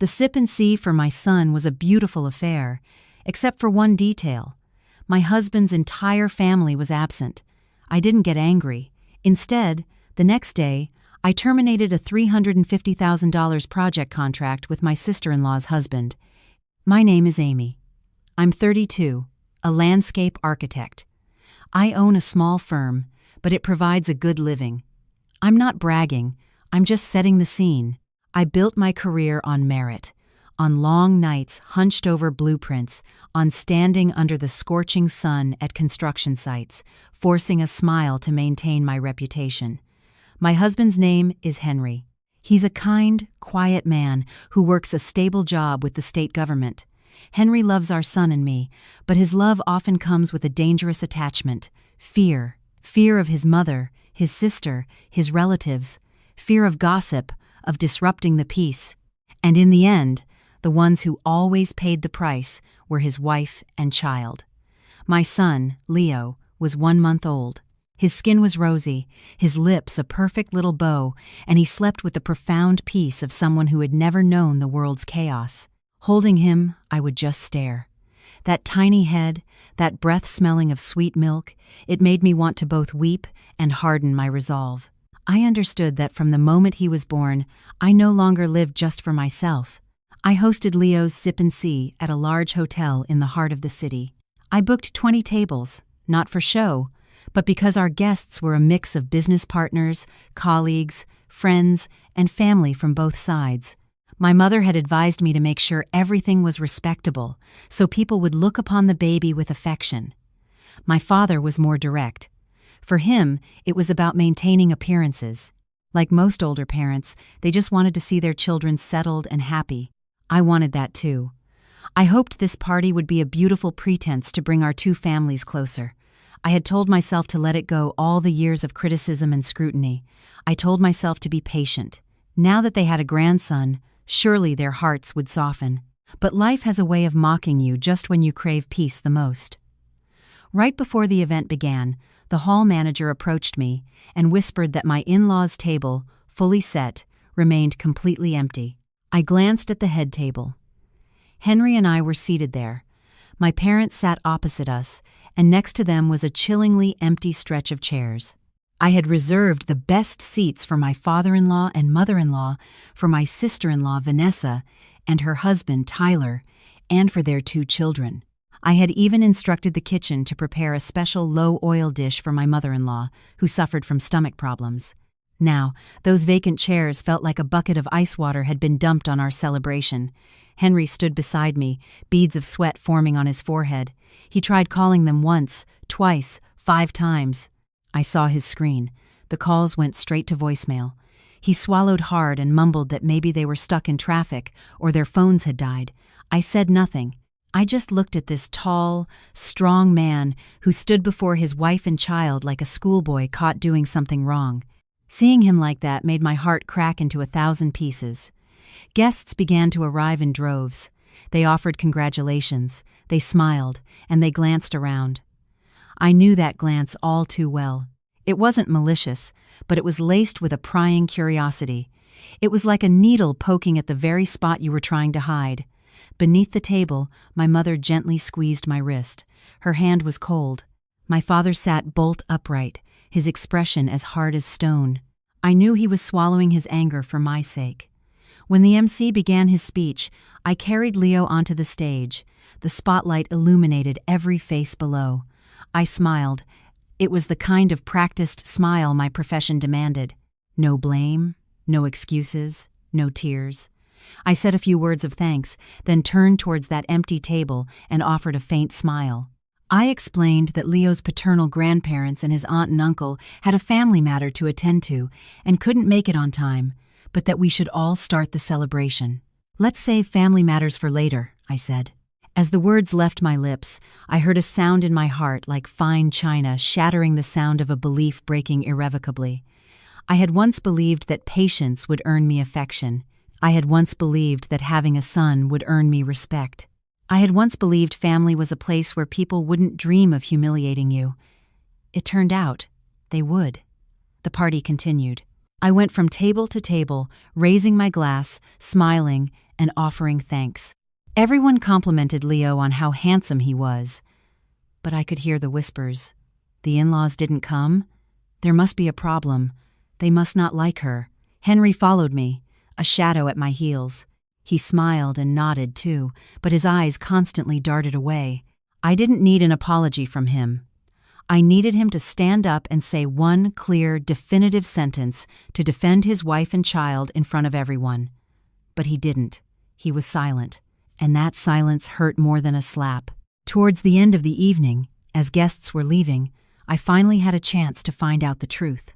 The sip and see for my son was a beautiful affair, except for one detail. My husband's entire family was absent. I didn't get angry. Instead, the next day, I terminated a $350,000 project contract with my sister-in-law's husband. My name is Amy. I'm 32, a landscape architect. I own a small firm, but it provides a good living. I'm not bragging, I'm just setting the scene. I built my career on merit, on long nights hunched over blueprints, on standing under the scorching sun at construction sites, forcing a smile to maintain my reputation. My husband's name is Henry. He's a kind, quiet man who works a stable job with the state government. Henry loves our son and me, but his love often comes with a dangerous attachment: fear. Fear of his mother, his sister, his relatives. Fear of gossip, of disrupting the peace. And in the end, the ones who always paid the price were his wife and child. My son, Leo, was 1 month old. His skin was rosy, his lips a perfect little bow, and he slept with the profound peace of someone who had never known the world's chaos. Holding him, I would just stare. That tiny head, that breath smelling of sweet milk, it made me want to both weep and harden my resolve. I understood that from the moment he was born, I no longer lived just for myself. I hosted Leo's Sip and See at a large hotel in the heart of the city. I booked 20 tables, not for show, but because our guests were a mix of business partners, colleagues, friends, and family from both sides. My mother had advised me to make sure everything was respectable, so people would look upon the baby with affection. My father was more direct. For him, it was about maintaining appearances. Like most older parents, they just wanted to see their children settled and happy. I wanted that too. I hoped this party would be a beautiful pretense to bring our two families closer. I had told myself to let it go all the years of criticism and scrutiny. I told myself to be patient. Now that they had a grandson, surely their hearts would soften. But life has a way of mocking you just when you crave peace the most. Right before the event began, the hall manager approached me and whispered that my in-laws' table, fully set, remained completely empty. I glanced at the head table. Henry and I were seated there. My parents sat opposite us, and next to them was a chillingly empty stretch of chairs. I had reserved the best seats for my father-in-law and mother-in-law, for my sister-in-law Vanessa, and her husband Tyler, and for their 2 children. I had even instructed the kitchen to prepare a special low-oil dish for my mother-in-law, who suffered from stomach problems. Now, those vacant chairs felt like a bucket of ice water had been dumped on our celebration. Henry stood beside me, beads of sweat forming on his forehead. He tried calling them once, twice, 5 times. I saw his screen. The calls went straight to voicemail. He swallowed hard and mumbled that maybe they were stuck in traffic or their phones had died. I said nothing. I just looked at this tall, strong man who stood before his wife and child like a schoolboy caught doing something wrong. Seeing him like that made my heart crack into 1,000 pieces. Guests began to arrive in droves. They offered congratulations, they smiled, and they glanced around. I knew that glance all too well. It wasn't malicious, but it was laced with a prying curiosity. It was like a needle poking at the very spot you were trying to hide. Beneath the table, my mother gently squeezed my wrist. Her hand was cold. My father sat bolt upright, his expression as hard as stone. I knew he was swallowing his anger for my sake. When the MC began his speech, I carried Leo onto the stage. The spotlight illuminated every face below. I smiled. It was the kind of practiced smile my profession demanded. No blame, no excuses, no tears. I said a few words of thanks, then turned towards that empty table and offered a faint smile. I explained that Leo's paternal grandparents and his aunt and uncle had a family matter to attend to and couldn't make it on time, but that we should all start the celebration. "Let's save family matters for later," I said. As the words left my lips, I heard a sound in my heart like fine china shattering the sound of a belief breaking irrevocably. I had once believed that patience would earn me affection. I had once believed that having a son would earn me respect. I had once believed family was a place where people wouldn't dream of humiliating you. It turned out they would. The party continued. I went from table to table, raising my glass, smiling, and offering thanks. Everyone complimented Leo on how handsome he was. But I could hear the whispers. The in-laws didn't come? There must be a problem. They must not like her. Henry followed me, a shadow at my heels. He smiled and nodded too, but his eyes constantly darted away. I didn't need an apology from him. I needed him to stand up and say one clear, definitive sentence to defend his wife and child in front of everyone. But he didn't. He was silent, and that silence hurt more than a slap. Towards the end of the evening, as guests were leaving, I finally had a chance to find out the truth.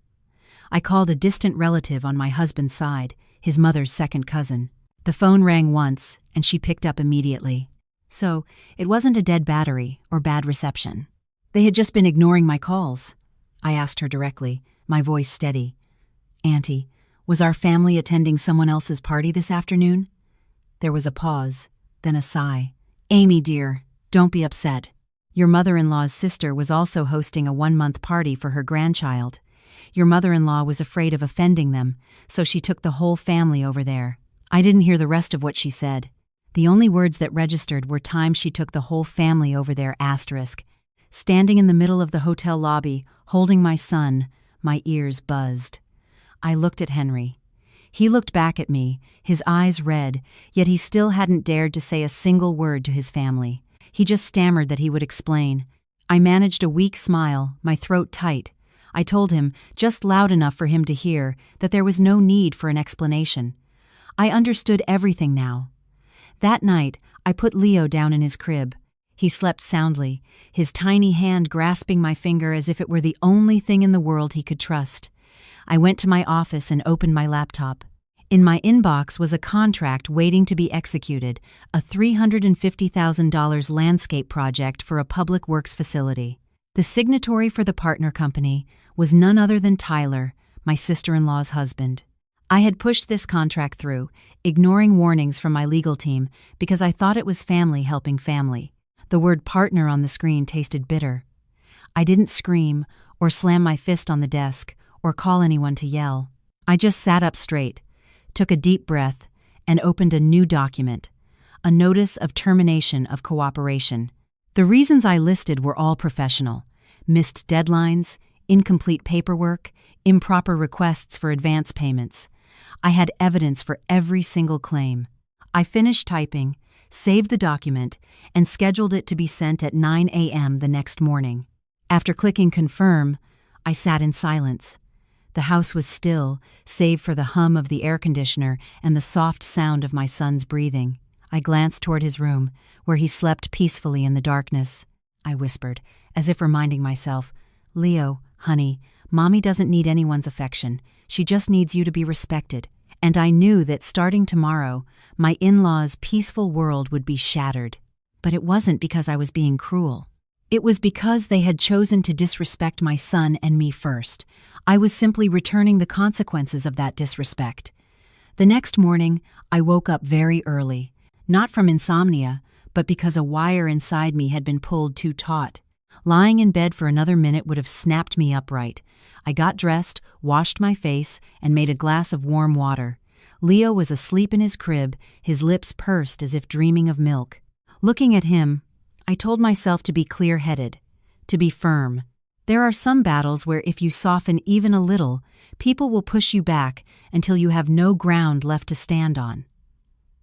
I called a distant relative on my husband's side, his mother's second cousin. The phone rang once, and she picked up immediately. So, it wasn't a dead battery or bad reception. They had just been ignoring my calls. I asked her directly, my voice steady. "Auntie, was our family attending someone else's party this afternoon?" There was a pause, then a sigh. "Amy, dear, don't be upset. Your mother-in-law's sister was also hosting a 1-month party for her grandchild. Your mother-in-law was afraid of offending them, so she took the whole family over there." I didn't hear the rest of what she said. The only words that registered were time she took the whole family over there *. Standing in the middle of the hotel lobby, holding my son, my ears buzzed. I looked at Henry. He looked back at me, his eyes red, yet he still hadn't dared to say a single word to his family. He just stammered that he would explain. I managed a weak smile, my throat tight. I told him, just loud enough for him to hear, that there was no need for an explanation. I understood everything now. That night, I put Leo down in his crib. He slept soundly, his tiny hand grasping my finger as if it were the only thing in the world he could trust. I went to my office and opened my laptop. In my inbox was a contract waiting to be executed, a $350,000 landscape project for a public works facility. The signatory for the partner company was none other than Tyler, my sister-in-law's husband. I had pushed this contract through, ignoring warnings from my legal team because I thought it was family helping family. The word partner on the screen tasted bitter. I didn't scream or slam my fist on the desk or call anyone to yell. I just sat up straight, took a deep breath, and opened a new document, a notice of termination of cooperation. The reasons I listed were all professional: missed deadlines, incomplete paperwork, improper requests for advance payments. I had evidence for every single claim. I finished typing, saved the document, and scheduled it to be sent at 9 a.m. the next morning. After clicking confirm, I sat in silence. The house was still, save for the hum of the air conditioner and the soft sound of my son's breathing. I glanced toward his room, where he slept peacefully in the darkness. I whispered, as if reminding myself, "Leo, honey, Mommy doesn't need anyone's affection. She just needs you to be respected." And I knew that starting tomorrow, my in-laws' peaceful world would be shattered. But it wasn't because I was being cruel. It was because they had chosen to disrespect my son and me first. I was simply returning the consequences of that disrespect. The next morning, I woke up very early, not from insomnia, but because a wire inside me had been pulled too taut. Lying in bed for another minute would have snapped me upright. I got dressed, washed my face, and made a glass of warm water. Leo was asleep in his crib, his lips pursed as if dreaming of milk. Looking at him, I told myself to be clear-headed, to be firm. There are some battles where if you soften even a little, people will push you back until you have no ground left to stand on.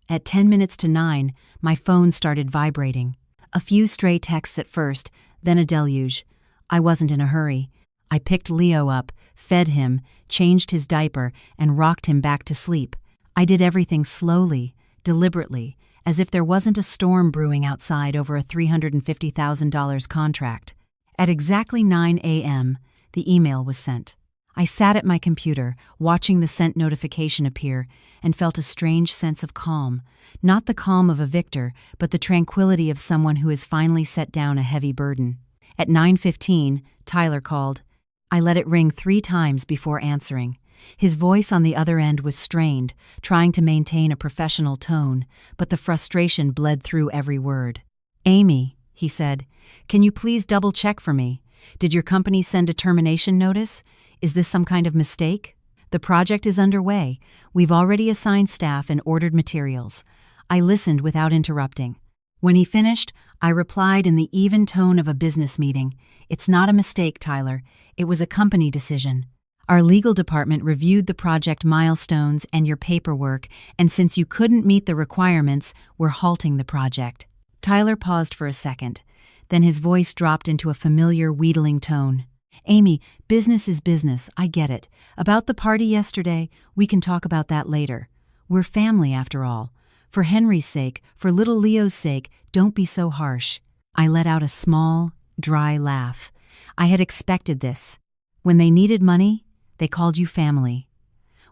At 10 minutes to 9, my phone started vibrating. A few stray texts at first, then a deluge. I wasn't in a hurry. I picked Leo up, fed him, changed his diaper, and rocked him back to sleep. I did everything slowly, deliberately, as if there wasn't a storm brewing outside over a $350,000 contract. At exactly 9 a.m., the email was sent. I sat at my computer, watching the sent notification appear, and felt a strange sense of calm. Not the calm of a victor, but the tranquility of someone who has finally set down a heavy burden. At 9:15, Tyler called. I let it ring 3 times before answering. His voice on the other end was strained, trying to maintain a professional tone, but the frustration bled through every word. "Amy," he said, "can you please double-check for me? Did your company send a termination notice? Is this some kind of mistake? The project is underway. We've already assigned staff and ordered materials. I listened without interrupting. When he finished, I replied in the even tone of a business meeting. "It's not a mistake, Tyler. It was a company decision. Our legal department reviewed the project milestones and your paperwork, and since you couldn't meet the requirements, we're halting the project." Tyler paused for a second. Then his voice dropped into a familiar, wheedling tone. "Amy, business is business, I get it. About the party yesterday, we can talk about that later. We're family after all. For Henry's sake, for little Leo's sake, don't be so harsh." I let out a small, dry laugh. I had expected this. When they needed money, they called you family.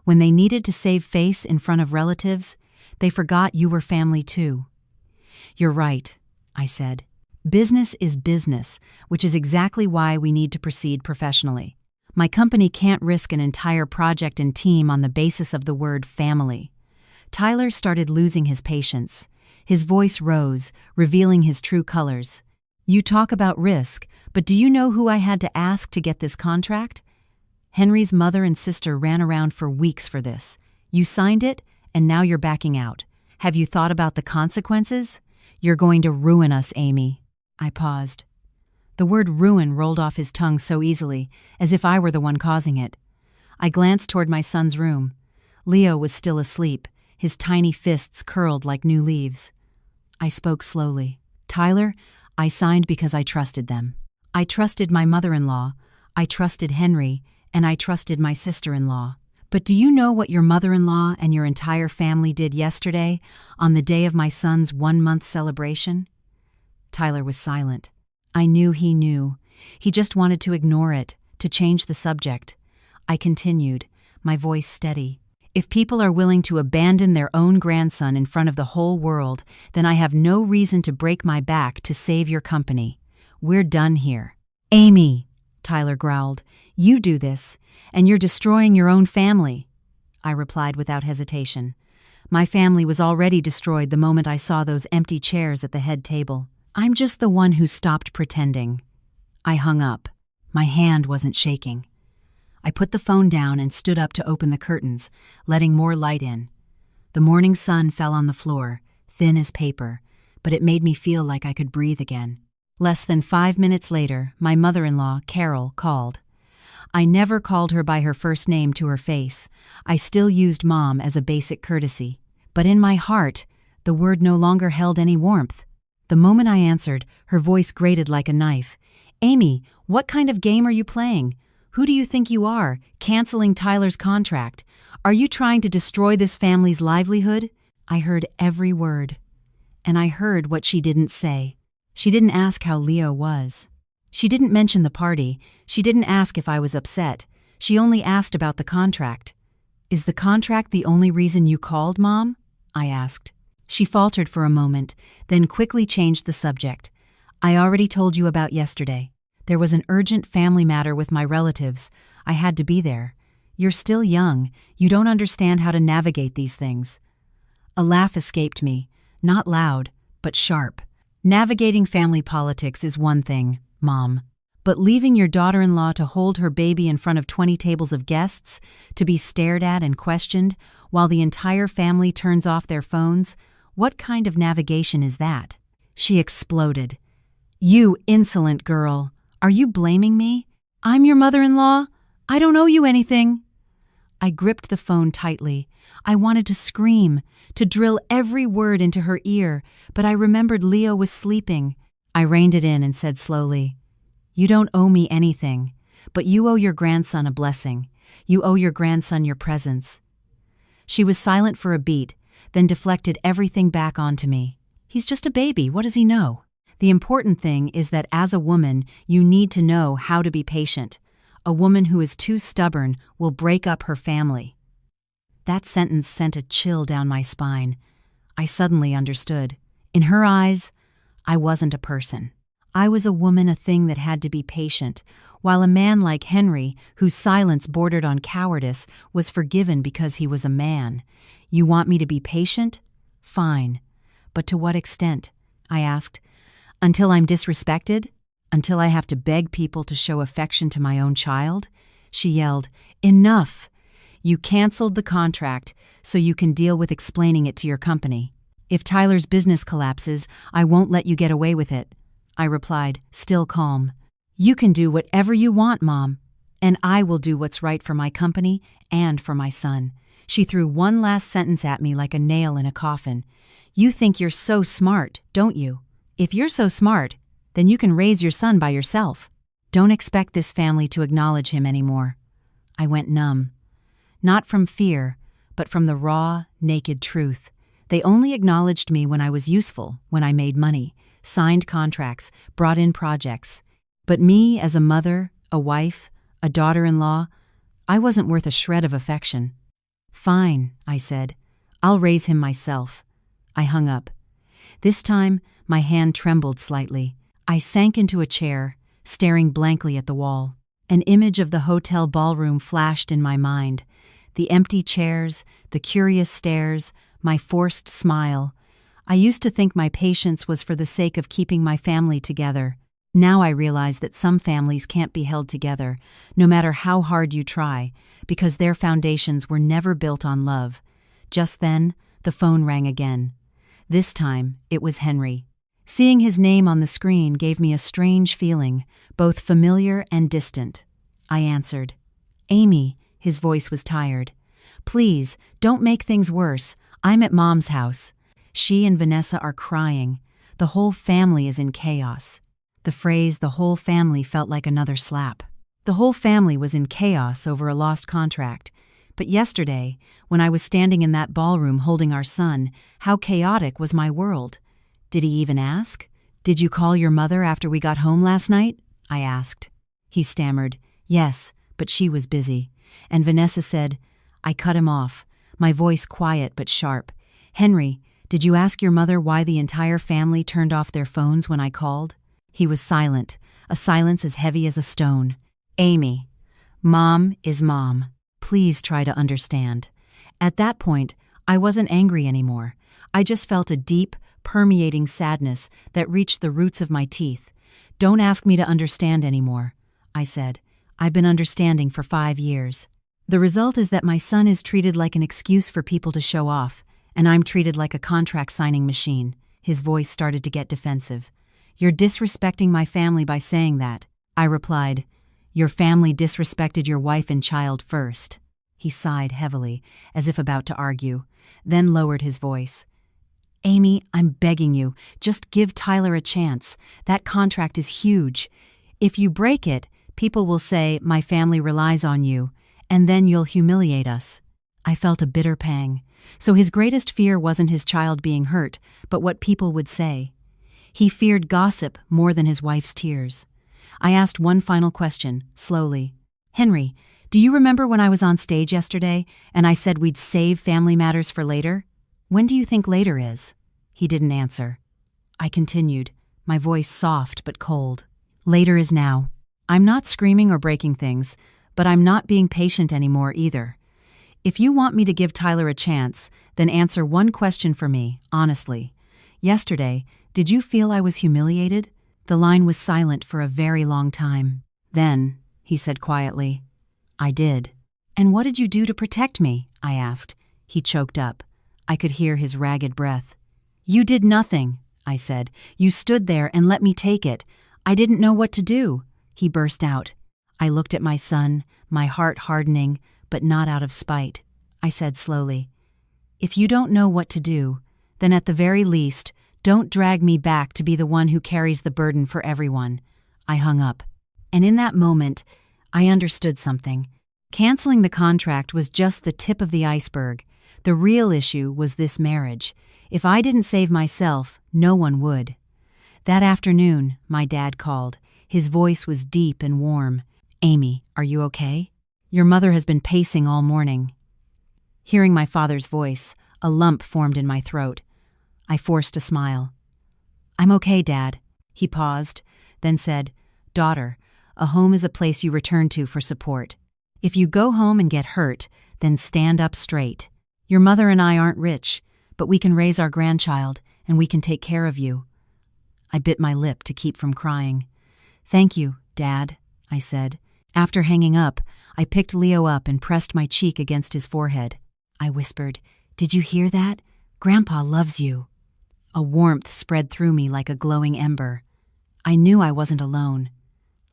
When they needed to save face in front of relatives, they forgot you were family too. "You're right," I said. "Business is business, which is exactly why we need to proceed professionally. My company can't risk an entire project and team on the basis of the word family." Tyler started losing his patience. His voice rose, revealing his true colors. "You talk about risk, but do you know who I had to ask to get this contract? Henry's mother and sister ran around for weeks for this. You signed it, and now you're backing out. Have you thought about the consequences? You're going to ruin us, Amy." I paused. The word ruin rolled off his tongue so easily, as if I were the one causing it. I glanced toward my son's room. Leo was still asleep, his tiny fists curled like new leaves. I spoke slowly. "Tyler, I signed because I trusted them. I trusted my mother-in-law, I trusted Henry, and I trusted my sister-in-law. But do you know what your mother-in-law and your entire family did yesterday, on the day of my son's 1-month celebration?" Tyler was silent. I knew he knew. He just wanted to ignore it, to change the subject. I continued, my voice steady. "If people are willing to abandon their own grandson in front of the whole world, then I have no reason to break my back to save your company. We're done here." "Amy," Tyler growled, "you do this, and you're destroying your own family." I replied without hesitation. My family was already destroyed the moment I saw those empty chairs at the head table. I'm just the one who stopped pretending. I hung up. My hand wasn't shaking. I put the phone down and stood up to open the curtains, letting more light in. The morning sun fell on the floor, thin as paper, but it made me feel like I could breathe again. Less than 5 minutes later, my mother-in-law, Carol, called. I never called her by her first name to her face. I still used Mom as a basic courtesy. But in my heart, the word no longer held any warmth. The moment I answered, her voice grated like a knife. "Amy, what kind of game are you playing? Who do you think you are, canceling Tyler's contract? Are you trying to destroy this family's livelihood?" I heard every word. And I heard what she didn't say. She didn't ask how Leo was. She didn't mention the party. She didn't ask if I was upset. She only asked about the contract. "Is the contract the only reason you called, Mom?" I asked. She faltered for a moment, then quickly changed the subject. "I already told you about yesterday. There was an urgent family matter with my relatives. I had to be there. You're still young. You don't understand how to navigate these things." A laugh escaped me, not loud, but sharp. "Navigating family politics is one thing, Mom. But leaving your daughter-in-law to hold her baby in front of 20 tables of guests, to be stared at and questioned, while the entire family turns off their phones, what kind of navigation is that?" She exploded. "You insolent girl! Are you blaming me? I'm your mother-in-law. I don't owe you anything." I gripped the phone tightly. I wanted to scream, to drill every word into her ear, but I remembered Leo was sleeping. I reined it in and said slowly, "You don't owe me anything, but you owe your grandson a blessing. You owe your grandson your presence." She was silent for a beat, then deflected everything back onto me. "He's just a baby, what does he know? The important thing is that as a woman, you need to know how to be patient. A woman who is too stubborn will break up her family." That sentence sent a chill down my spine. I suddenly understood. In her eyes, I wasn't a person. I was a woman, a thing that had to be patient, while a man like Henry, whose silence bordered on cowardice, was forgiven because he was a man. "You want me to be patient? Fine. But to what extent?" I asked. "Until I'm disrespected? Until I have to beg people to show affection to my own child?" She yelled, "Enough! You canceled the contract so you can deal with explaining it to your company. If Tyler's business collapses, I won't let you get away with it, I replied, still calm. You can do whatever you want, Mom, and I will do what's right for my company and for my son. She threw one last sentence at me like a nail in a coffin. You think you're so smart, don't you? If you're so smart, then you can raise your son by yourself. Don't expect this family to acknowledge him anymore. I went numb. Not from fear, but from the raw, naked truth. They only acknowledged me when I was useful, when I made money, signed contracts, brought in projects. But me as a mother, a wife, a daughter-in-law, I wasn't worth a shred of affection. Fine, I said. I'll raise him myself. I hung up. This time, my hand trembled slightly. I sank into a chair, staring blankly at the wall. An image of the hotel ballroom flashed in my mind. The empty chairs, the curious stares, my forced smile. I used to think my patience was for the sake of keeping my family together. Now I realize that some families can't be held together, no matter how hard you try, because their foundations were never built on love. Just then, the phone rang again. This time, it was Henry. Seeing his name on the screen gave me a strange feeling, both familiar and distant. I answered. Amy, his voice was tired. Please, don't make things worse. I'm at Mom's house. She and Vanessa are crying. The whole family is in chaos. The phrase, the whole family, felt like another slap. The whole family was in chaos over a lost contract. But yesterday, when I was standing in that ballroom holding our son, how chaotic was my world. Did he even ask? Did you call your mother after we got home last night? I asked. He stammered, yes, but she was busy. And Vanessa said, I cut him off, my voice quiet but sharp. Henry, did you ask your mother why the entire family turned off their phones when I called? He was silent, a silence as heavy as a stone. Amy, Mom is Mom. Please try to understand. At that point, I wasn't angry anymore. I just felt a deep, permeating sadness that reached the roots of my teeth. Don't ask me to understand anymore, I said. I've been understanding for 5 years. The result is that my son is treated like an excuse for people to show off, and I'm treated like a contract signing machine. His voice started to get defensive. You're disrespecting my family by saying that, I replied. Your family disrespected your wife and child first. He sighed heavily, as if about to argue, then lowered his voice. Amy, I'm begging you, just give Tyler a chance. That contract is huge. If you break it, people will say, my family relies on you, and then you'll humiliate us. I felt a bitter pang. So his greatest fear wasn't his child being hurt, but what people would say. He feared gossip more than his wife's tears. I asked one final question, slowly. Henry, do you remember when I was on stage yesterday and I said we'd save family matters for later? When do you think later is? He didn't answer. I continued, my voice soft but cold. Later is now. I'm not screaming or breaking things, but I'm not being patient anymore either. If you want me to give Tyler a chance, then answer one question for me, honestly. Yesterday, did you feel I was humiliated? The line was silent for a very long time. Then, he said quietly, I did. And what did you do to protect me? I asked. He choked up. I could hear his ragged breath. You did nothing, I said. You stood there and let me take it. I didn't know what to do. He burst out. I looked at my son, my heart hardening, but not out of spite. I said slowly, if you don't know what to do, then at the very least, don't drag me back to be the one who carries the burden for everyone. I hung up. And in that moment, I understood something. Canceling the contract was just the tip of the iceberg. The real issue was this marriage. If I didn't save myself, no one would. That afternoon, my dad called. His voice was deep and warm. Amy, are you okay? Your mother has been pacing all morning. Hearing my father's voice, a lump formed in my throat. I forced a smile. I'm okay, Dad. He paused, then said, Daughter, a home is a place you return to for support. If you go home and get hurt, then stand up straight. Your mother and I aren't rich, but we can raise our grandchild, and we can take care of you. I bit my lip to keep from crying. Thank you, Dad, I said. After hanging up, I picked Leo up and pressed my cheek against his forehead. I whispered, Did you hear that? Grandpa loves you. A warmth spread through me like a glowing ember. I knew I wasn't alone.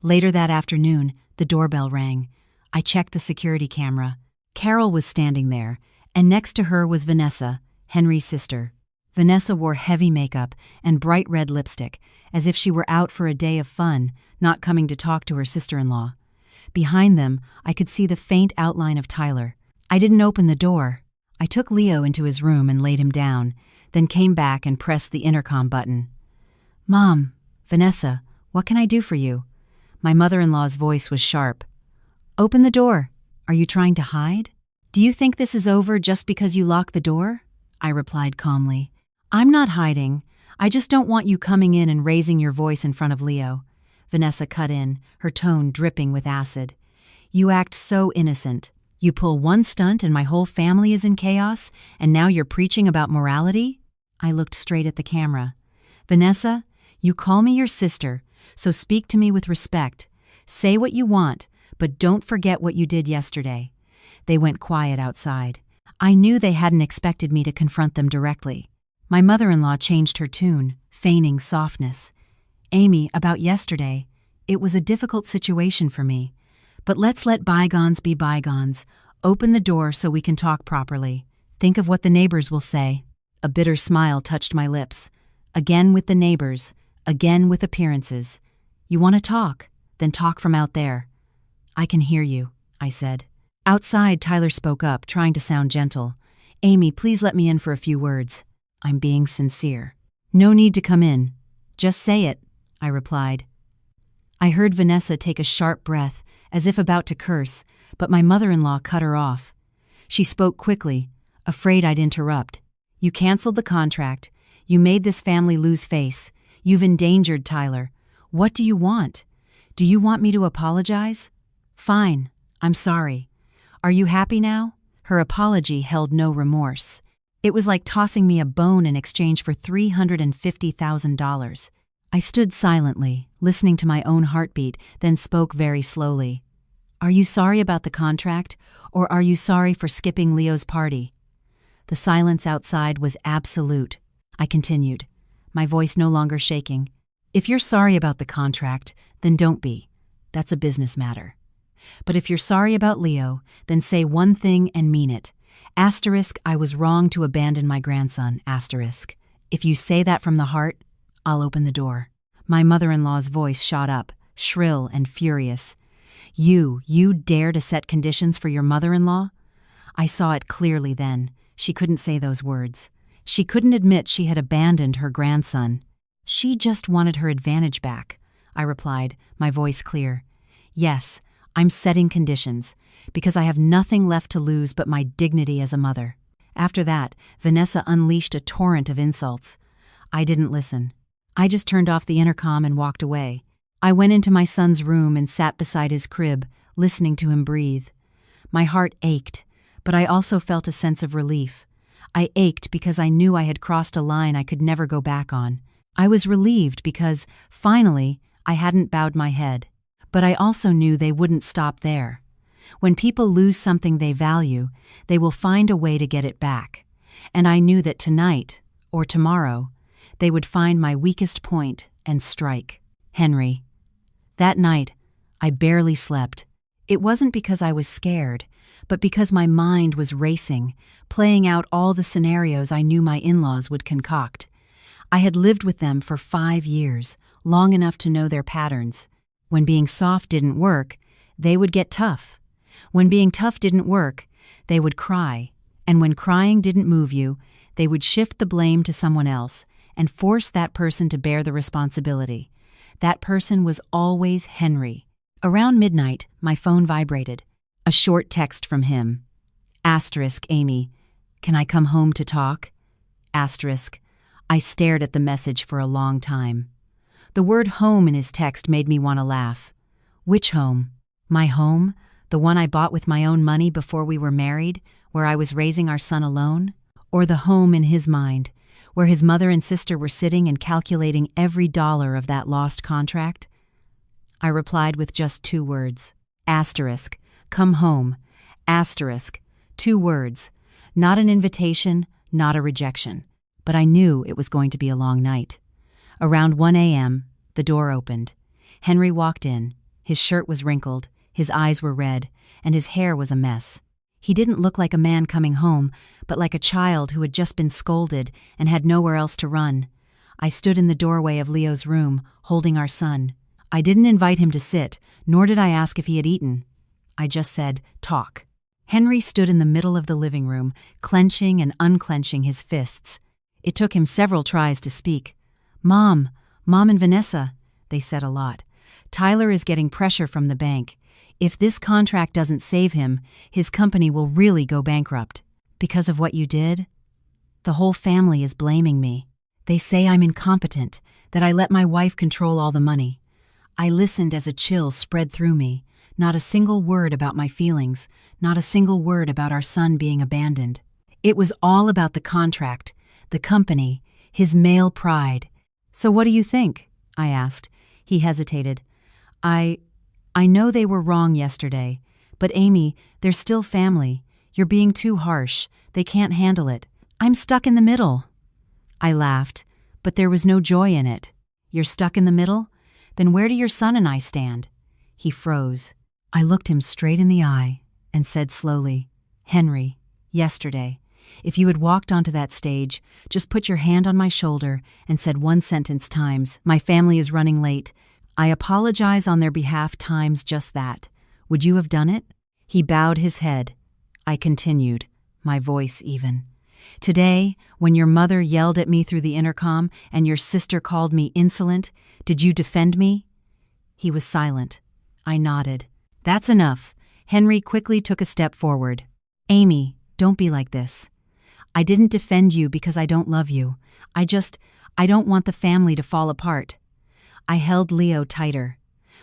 Later that afternoon, the doorbell rang. I checked the security camera. Carol was standing there, and next to her was Vanessa, Henry's sister. Vanessa wore heavy makeup and bright red lipstick, as if she were out for a day of fun, not coming to talk to her sister-in-law. Behind them, I could see the faint outline of Tyler. I didn't open the door. I took Leo into his room and laid him down, then came back and pressed the intercom button. "Mom, Vanessa, what can I do for you?" My mother-in-law's voice was sharp. "Open the door. Are you trying to hide? Do you think this is over just because you locked the door?" I replied calmly. "I'm not hiding. I just don't want you coming in and raising your voice in front of Leo." Vanessa cut in, her tone dripping with acid. "You act so innocent. You pull one stunt and my whole family is in chaos, and now you're preaching about morality?" I looked straight at the camera. "Vanessa, you call me your sister, so speak to me with respect. Say what you want, but don't forget what you did yesterday." They went quiet outside. I knew they hadn't expected me to confront them directly. My mother-in-law changed her tune, feigning softness. "Amy, about yesterday, it was a difficult situation for me. But let's let bygones be bygones. Open the door so we can talk properly. Think of what the neighbors will say." A bitter smile touched my lips. Again with the neighbors, again with appearances. "You want to talk? Then talk from out there." "I can hear you," I said. Outside, Tyler spoke up, trying to sound gentle. "Amy, please let me in for a few words. I'm being sincere." "No need to come in. Just say it," I replied. I heard Vanessa take a sharp breath, as if about to curse, but my mother-in-law cut her off. She spoke quickly, afraid I'd interrupt. "You canceled the contract. You made this family lose face. You've endangered Tyler. What do you want? Do you want me to apologize?" "Fine. I'm sorry. Are you happy now?" Her apology held no remorse. It was like tossing me a bone in exchange for $350,000. I stood silently, listening to my own heartbeat, then spoke very slowly. "Are you sorry about the contract, or are you sorry for skipping Leo's party?" The silence outside was absolute. I continued, my voice no longer shaking. "If you're sorry about the contract, then don't be. That's a business matter. But if you're sorry about Leo, then say one thing and mean it. Asterisk, I was wrong to abandon my grandson, asterisk. If you say that from the heart, I'll open the door." My mother-in-law's voice shot up, shrill and furious. You dare to set conditions for your mother-in-law?" I saw it clearly then. She couldn't say those words. She couldn't admit she had abandoned her grandson. She just wanted her advantage back, I replied, my voice clear. "Yes, I'm setting conditions, because I have nothing left to lose but my dignity as a mother." After that, Vanessa unleashed a torrent of insults. I didn't listen. I just turned off the intercom and walked away. I went into my son's room and sat beside his crib, listening to him breathe. My heart ached, but I also felt a sense of relief. I ached because I knew I had crossed a line I could never go back on. I was relieved because, finally, I hadn't bowed my head. But I also knew they wouldn't stop there. When people lose something they value, they will find a way to get it back. And I knew that tonight, or tomorrow, they would find my weakest point and strike. Henry. That night, I barely slept. It wasn't because I was scared, but because my mind was racing, playing out all the scenarios I knew my in-laws would concoct. I had lived with them for 5 years, long enough to know their patterns. When being soft didn't work, they would get tough. When being tough didn't work, they would cry. And when crying didn't move you, they would shift the blame to someone else and force that person to bear the responsibility. That person was always Henry. Around midnight, my phone vibrated. A short text from him. Asterisk, Amy, can I come home to talk? Asterisk, I stared at the message for a long time. The word home in his text made me want to laugh. Which home? My home? The one I bought with my own money before we were married, where I was raising our son alone? Or the home in his mind, where his mother and sister were sitting and calculating every dollar of that lost contract? I replied with just 2 words. Asterisk, come home. Asterisk, 2 words. Not an invitation, not a rejection, but I knew it was going to be a long night. Around 1 a.m., the door opened. Henry walked in. His shirt was wrinkled, his eyes were red, and his hair was a mess. He didn't look like a man coming home, but like a child who had just been scolded and had nowhere else to run. I stood in the doorway of Leo's room, holding our son. I didn't invite him to sit, nor did I ask if he had eaten. I just said, "Talk." Henry stood in the middle of the living room, clenching and unclenching his fists. It took him several tries to speak. Mom and Vanessa," they said a lot. "Tyler is getting pressure from the bank. If this contract doesn't save him, his company will really go bankrupt. Because of what you did? The whole family is blaming me. They say I'm incompetent, that I let my wife control all the money." I listened as a chill spread through me. Not a single word about my feelings, not a single word about our son being abandoned. It was all about the contract, the company, his male pride. "So what do you think?" I asked. He hesitated. I know they were wrong yesterday, but Amy, they're still family. You're being too harsh. They can't handle it. I'm stuck in the middle." I laughed, but there was no joy in it. "You're stuck in the middle? Then where do your son and I stand?" He froze. I looked him straight in the eye and said slowly, "Henry, yesterday, if you had walked onto that stage, just put your hand on my shoulder and said one sentence times, 'My family is running late. I apologize on their behalf,' times just that. Would you have done it?" He bowed his head. I continued, my voice even. "Today, when your mother yelled at me through the intercom and your sister called me insolent, did you defend me?" He was silent. I nodded. "That's enough." Henry quickly took a step forward. "Amy, don't be like this. I didn't defend you because I don't love you. I don't want the family to fall apart." I held Leo tighter.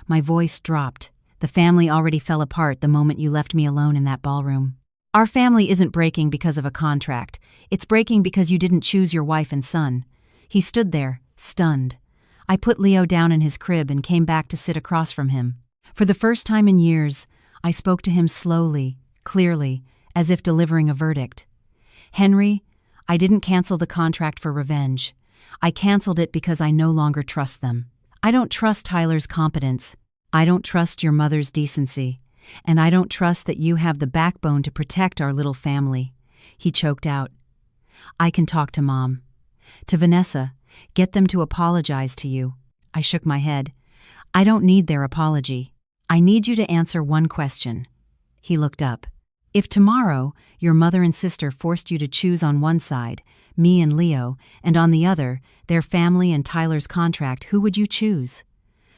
My voice dropped. "The family already fell apart the moment you left me alone in that ballroom. Our family isn't breaking because of a contract. It's breaking because you didn't choose your wife and son." He stood there, stunned. I put Leo down in his crib and came back to sit across from him. For the first time in years, I spoke to him slowly, clearly, as if delivering a verdict. "Henry, I didn't cancel the contract for revenge. I canceled it because I no longer trust them. I don't trust Tyler's competence. I don't trust your mother's decency. And I don't trust that you have the backbone to protect our little family." He choked out. "I can talk to Mom. To Vanessa, get them to apologize to you." I shook my head. "I don't need their apology. I need you to answer one question." He looked up. "If tomorrow your mother and sister forced you to choose on one side, me and Leo, and on the other, their family and Tyler's contract, who would you choose?"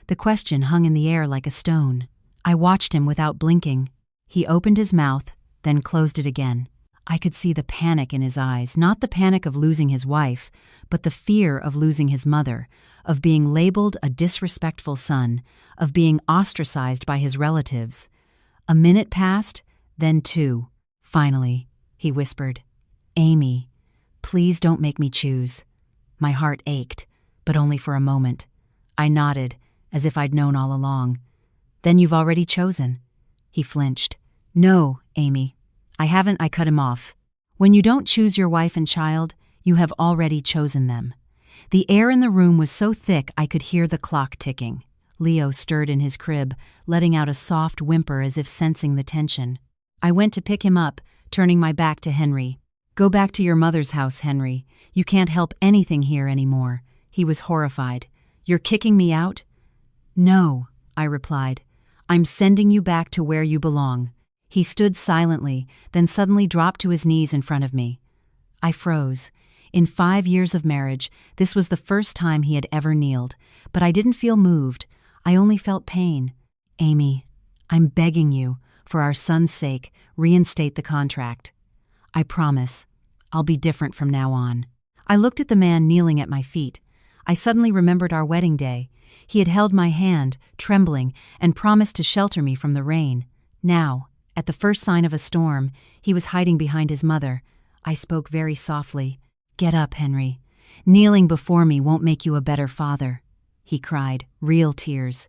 The question hung in the air like a stone. I watched him without blinking. He opened his mouth, then closed it again. I could see the panic in his eyes, not the panic of losing his wife, but the fear of losing his mother, of being labeled a disrespectful son, of being ostracized by his relatives. A minute passed, then 2. Finally, he whispered, "Amy, please don't make me choose." My heart ached, but only for a moment. I nodded, as if I'd known all along. "Then you've already chosen." He flinched. "No, Amy, I haven't." I cut him off. "When you don't choose your wife and child, you have already chosen them." The air in the room was so thick I could hear the clock ticking. Leo stirred in his crib, letting out a soft whimper as if sensing the tension. I went to pick him up, turning my back to Henry. "Go back to your mother's house, Henry. You can't help anything here anymore." He was horrified. "You're kicking me out?" "No," I replied. "I'm sending you back to where you belong." He stood silently, then suddenly dropped to his knees in front of me. I froze. In 5 years of marriage, this was the first time he had ever kneeled, but I didn't feel moved. I only felt pain. "Amy, I'm begging you, for our son's sake, reinstate the contract. I promise. I'll be different from now on." I looked at the man kneeling at my feet. I suddenly remembered our wedding day. He had held my hand, trembling, and promised to shelter me from the rain. Now, at the first sign of a storm, he was hiding behind his mother. I spoke very softly. "Get up, Henry. Kneeling before me won't make you a better father," he cried, real tears.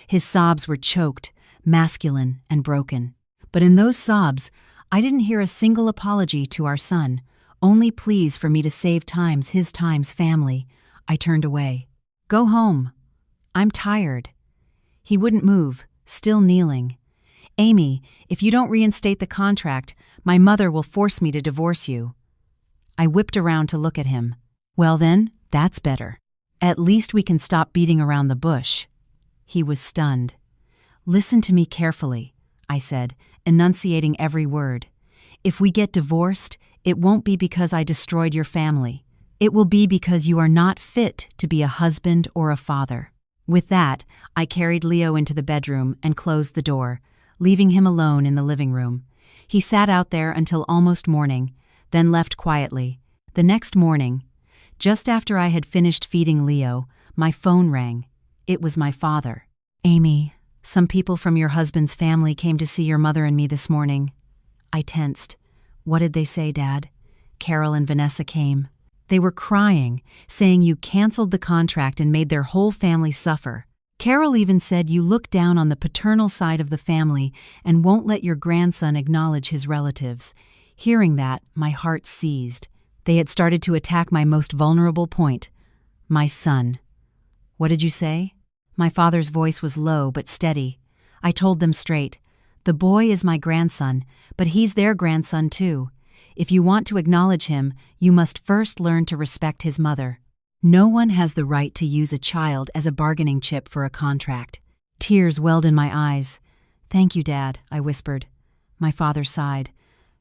His sobs were choked, masculine, and broken. But in those sobs, I didn't hear a single apology to our son, Only pleas for me to save times his time's family. I turned away. Go home. I'm tired. He wouldn't move, still kneeling. Amy, if you don't reinstate the contract, my mother will force me to divorce you. I whipped around to look at him. Well then, that's better. At least we can stop beating around the bush. He was stunned. Listen to me carefully, I said, enunciating every word. If we get divorced, it won't be because I destroyed your family. It will be because you are not fit to be a husband or a father. With that, I carried Leo into the bedroom and closed the door, leaving him alone in the living room. He sat out there until almost morning, then left quietly. The next morning, just after I had finished feeding Leo, my phone rang. It was my father. Amy, some people from your husband's family came to see your mother and me this morning. I tensed. What did they say, Dad? Carol and Vanessa came. They were crying, saying you canceled the contract and made their whole family suffer. Carol even said you look down on the paternal side of the family and won't let your grandson acknowledge his relatives. Hearing that, my heart seized. They had started to attack my most vulnerable point, my son. What did you say? My father's voice was low but steady. I told them straight. The boy is my grandson, but he's their grandson too. If you want to acknowledge him, you must first learn to respect his mother. No one has the right to use a child as a bargaining chip for a contract. Tears welled in my eyes. Thank you, Dad, I whispered. My father sighed.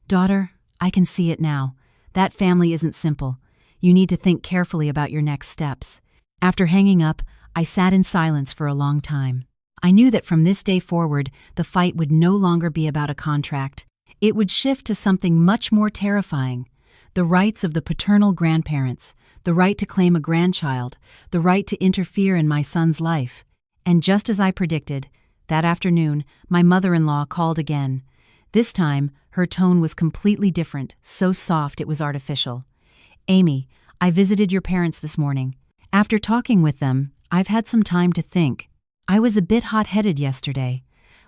Daughter, I can see it now. That family isn't simple. You need to think carefully about your next steps. After hanging up, I sat in silence for a long time. I knew that from this day forward, the fight would no longer be about a contract. It would shift to something much more terrifying. The rights of the paternal grandparents, the right to claim a grandchild, the right to interfere in my son's life. And just as I predicted, that afternoon, my mother-in-law called again. This time, her tone was completely different, so soft it was artificial. Amy, I visited your parents this morning. After talking with them, I've had some time to think. I was a bit hot-headed yesterday.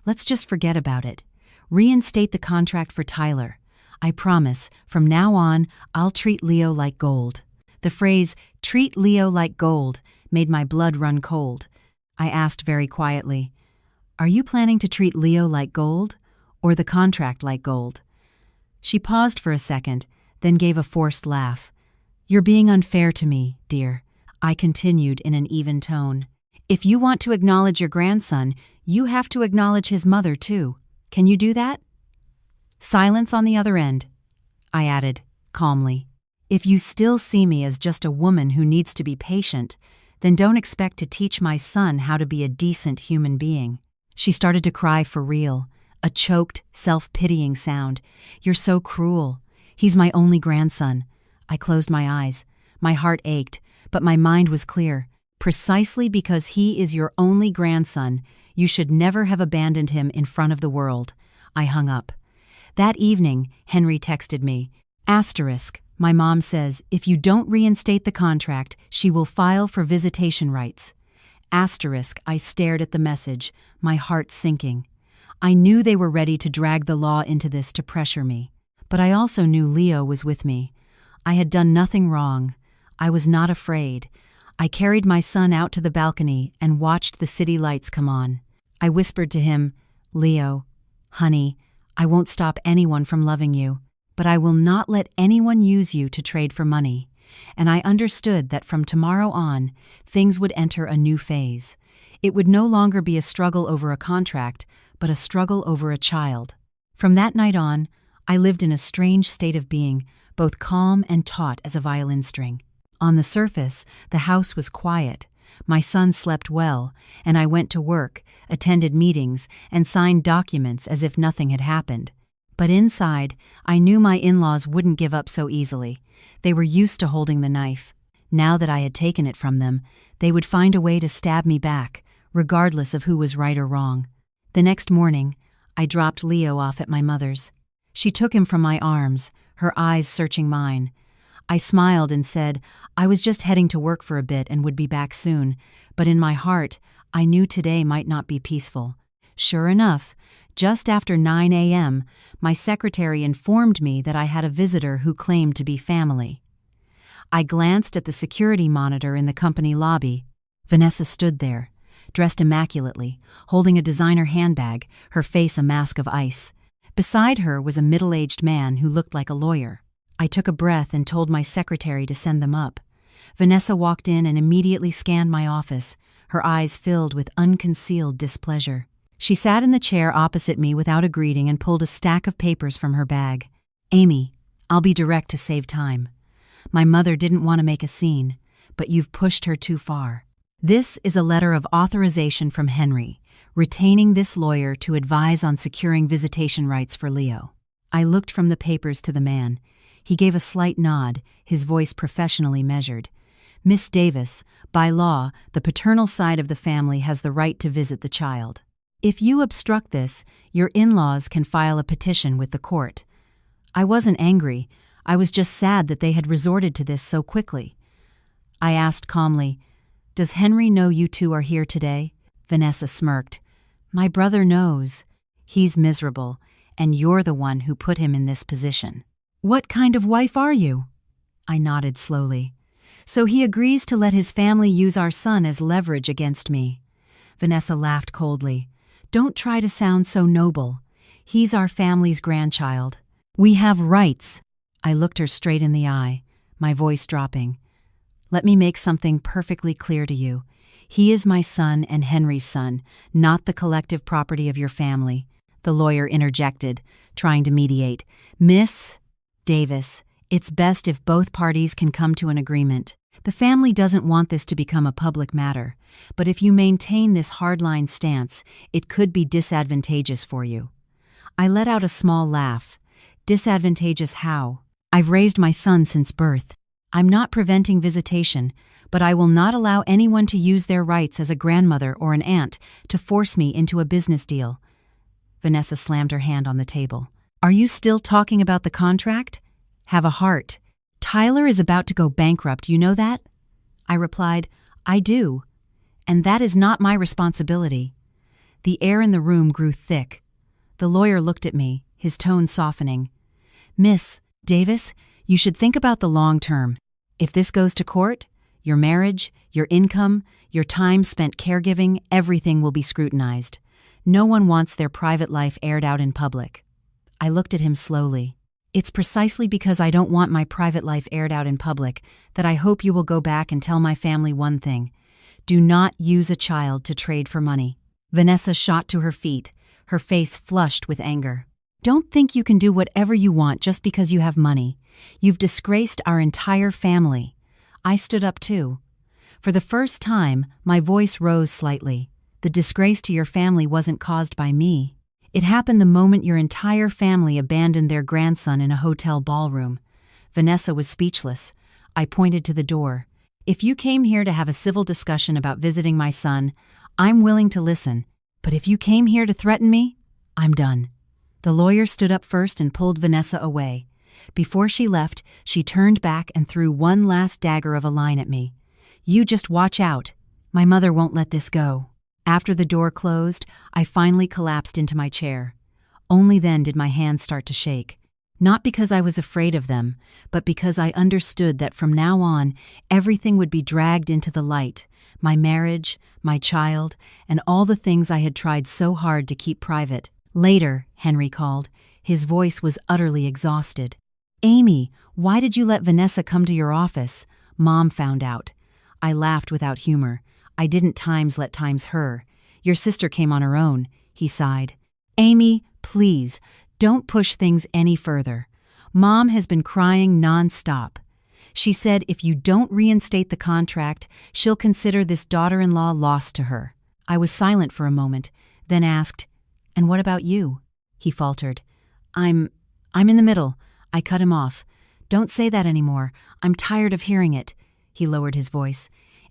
Let's just forget about it. Reinstate the contract for Tyler. I promise, from now on, I'll treat Leo like gold. The phrase, treat Leo like gold, made my blood run cold. I asked very quietly, are you planning to treat Leo like gold, or the contract like gold? She paused for a second, then gave a forced laugh. You're being unfair to me, dear. I continued in an even tone. If you want to acknowledge your grandson, you have to acknowledge his mother too. Can you do that? Silence on the other end. I added, calmly. If you still see me as just a woman who needs to be patient, then don't expect to teach my son how to be a decent human being. She started to cry for real, a choked, self-pitying sound. You're so cruel. He's my only grandson. I closed my eyes. My heart ached, but my mind was clear. Precisely because he is your only grandson, you should never have abandoned him in front of the world. I hung up. That evening, Henry texted me. Asterisk, my mom says if you don't reinstate the contract, she will file for visitation rights. Asterisk, I stared at the message, my heart sinking. I knew they were ready to drag the law into this to pressure me. But I also knew Leo was with me. I had done nothing wrong. I was not afraid. I carried my son out to the balcony and watched the city lights come on. I whispered to him, Leo, honey, I won't stop anyone from loving you, but I will not let anyone use you to trade for money. And I understood that from tomorrow on, things would enter a new phase. It would no longer be a struggle over a contract, but a struggle over a child. From that night on, I lived in a strange state of being, both calm and taut as a violin string. On the surface, the house was quiet. My son slept well, and I went to work, attended meetings, and signed documents as if nothing had happened. But inside, I knew my in-laws wouldn't give up so easily. They were used to holding the knife. Now that I had taken it from them, they would find a way to stab me back, regardless of who was right or wrong. The next morning, I dropped Leo off at my mother's. She took him from my arms, her eyes searching mine. I smiled and said I was just heading to work for a bit and would be back soon, but in my heart, I knew today might not be peaceful. Sure enough, just after 9 a.m., my secretary informed me that I had a visitor who claimed to be family. I glanced at the security monitor in the company lobby. Vanessa stood there, dressed immaculately, holding a designer handbag, her face a mask of ice. Beside her was a middle-aged man who looked like a lawyer. I took a breath and told my secretary to send them up. Vanessa walked in and immediately scanned my office, her eyes filled with unconcealed displeasure. She sat in the chair opposite me without a greeting and pulled a stack of papers from her bag. "Amy, I'll be direct to save time. My mother didn't want to make a scene, but you've pushed her too far. This is a letter of authorization from Henry, retaining this lawyer to advise on securing visitation rights for Leo." I looked from the papers to the man. He gave a slight nod, his voice professionally measured. "Miss Davis, by law, the paternal side of the family has the right to visit the child. If you obstruct this, your in-laws can file a petition with the court." I wasn't angry. I was just sad that they had resorted to this so quickly. I asked calmly, "Does Henry know you two are here today?" Vanessa smirked. "My brother knows. He's miserable, and you're the one who put him in this position." "What kind of wife are you?" I nodded slowly. "So he agrees to let his family use our son as leverage against me." Vanessa laughed coldly. "Don't try to sound so noble. He's our family's grandchild. We have rights." I looked her straight in the eye, my voice dropping. "Let me make something perfectly clear to you. He is my son and Henry's son, not the collective property of your family." The lawyer interjected, trying to mediate. "Miss Davis, it's best if both parties can come to an agreement. The family doesn't want this to become a public matter, but if you maintain this hardline stance, it could be disadvantageous for you." I let out a small laugh. "Disadvantageous how? I've raised my son since birth. I'm not preventing visitation, but I will not allow anyone to use their rights as a grandmother or an aunt to force me into a business deal." Vanessa slammed her hand on the table. "Are you still talking about the contract? Have a heart. Tyler is about to go bankrupt, you know that?" I replied, "I do. And that is not my responsibility." The air in the room grew thick. The lawyer looked at me, his tone softening. "Miss Davis, you should think about the long term. If this goes to court, your marriage, your income, your time spent caregiving, everything will be scrutinized. No one wants their private life aired out in public." I looked at him slowly. "It's precisely because I don't want my private life aired out in public that I hope you will go back and tell my family one thing. Do not use a child to trade for money." Vanessa shot to her feet, her face flushed with anger. "Don't think you can do whatever you want just because you have money. You've disgraced our entire family." I stood up too. For the first time, my voice rose slightly. "The disgrace to your family wasn't caused by me. It happened the moment your entire family abandoned their grandson in a hotel ballroom." Vanessa was speechless. I pointed to the door. "If you came here to have a civil discussion about visiting my son, I'm willing to listen. But if you came here to threaten me, I'm done." The lawyer stood up first and pulled Vanessa away. Before she left, she turned back and threw one last dagger of a line at me. "You just watch out. My mother won't let this go." After the door closed, I finally collapsed into my chair. Only then did my hands start to shake. Not because I was afraid of them, but because I understood that from now on, everything would be dragged into the light. My marriage, my child, and all the things I had tried so hard to keep private. "Later," Henry called. His voice was utterly exhausted. "Amy, why did you let Vanessa come to your office? Mom found out." I laughed without humor. "I didn't let times her. Your sister came on her own," he sighed. "Amy, please, don't push things any further. Mom has been crying non-stop. She said if you don't reinstate the contract, she'll consider this daughter-in-law lost to her." I was silent for a moment, then asked, "And what about you?" He faltered. I'm in the middle." I cut him off. "Don't say that anymore. I'm tired of hearing it." He lowered his voice.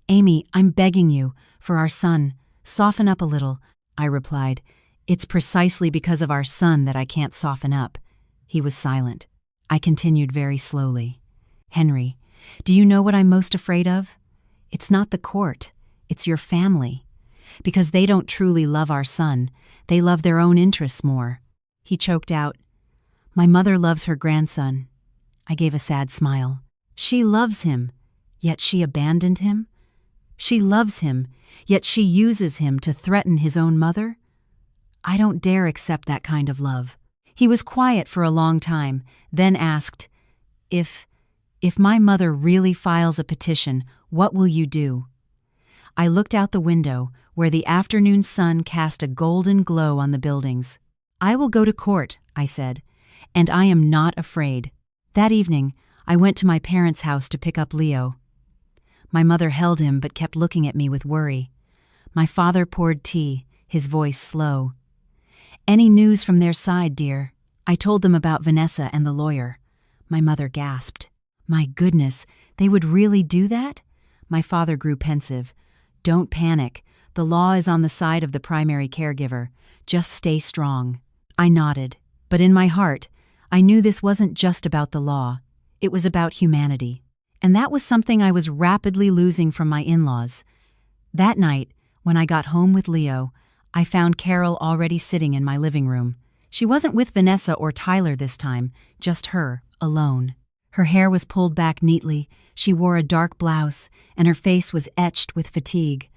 "Amy, I'm begging you, for our son, soften up a little." I replied, "It's precisely because of our son that I can't soften up." He was silent. I continued very slowly. "Henry, do you know what I'm most afraid of? It's not the court. It's your family. Because they don't truly love our son, they love their own interests more." He choked out, "My mother loves her grandson." I gave a sad smile. She loves him, yet she abandoned him? She loves him, yet she uses him to threaten his own mother? I don't dare accept that kind of love. He was quiet for a long time, then asked, If my mother really files a petition, what will you do?" I looked out the window, where the afternoon sun cast a golden glow on the buildings. "I will go to court," I said, "and I am not afraid." That evening, I went to my parents' house to pick up Leo. My mother held him but kept looking at me with worry. My father poured tea, his voice slow. "Any news from their side, dear?" I told them about Vanessa and the lawyer. My mother gasped. "My goodness, they would really do that?" My father grew pensive. "Don't panic. The law is on the side of the primary caregiver. Just stay strong." I nodded, but in my heart, I knew this wasn't just about the law. It was about humanity. And that was something I was rapidly losing from my in-laws. That night, when I got home with Leo, I found Carol already sitting in my living room. She wasn't with Vanessa or Tyler this time, just her, alone. Her hair was pulled back neatly, she wore a dark blouse, and her face was etched with fatigue.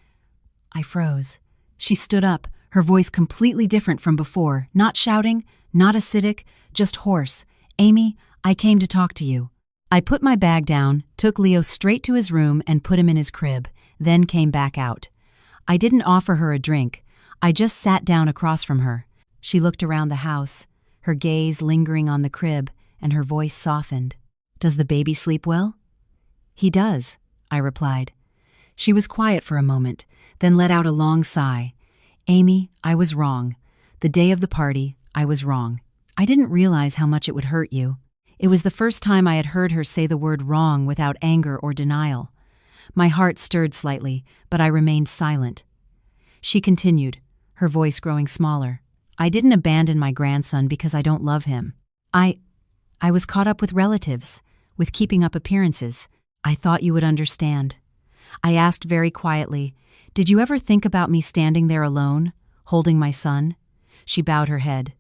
I froze. She stood up, her voice completely different from before, not shouting, not acidic, just hoarse. "Amy, I came to talk to you." I put my bag down, took Leo straight to his room and put him in his crib, then came back out. I didn't offer her a drink. I just sat down across from her. She looked around the house, her gaze lingering on the crib, and her voice softened. "Does the baby sleep well?" "He does," I replied. She was quiet for a moment, then let out a long sigh. "Amy, I was wrong. The day of the party, I was wrong. I didn't realize how much it would hurt you." It was the first time I had heard her say the word wrong without anger or denial. My heart stirred slightly, but I remained silent. She continued, her voice growing smaller. "I didn't abandon my grandson because I don't love him. I was caught up with relatives, with keeping up appearances. I thought you would understand." I asked very quietly, "Did you ever think about me standing there alone, holding my son?" She bowed her head.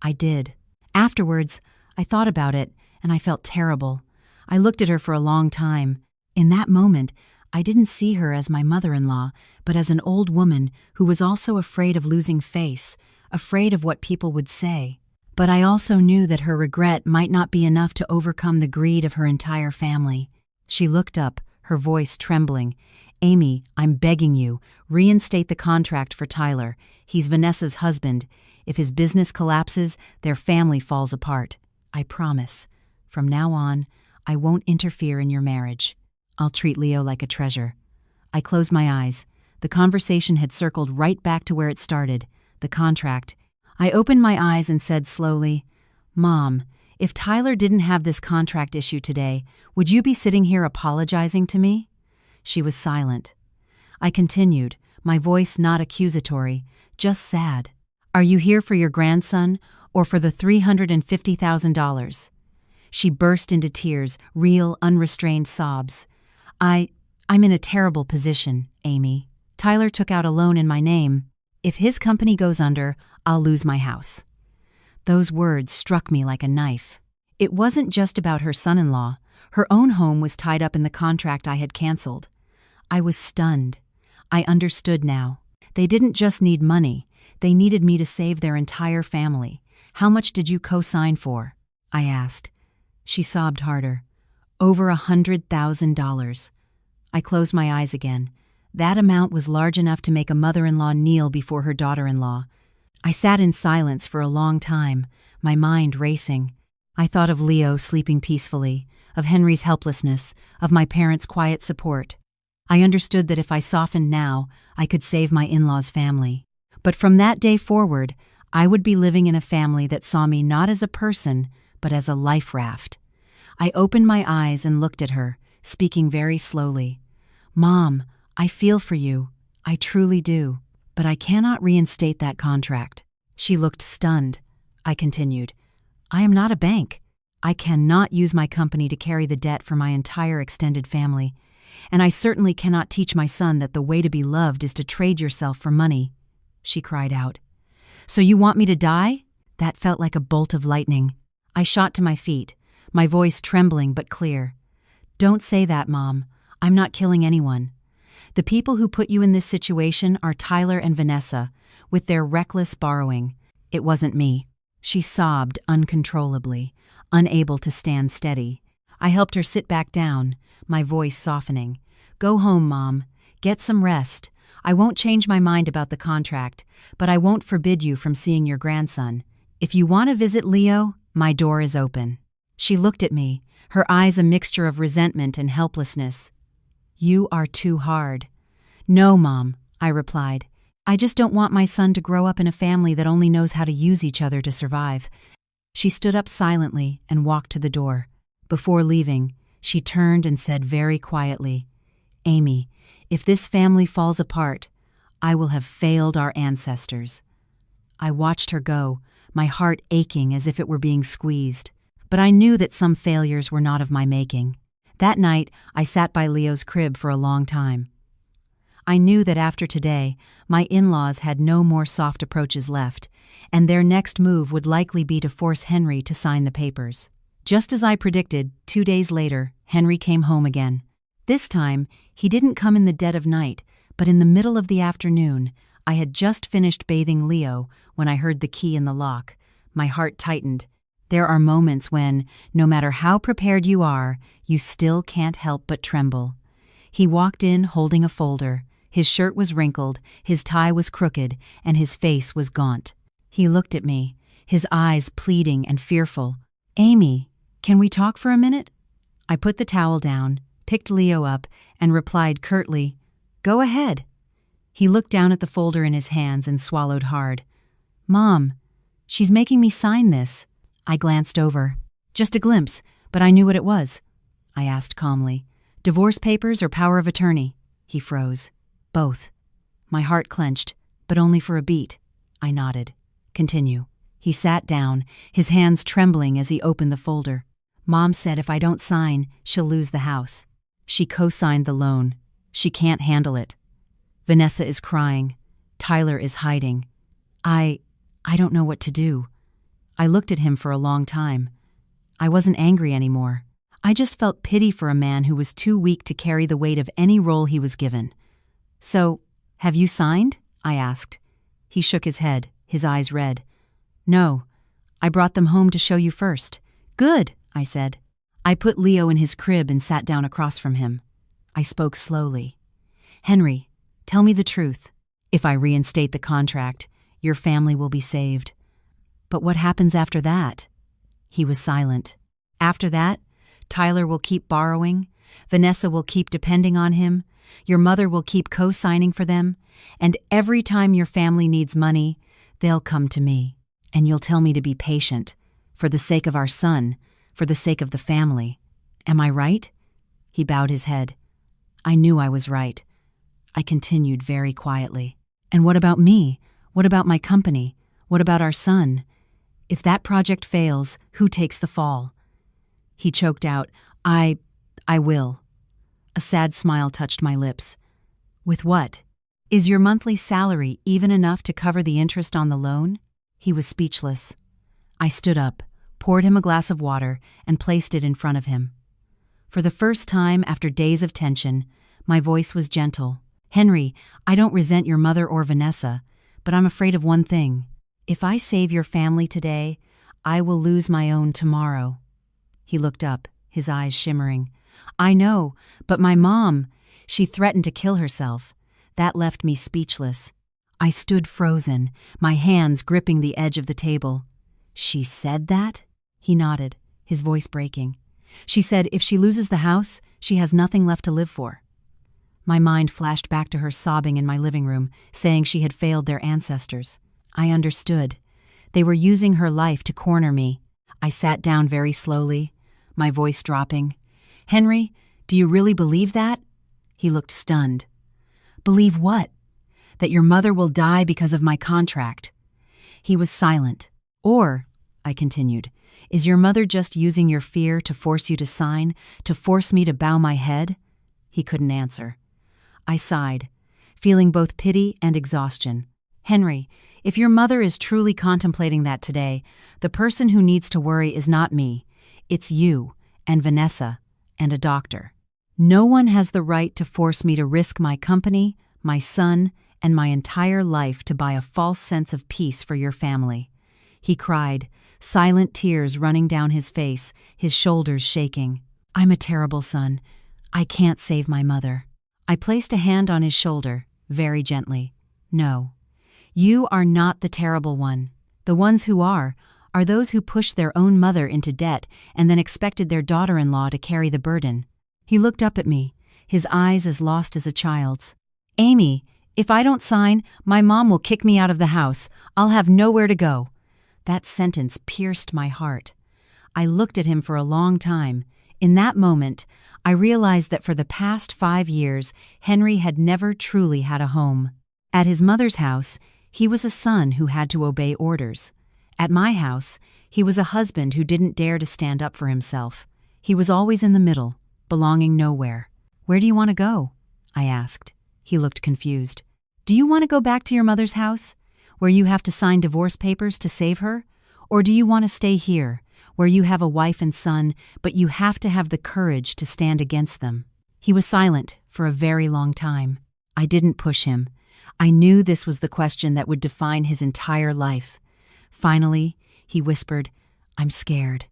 "I did. Afterwards, I thought about it, and I felt terrible. I looked at her for a long time. In that moment, I didn't see her as my mother-in-law, but as an old woman who was also afraid of losing face, afraid of what people would say. But I also knew that her regret might not be enough to overcome the greed of her entire family." She looked up, her voice trembling. "Amy, I'm begging you, reinstate the contract for Tyler. He's Vanessa's husband. If his business collapses, their family falls apart. I promise. From now on, I won't interfere in your marriage. I'll treat Leo like a treasure." I closed my eyes. The conversation had circled right back to where it started, the contract. I opened my eyes and said slowly, "Mom, if Tyler didn't have this contract issue today, would you be sitting here apologizing to me?" She was silent. I continued, my voice not accusatory, just sad. "Are you here for your grandson, or for the $350,000? She burst into tears, real, unrestrained sobs. I'm in a terrible position, Amy. Tyler took out a loan in my name. If his company goes under, I'll lose my house." Those words struck me like a knife. It wasn't just about her son-in-law. Her own home was tied up in the contract I had canceled. I was stunned. I understood now. They didn't just need money. They needed me to save their entire family. "How much did you co-sign for?" I asked. She sobbed harder. "Over $100,000. I closed my eyes again. That amount was large enough to make a mother-in-law kneel before her daughter-in-law. I sat in silence for a long time, my mind racing. I thought of Leo sleeping peacefully, of Henry's helplessness, of my parents' quiet support. I understood that if I softened now, I could save my in-laws' family. But from that day forward, I would be living in a family that saw me not as a person, but as a life raft. I opened my eyes and looked at her, speaking very slowly. "Mom, I feel for you. I truly do. But I cannot reinstate that contract." She looked stunned. I continued, "I am not a bank. I cannot use my company to carry the debt for my entire extended family. And I certainly cannot teach my son that the way to be loved is to trade yourself for money," she cried out. "So you want me to die?" That felt like a bolt of lightning. I shot to my feet, my voice trembling but clear. "Don't say that, Mom. I'm not killing anyone. The people who put you in this situation are Tyler and Vanessa, with their reckless borrowing. It wasn't me." She sobbed uncontrollably, unable to stand steady. I helped her sit back down, my voice softening. "Go home, Mom. Get some rest. I won't change my mind about the contract, but I won't forbid you from seeing your grandson. If you want to visit Leo, my door is open." She looked at me, her eyes a mixture of resentment and helplessness. "You are too hard." "No, Mom," I replied. "I just don't want my son to grow up in a family that only knows how to use each other to survive." She stood up silently and walked to the door. Before leaving, she turned and said very quietly, "Amy, if this family falls apart, I will have failed our ancestors." I watched her go, my heart aching as if it were being squeezed. But I knew that some failures were not of my making. That night, I sat by Leo's crib for a long time. I knew that after today, my in-laws had no more soft approaches left, and their next move would likely be to force Henry to sign the papers. Just as I predicted, 2 days later, Henry came home again. This time, he didn't come in the dead of night, but in the middle of the afternoon. I had just finished bathing Leo when I heard the key in the lock. My heart tightened. There are moments when, no matter how prepared you are, you still can't help but tremble. He walked in holding a folder. His shirt was wrinkled, his tie was crooked, and his face was gaunt. He looked at me, his eyes pleading and fearful. "Amy, can we talk for a minute?" I put the towel down, picked Leo up, and replied curtly, "Go ahead." He looked down at the folder in his hands and swallowed hard. "Mom, she's making me sign this." I glanced over. "Just a glimpse, but I knew what it was." I asked calmly. "Divorce papers or power of attorney?" He froze. "Both." My heart clenched, but only for a beat. I nodded. "Continue." He sat down, his hands trembling as he opened the folder. "Mom said if I don't sign, she'll lose the house. She co-signed the loan. She can't handle it. Vanessa is crying. Tyler is hiding. I don't know what to do." I looked at him for a long time. I wasn't angry anymore. I just felt pity for a man who was too weak to carry the weight of any role he was given. "So, have you signed?" I asked. He shook his head, his eyes red. "No, I brought them home to show you first." "Good," I said. I put Leo in his crib and sat down across from him. I spoke slowly. "Henry, tell me the truth. If I reinstate the contract, your family will be saved. But what happens after that?" He was silent. "After that, Tyler will keep borrowing, Vanessa will keep depending on him, your mother will keep co-signing for them, and every time your family needs money, they'll come to me, and you'll tell me to be patient, for the sake of our son, for the sake of the family. Am I right?" He bowed his head. I knew I was right. I continued very quietly. "And what about me? What about my company? What about our son? If that project fails, who takes the fall?" He choked out, I will." A sad smile touched my lips. "With what? Is your monthly salary even enough to cover the interest on the loan?" He was speechless. I stood up, poured him a glass of water, and placed it in front of him. For the first time after days of tension, my voice was gentle. "Henry, I don't resent your mother or Vanessa, but I'm afraid of one thing. If I save your family today, I will lose my own tomorrow." He looked up, his eyes shimmering. "I know, but my mom, she threatened to kill herself. That left me speechless. I stood frozen, my hands gripping the edge of the table. "She said that?" He nodded, his voice breaking. "She said if she loses the house, she has nothing left to live for." My mind flashed back to her sobbing in my living room, saying she had failed their ancestors. I understood. They were using her life to corner me. I sat down very slowly, my voice dropping. "Henry, do you really believe that?" He looked stunned. "Believe what?" "That your mother will die because of my contract." He was silent. "Or," I continued, "is your mother just using your fear to force you to sign, to force me to bow my head?" He couldn't answer. I sighed, feeling both pity and exhaustion. Henry, if your mother is truly contemplating that today, the person who needs to worry is not me. It's you, and Vanessa, and a doctor. No one has the right to force me to risk my company, my son, and my entire life to buy a false sense of peace for your family. He cried, silent tears running down his face, his shoulders shaking. I'm a terrible son. I can't save my mother. I placed a hand on his shoulder, very gently. No. You are not the terrible one. The ones who are those who pushed their own mother into debt and then expected their daughter-in-law to carry the burden. He looked up at me, his eyes as lost as a child's. Amy, if I don't sign, my mom will kick me out of the house. I'll have nowhere to go. That sentence pierced my heart. I looked at him for a long time. In that moment, I realized that for the past 5 years, Henry had never truly had a home. At his mother's house, he was a son who had to obey orders. At my house, he was a husband who didn't dare to stand up for himself. He was always in the middle, belonging nowhere. Where do you want to go? I asked. He looked confused. Do you want to go back to your mother's house, where you have to sign divorce papers to save her? Or do you want to stay here, where you have a wife and son, but you have to have the courage to stand against them? He was silent for a very long time. I didn't push him. I knew this was the question that would define his entire life. Finally, he whispered, I'm scared.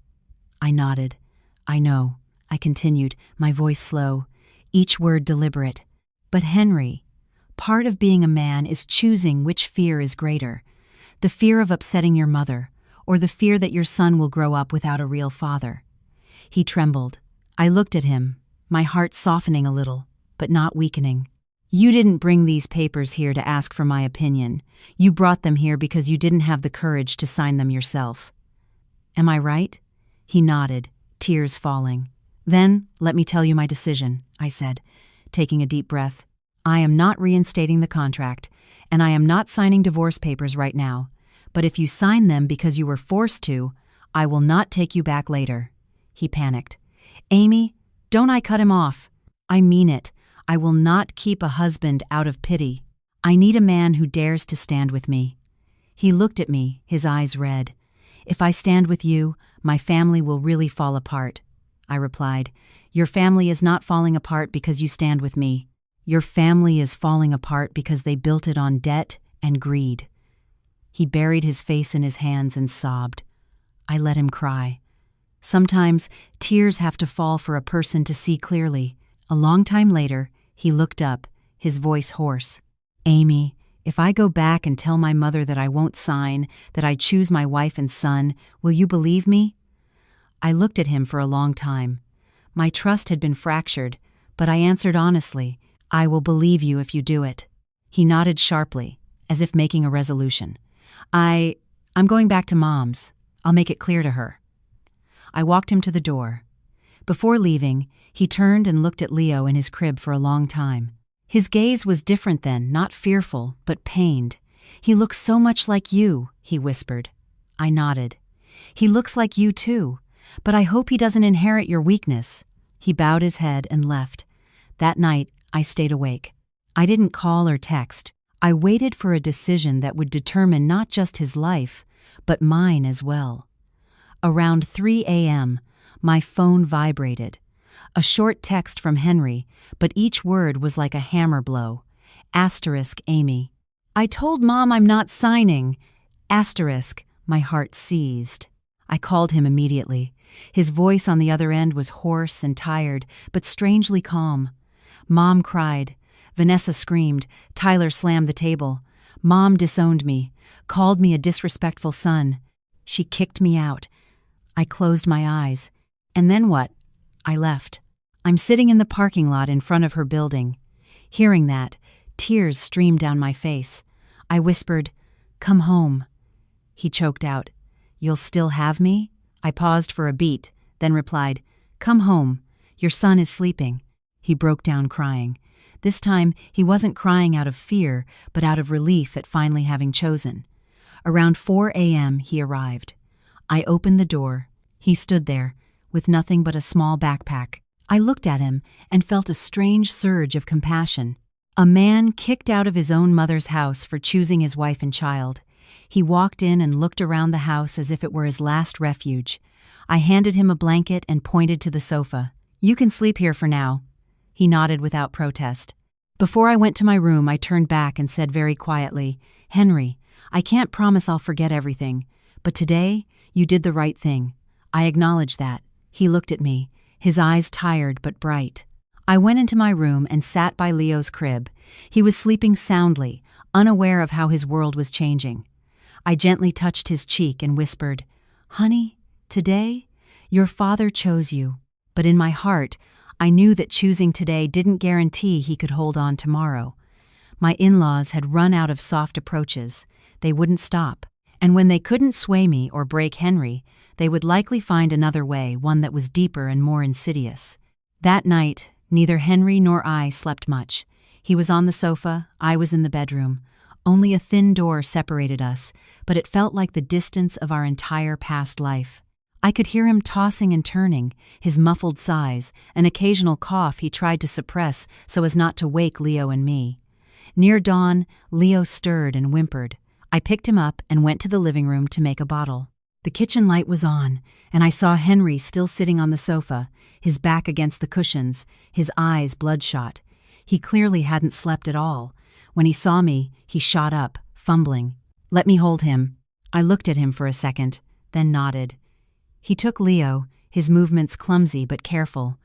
I nodded. I know, I continued, my voice slow, each word deliberate. But Henry, part of being a man is choosing which fear is greater, the fear of upsetting your mother, or the fear that your son will grow up without a real father. He trembled. I looked at him, my heart softening a little, but not weakening. You didn't bring these papers here to ask for my opinion. You brought them here because you didn't have the courage to sign them yourself. Am I right? He nodded, tears falling. Then, let me tell you my decision, I said, taking a deep breath. I am not reinstating the contract, and I am not signing divorce papers right now. But if you sign them because you were forced to, I will not take you back later. He panicked. Amy, don't I cut him off. I mean it. I will not keep a husband out of pity. I need a man who dares to stand with me. He looked at me, his eyes red. If I stand with you, my family will really fall apart. I replied, Your family is not falling apart because you stand with me. Your family is falling apart because they built it on debt and greed. He buried his face in his hands and sobbed. I let him cry. Sometimes tears have to fall for a person to see clearly. A long time later, he looked up, his voice hoarse. Amy, if I go back and tell my mother that I won't sign, that I choose my wife and son, will you believe me? I looked at him for a long time. My trust had been fractured, but I answered honestly, I will believe you if you do it. He nodded sharply, as if making a resolution. I'm going back to Mom's. I'll make it clear to her. I walked him to the door. Before leaving, he turned and looked at Leo in his crib for a long time. His gaze was different then, not fearful, but pained. He looks so much like you, he whispered. I nodded. He looks like you too, but I hope he doesn't inherit your weakness. He bowed his head and left. That night, I stayed awake. I didn't call or text. I waited for a decision that would determine not just his life, but mine as well. Around 3 a.m., my phone vibrated. A short text from Henry, but each word was like a hammer blow. Asterisk Amy. I told Mom I'm not signing. Asterisk, my heart seized. I called him immediately. His voice on the other end was hoarse and tired, but strangely calm. Mom cried. Vanessa screamed. Tyler slammed the table. Mom disowned me, called me a disrespectful son. She kicked me out. I closed my eyes. And then what? I left. I'm sitting in the parking lot in front of her building. Hearing that, tears streamed down my face. I whispered, "Come home." He choked out, "You'll still have me?" I paused for a beat, then replied, "Come home. Your son is sleeping." He broke down crying. This time, he wasn't crying out of fear, but out of relief at finally having chosen. Around 4 a.m., he arrived. I opened the door. He stood there, with nothing but a small backpack. I looked at him and felt a strange surge of compassion. A man kicked out of his own mother's house for choosing his wife and child. He walked in and looked around the house as if it were his last refuge. I handed him a blanket and pointed to the sofa. "You can sleep here for now." He nodded without protest. Before I went to my room, I turned back and said very quietly, "Henry, I can't promise I'll forget everything, but today you did the right thing. I acknowledge that." He looked at me, his eyes tired but bright. I went into my room and sat by Leo's crib. He was sleeping soundly, unaware of how his world was changing. I gently touched his cheek and whispered, "Honey, today, your father chose you." But in my heart, I knew that choosing today didn't guarantee he could hold on tomorrow. My in-laws had run out of soft approaches. They wouldn't stop. And when they couldn't sway me or break Henry, they would likely find another way, one that was deeper and more insidious. That night, neither Henry nor I slept much. He was on the sofa, I was in the bedroom. Only a thin door separated us, but it felt like the distance of our entire past life. I could hear him tossing and turning, his muffled sighs, an occasional cough he tried to suppress so as not to wake Leo and me. Near dawn, Leo stirred and whimpered. I picked him up and went to the living room to make a bottle. The kitchen light was on, and I saw Henry still sitting on the sofa, his back against the cushions, his eyes bloodshot. He clearly hadn't slept at all. When he saw me, he shot up, fumbling. "Let me hold him." I looked at him for a second, then nodded. He took Leo, his movements clumsy but careful.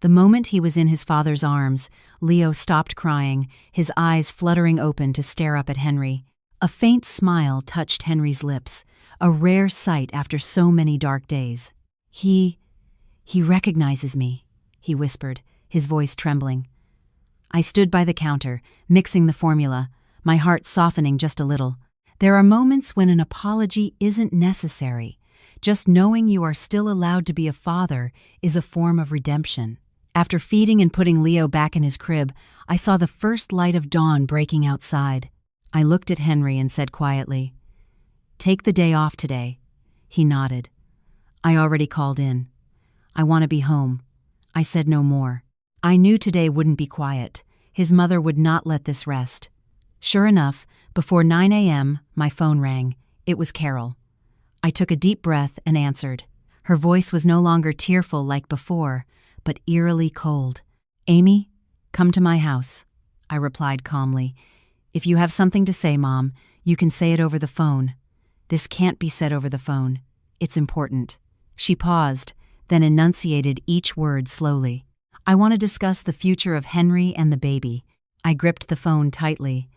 The moment he was in his father's arms, Leo stopped crying, his eyes fluttering open to stare up at Henry. A faint smile touched Henry's lips, a rare sight after so many dark days. He recognizes me," he whispered, his voice trembling. I stood by the counter, mixing the formula, my heart softening just a little. There are moments when an apology isn't necessary. Just knowing you are still allowed to be a father is a form of redemption. After feeding and putting Leo back in his crib, I saw the first light of dawn breaking outside. I looked at Henry and said quietly, "Take the day off today." He nodded. "I already called in. I want to be home." I said no more. I knew today wouldn't be quiet. His mother would not let this rest. Sure enough, before 9 a.m., my phone rang. It was Carol. I took a deep breath and answered. Her voice was no longer tearful like before, but eerily cold. "Amy, come to my house," I replied calmly. "If you have something to say, Mom, you can say it over the phone." "This can't be said over the phone. It's important." She paused, then enunciated each word slowly. "I want to discuss the future of Henry and the baby." I gripped the phone tightly.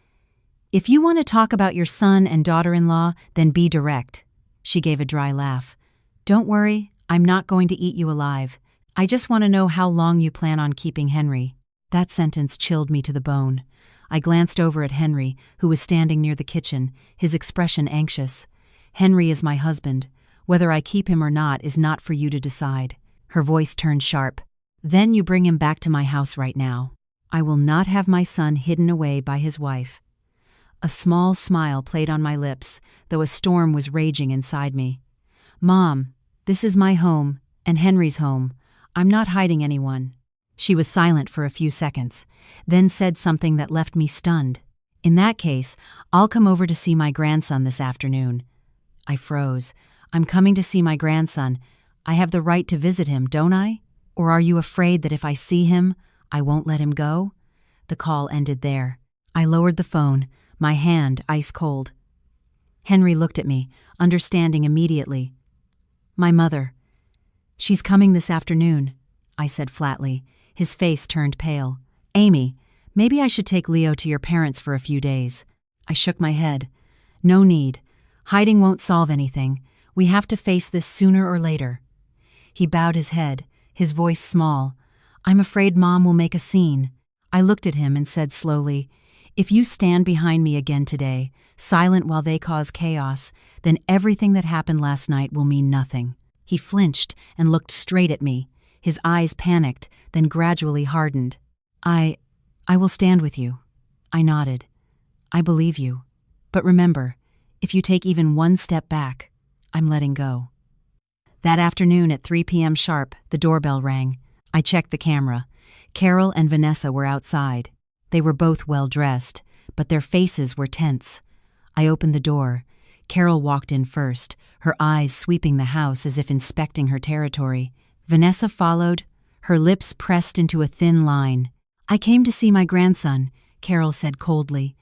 "If you want to talk about your son and daughter-in-law, then be direct." She gave a dry laugh. "Don't worry, I'm not going to eat you alive. I just want to know how long you plan on keeping Henry." That sentence chilled me to the bone. I glanced over at Henry, who was standing near the kitchen, his expression anxious. "Henry is my husband. Whether I keep him or not is not for you to decide." Her voice turned sharp. "Then you bring him back to my house right now. I will not have my son hidden away by his wife." A small smile played on my lips, though a storm was raging inside me. "Mom, this is my home, and Henry's home. I'm not hiding anyone." She was silent for a few seconds, then said something that left me stunned. "In that case, I'll come over to see my grandson this afternoon." I froze. "I'm coming to see my grandson. I have the right to visit him, don't I? Or are you afraid that if I see him, I won't let him go?" The call ended there. I lowered the phone, my hand ice cold. Henry looked at me, understanding immediately. "My mother. She's coming this afternoon," I said flatly. His face turned pale. "Amy, maybe I should take Leo to your parents for a few days." I shook my head. "No need. Hiding won't solve anything. We have to face this sooner or later." He bowed his head, his voice small. "I'm afraid Mom will make a scene." I looked at him and said slowly, "If you stand behind me again today, silent while they cause chaos, then everything that happened last night will mean nothing." He flinched and looked straight at me. His eyes panicked, then gradually hardened. I will stand with you." I nodded. "I believe you. But remember, if you take even one step back, I'm letting go." That afternoon at 3 p.m. sharp, the doorbell rang. I checked the camera. Carol and Vanessa were outside. They were both well-dressed, but their faces were tense. I opened the door. Carol walked in first, her eyes sweeping the house as if inspecting her territory. Vanessa followed, her lips pressed into a thin line. "I came to see my grandson," Carol said coldly.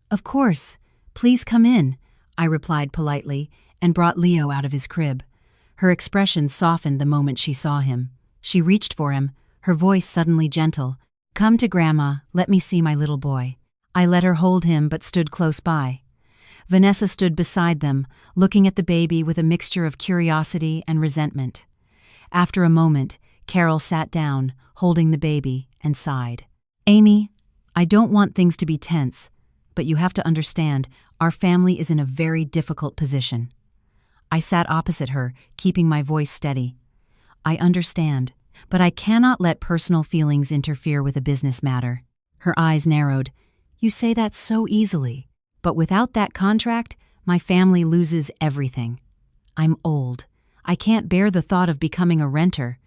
"Of course. Please come in," I replied politely, and brought Leo out of his crib. Her expression softened the moment she saw him. She reached for him, her voice suddenly gentle. "Come to Grandma, let me see my little boy." I let her hold him but stood close by. Vanessa stood beside them, looking at the baby with a mixture of curiosity and resentment. After a moment, Carol sat down, holding the baby, and sighed. "Amy, I don't want things to be tense, but you have to understand, our family is in a very difficult position." I sat opposite her, keeping my voice steady. "I understand, but I cannot let personal feelings interfere with a business matter." Her eyes narrowed. "You say that so easily. But without that contract, my family loses everything. I'm old. I can't bear the thought of becoming a renter."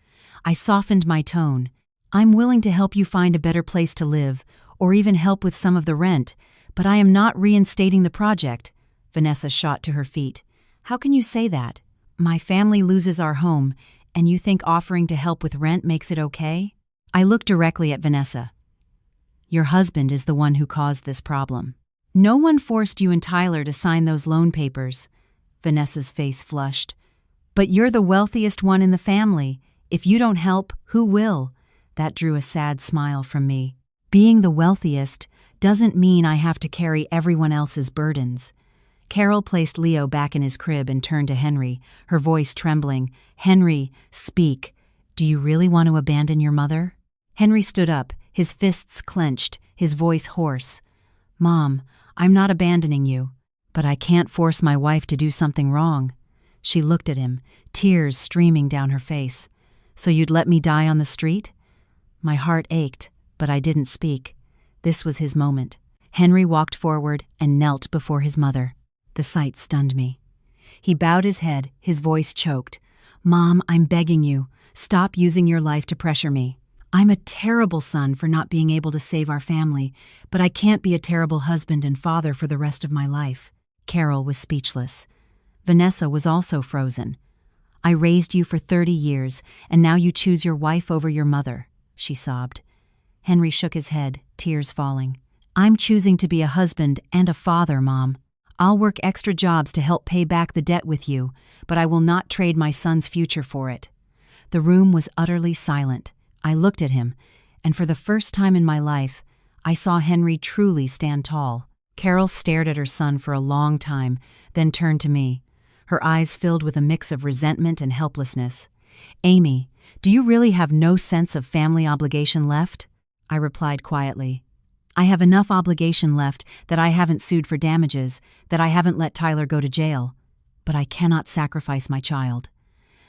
I softened my tone. "I'm willing to help you find a better place to live, or even help with some of the rent, but I am not reinstating the project." Vanessa shot to her feet. "How can you say that? My family loses our home, and you think offering to help with rent makes it okay?" I looked directly at Vanessa. "Your husband is the one who caused this problem. No one forced you and Tyler to sign those loan papers." Vanessa's face flushed. "But you're the wealthiest one in the family. If you don't help, who will?" That drew a sad smile from me. "Being the wealthiest doesn't mean I have to carry everyone else's burdens." Carol placed Leo back in his crib and turned to Henry, her voice trembling. "Henry, speak. Do you really want to abandon your mother?" Henry stood up, his fists clenched, his voice hoarse. "Mom, I'm not abandoning you, but I can't force my wife to do something wrong." She looked at him, tears streaming down her face. "So you'd let me die on the street?" My heart ached, but I didn't speak. This was his moment. Henry walked forward and knelt before his mother. The sight stunned me. He bowed his head, his voice choked. "Mom, I'm begging you, stop using your life to pressure me. I'm a terrible son for not being able to save our family, but I can't be a terrible husband and father for the rest of my life." Carol was speechless. Vanessa was also frozen. "I raised you for 30 years, and now you choose your wife over your mother," she sobbed. Henry shook his head, tears falling. "I'm choosing to be a husband and a father, Mom. I'll work extra jobs to help pay back the debt with you, but I will not trade my son's future for it." The room was utterly silent. I looked at him, and for the first time in my life, I saw Henry truly stand tall. Carol stared at her son for a long time, then turned to me. Her eyes filled with a mix of resentment and helplessness. "Amy, do you really have no sense of family obligation left?" I replied quietly. "I have enough obligation left that I haven't sued for damages, that I haven't let Tyler go to jail. But I cannot sacrifice my child."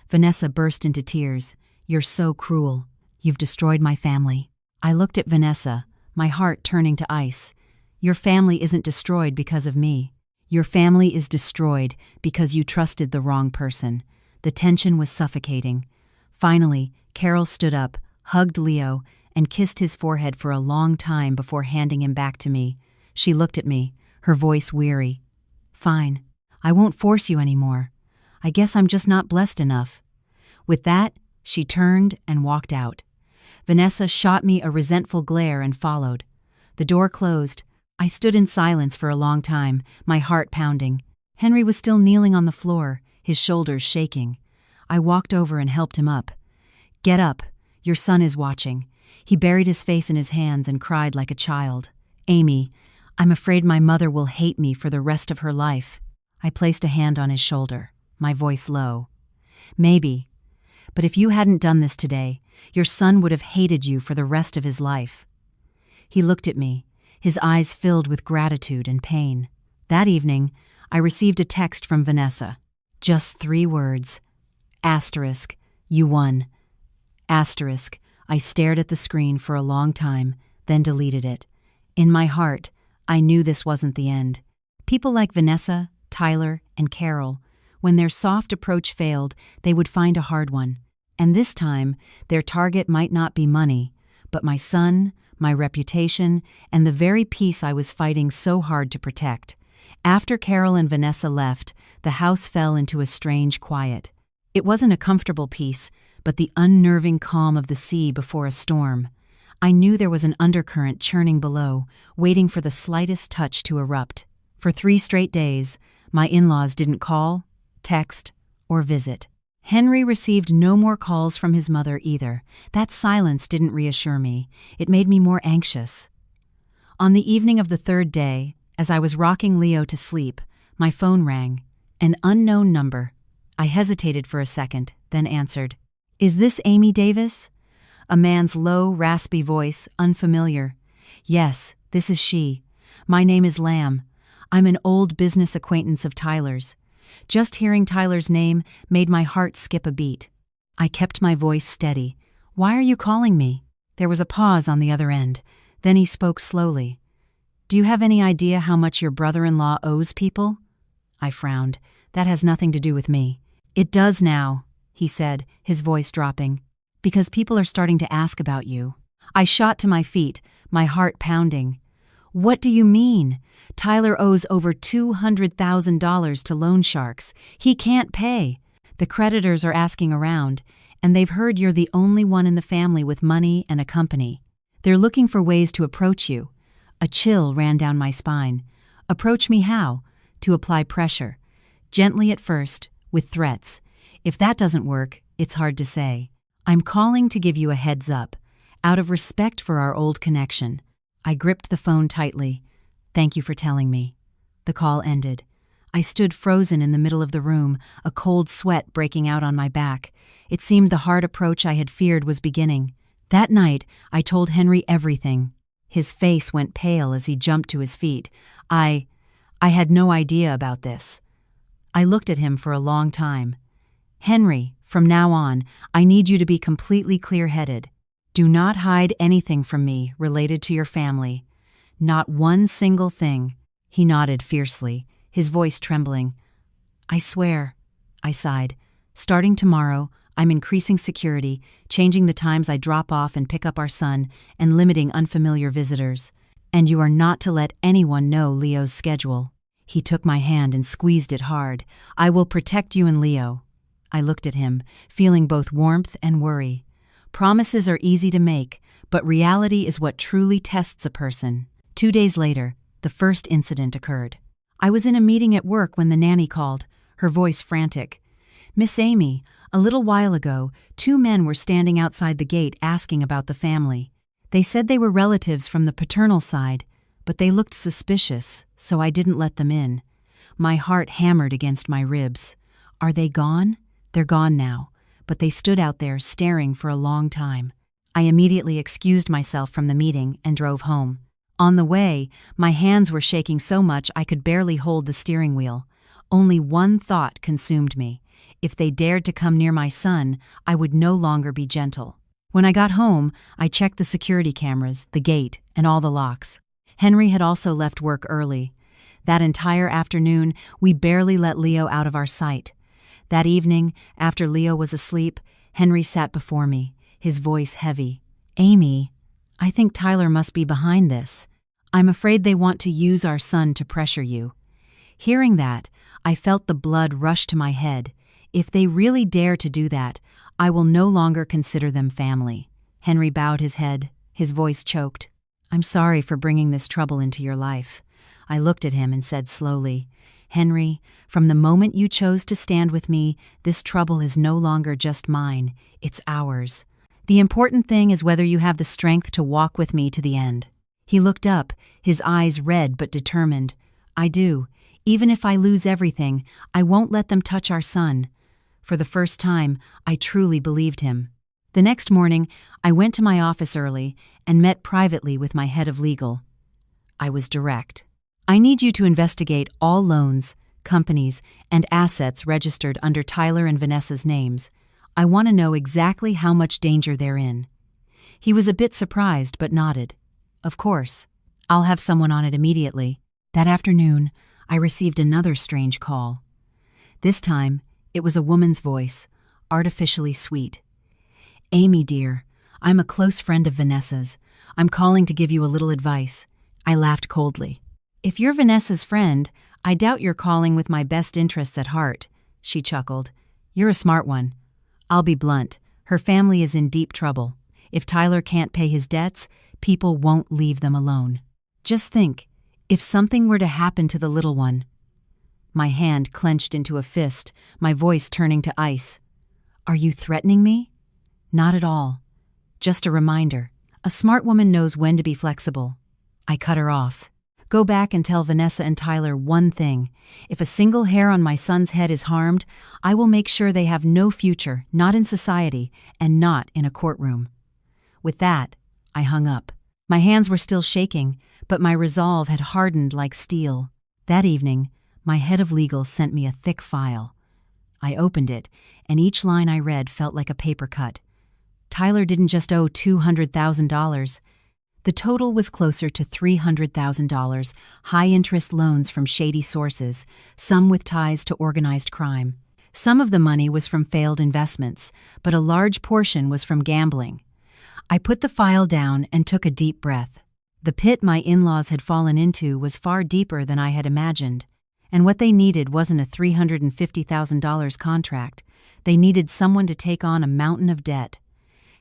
Vanessa burst into tears. "You're so cruel. You've destroyed my family." I looked at Vanessa, my heart turning to ice. "Your family isn't destroyed because of me. Your family is destroyed because you trusted the wrong person." The tension was suffocating. Finally, Carol stood up, hugged Leo, and kissed his forehead for a long time before handing him back to me. She looked at me, her voice weary. "Fine. I won't force you anymore. I guess I'm just not blessed enough." With that, she turned and walked out. Vanessa shot me a resentful glare and followed. The door closed. I stood in silence for a long time, my heart pounding. Henry was still kneeling on the floor, his shoulders shaking. I walked over and helped him up. "Get up. Your son is watching." He buried his face in his hands and cried like a child. "Amy, I'm afraid my mother will hate me for the rest of her life." I placed a hand on his shoulder, my voice low. "Maybe. But if you hadn't done this today, your son would have hated you for the rest of his life." He looked at me, his eyes filled with gratitude and pain. That evening, I received a text from Vanessa. Just 3 words. Asterisk, you won. Asterisk, I stared at the screen for a long time, then deleted it. In my heart, I knew this wasn't the end. People like Vanessa, Tyler, and Carol, when their soft approach failed, they would find a hard one. And this time, their target might not be money, but my son, my reputation, and the very peace I was fighting so hard to protect. After Carol and Vanessa left, the house fell into a strange quiet. It wasn't a comfortable peace, but the unnerving calm of the sea before a storm. I knew there was an undercurrent churning below, waiting for the slightest touch to erupt. For 3 straight days, my in-laws didn't call, text, or visit. Henry received no more calls from his mother either. That silence didn't reassure me. It made me more anxious. On the evening of the 3rd day, as I was rocking Leo to sleep, my phone rang. An unknown number. I hesitated for a second, then answered. "Is this Amy Davis?" A man's low, raspy voice, unfamiliar. "Yes, this is she. My name is Lamb. I'm an old business acquaintance of Tyler's." Just hearing Tyler's name made my heart skip a beat. I kept my voice steady. "Why are you calling me?" There was a pause on the other end. Then he spoke slowly. "Do you have any idea how much your brother-in-law owes people?" I frowned. "That has nothing to do with me." "It does now," he said, his voice dropping, "because people are starting to ask about you." I shot to my feet, my heart pounding. "What do you mean? Tyler owes over $200,000 to loan sharks. He can't pay. The creditors are asking around, and they've heard you're the only one in the family with money and a company. They're looking for ways to approach you." A chill ran down my spine. "Approach me how?" "To apply pressure. Gently at first, with threats. If that doesn't work, it's hard to say. I'm calling to give you a heads up, out of respect for our old connection." I gripped the phone tightly. "Thank you for telling me." The call ended. I stood frozen in the middle of the room, a cold sweat breaking out on my back. It seemed the hard approach I had feared was beginning. That night, I told Henry everything. His face went pale as he jumped to his feet. I had no idea about this. I looked at him for a long time. "Henry, from now on, I need you to be completely clear-headed. Do not hide anything from me related to your family. Not one single thing." He nodded fiercely, his voice trembling. "I swear," I sighed. "Starting tomorrow, I'm increasing security, changing the times I drop off and pick up our son, and limiting unfamiliar visitors. And you are not to let anyone know Leo's schedule." He took my hand and squeezed it hard. "I will protect you and Leo." I looked at him, feeling both warmth and worry. Promises are easy to make, but reality is what truly tests a person. 2 days later, the first incident occurred. I was in a meeting at work when the nanny called, her voice frantic. "Miss Amy, a little while ago, 2 men were standing outside the gate asking about the family. They said they were relatives from the paternal side, but they looked suspicious, so I didn't let them in." My heart hammered against my ribs. "Are they gone?" "They're gone now, but they stood out there staring for a long time." I immediately excused myself from the meeting and drove home. On the way, my hands were shaking so much I could barely hold the steering wheel. Only one thought consumed me. If they dared to come near my son, I would no longer be gentle. When I got home, I checked the security cameras, the gate, and all the locks. Henry had also left work early. That entire afternoon, we barely let Leo out of our sight. That evening, after Leo was asleep, Henry sat before me, his voice heavy. "Amy, I think Tyler must be behind this. I'm afraid they want to use our son to pressure you." Hearing that, I felt the blood rush to my head. If they really dare to do that, I will no longer consider them family. Henry bowed his head, his voice choked. "I'm sorry for bringing this trouble into your life." I looked at him and said slowly, "Henry, from the moment you chose to stand with me, this trouble is no longer just mine, it's ours. The important thing is whether you have the strength to walk with me to the end." He looked up, his eyes red but determined. "I do. Even if I lose everything, I won't let them touch our son." For the first time, I truly believed him. The next morning, I went to my office early and met privately with my head of legal. I was direct. "I need you to investigate all loans, companies, and assets registered under Tyler and Vanessa's names. I want to know exactly how much danger they're in." He was a bit surprised but nodded. "Of course. I'll have someone on it immediately." That afternoon, I received another strange call. This time, it was a woman's voice, artificially sweet. Amy, dear, I'm a close friend of Vanessa's. I'm calling to give you a little advice. I laughed coldly. If you're Vanessa's friend, I doubt you're calling with my best interests at heart, she chuckled. You're a smart one. I'll be blunt. Her family is in deep trouble. If Tyler can't pay his debts, people won't leave them alone. Just think, if something were to happen to the little one. My hand clenched into a fist, my voice turning to ice. Are you threatening me? Not at all. Just a reminder. A smart woman knows when to be flexible. I cut her off. Go back and tell Vanessa and Tyler one thing. If a single hair on my son's head is harmed, I will make sure they have no future, not in society, and not in a courtroom. With that, I hung up. My hands were still shaking, but my resolve had hardened like steel. That evening, my head of legal sent me a thick file. I opened it, and each line I read felt like a paper cut. Tyler didn't just owe $200,000. The total was closer to $300,000, high-interest loans from shady sources, some with ties to organized crime. Some of the money was from failed investments, but a large portion was from gambling. I put the file down and took a deep breath. The pit my in-laws had fallen into was far deeper than I had imagined, and what they needed wasn't a $350,000 contract. They needed someone to take on a mountain of debt.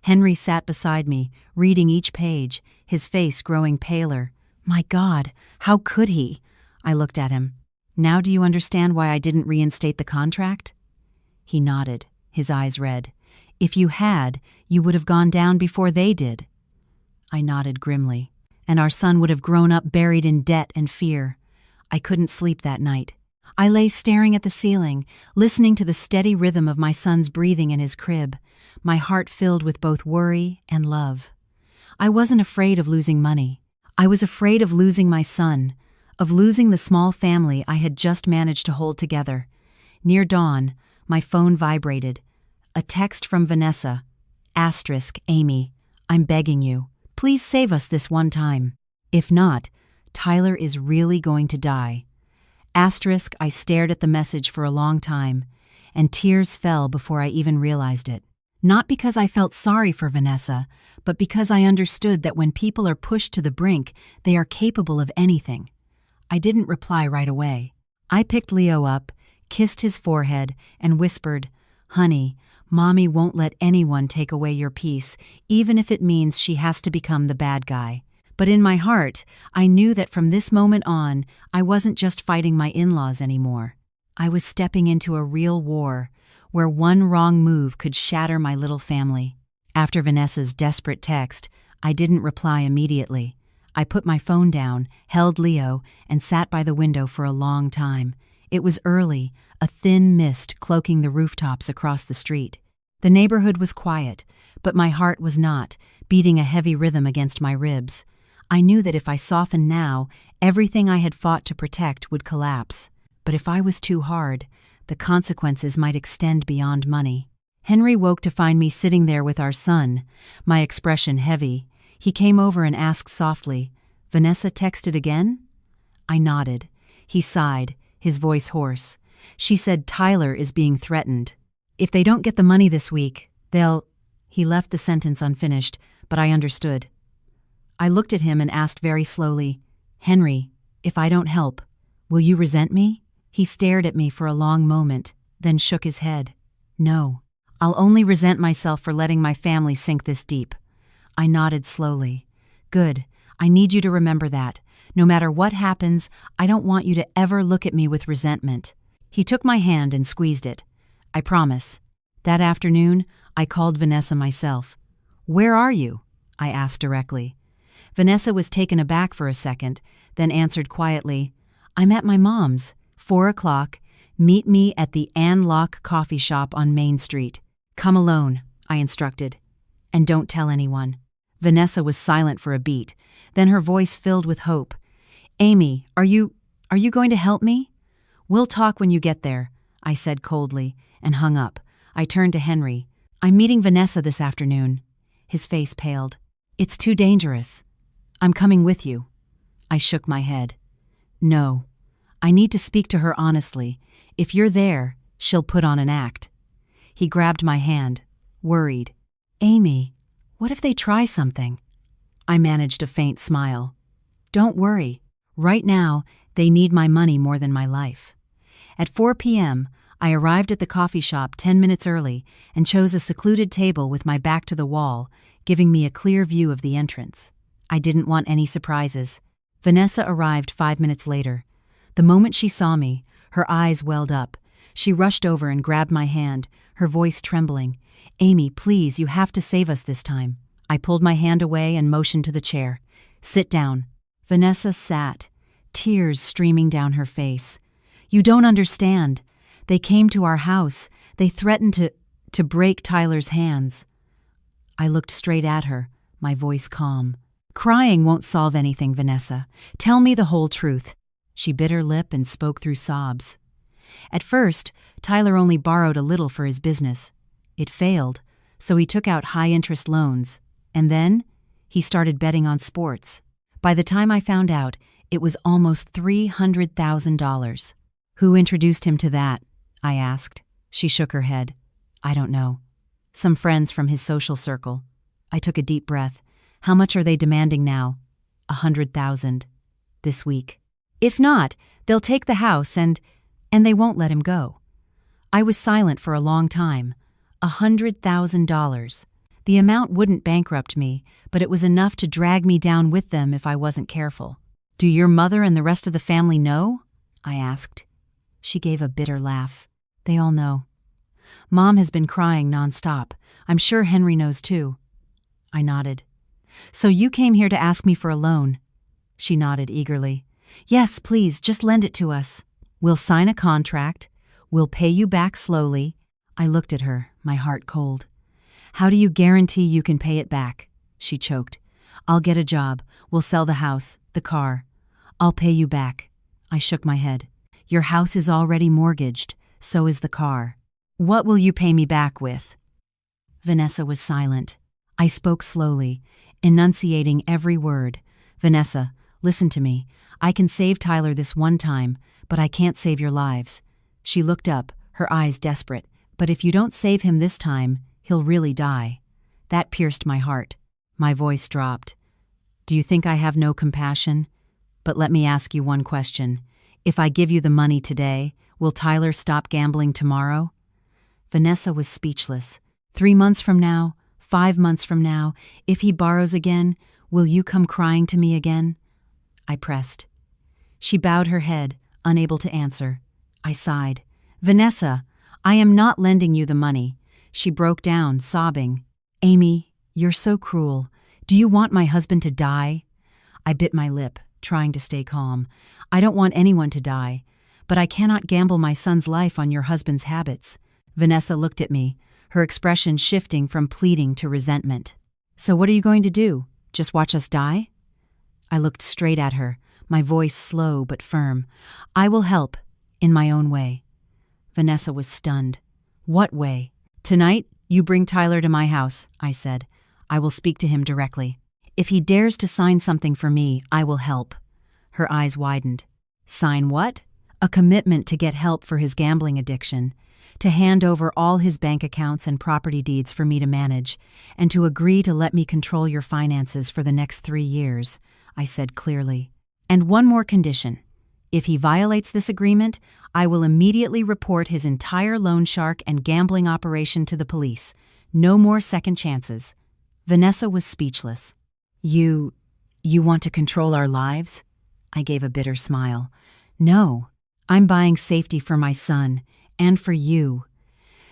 Henry sat beside me, reading each page, his face growing paler. My God, how could he? I looked at him. Now do you understand why I didn't reinstate the contract? He nodded, his eyes red. If you had, you would have gone down before they did. I nodded grimly. And our son would have grown up buried in debt and fear. I couldn't sleep that night. I lay staring at the ceiling, listening to the steady rhythm of my son's breathing in his crib, my heart filled with both worry and love. I wasn't afraid of losing money. I was afraid of losing my son, of losing the small family I had just managed to hold together. Near dawn, my phone vibrated. A text from Vanessa. Amy, I'm begging you. Please save us this one time. If not, Tyler is really going to die. I stared at the message for a long time, and tears fell before I even realized it. Not because I felt sorry for Vanessa, but because I understood that when people are pushed to the brink, they are capable of anything. I didn't reply right away. I picked Leo up, kissed his forehead, and whispered, Honey, Mommy won't let anyone take away your peace, even if it means she has to become the bad guy. But in my heart, I knew that from this moment on, I wasn't just fighting my in-laws anymore. I was stepping into a real war, where one wrong move could shatter my little family. After Vanessa's desperate text, I didn't reply immediately. I put my phone down, held Leo, and sat by the window for a long time. It was early, a thin mist cloaking the rooftops across the street. The neighborhood was quiet, but my heart was not, beating a heavy rhythm against my ribs. I knew that if I softened now, everything I had fought to protect would collapse. But if I was too hard, the consequences might extend beyond money. Henry woke to find me sitting there with our son, my expression heavy. He came over and asked softly, Vanessa texted again? I nodded. He sighed, his voice hoarse. She said Tyler is being threatened. If they don't get the money this week, they'll... He left the sentence unfinished, but I understood. I looked at him and asked very slowly, Henry, if I don't help, will you resent me? He stared at me for a long moment, then shook his head. No, I'll only resent myself for letting my family sink this deep. I nodded slowly. Good, I need you to remember that. No matter what happens, I don't want you to ever look at me with resentment. He took my hand and squeezed it. I promise. That afternoon, I called Vanessa myself. Where are you? I asked directly. Vanessa was taken aback for a second, then answered quietly, I'm at my mom's. 4 o'clock. Meet me at the Ann Locke coffee shop on Main Street. Come alone, I instructed. And don't tell anyone. Vanessa was silent for a beat, then her voice filled with hope. Amy, are you going to help me? We'll talk when you get there, I said coldly, and hung up. I turned to Henry. I'm meeting Vanessa this afternoon. His face paled. It's too dangerous. I'm coming with you. I shook my head. No. I need to speak to her honestly. If you're there, she'll put on an act. He grabbed my hand, worried. Amy, what if they try something? I managed a faint smile. Don't worry. Right now, they need my money more than my life. At 4 p.m., I arrived at the coffee shop 10 minutes early and chose a secluded table with my back to the wall, giving me a clear view of the entrance. I didn't want any surprises. Vanessa arrived 5 minutes later. The moment she saw me, her eyes welled up. She rushed over and grabbed my hand, her voice trembling. Amy, please, you have to save us this time. I pulled my hand away and motioned to the chair. Sit down. Vanessa sat, tears streaming down her face. You don't understand. They came to our house. They threatened to break Tyler's hands. I looked straight at her, my voice calm. Crying won't solve anything, Vanessa. Tell me the whole truth. She bit her lip and spoke through sobs. At first, Tyler only borrowed a little for his business. It failed, so he took out high-interest loans. And then, he started betting on sports. By the time I found out, it was almost $300,000. Who introduced him to that? I asked. She shook her head. I don't know. Some friends from his social circle. I took a deep breath. How much are they demanding now? 100,000. This week. If not, they'll take the house and they won't let him go. I was silent for a long time. $100,000. The amount wouldn't bankrupt me, but it was enough to drag me down with them if I wasn't careful. Do your mother and the rest of the family know? I asked. She gave a bitter laugh. They all know. Mom has been crying nonstop. I'm sure Henry knows too. I nodded. So you came here to ask me for a loan? She nodded eagerly. Yes, please, just lend it to us. We'll sign a contract. We'll pay you back slowly. I looked at her, my heart cold. How do you guarantee you can pay it back? She choked. I'll get a job. We'll sell the house, the car. I'll pay you back. I shook my head. Your house is already mortgaged. So is the car. What will you pay me back with? Vanessa was silent. I spoke slowly, enunciating every word. Vanessa, listen to me. I can save Tyler this one time, but I can't save your lives. She looked up, her eyes desperate. But if you don't save him this time, he'll really die. That pierced my heart. My voice dropped. Do you think I have no compassion? But let me ask you one question. If I give you the money today, will Tyler stop gambling tomorrow? Vanessa was speechless. 3 months from now, 5 months from now, if he borrows again, will you come crying to me again? I pressed. She bowed her head, unable to answer. I sighed. Vanessa, I am not lending you the money. She broke down, sobbing. Amy, you're so cruel. Do you want my husband to die? I bit my lip, trying to stay calm. I don't want anyone to die, but I cannot gamble my son's life on your husband's habits. Vanessa looked at me, her expression shifting from pleading to resentment. So what are you going to do? Just watch us die? I looked straight at her, my voice slow but firm. I will help, in my own way. Vanessa was stunned. What way? Tonight, you bring Tyler to my house, I said. I will speak to him directly. If he dares to sign something for me, I will help. Her eyes widened. Sign what? A commitment to get help for his gambling addiction, to hand over all his bank accounts and property deeds for me to manage, and to agree to let me control your finances for the next 3 years, I said clearly. And one more condition. If he violates this agreement, I will immediately report his entire loan shark and gambling operation to the police. No more second chances. Vanessa was speechless. You want to control our lives? I gave a bitter smile. No, I'm buying safety for my son, and for you.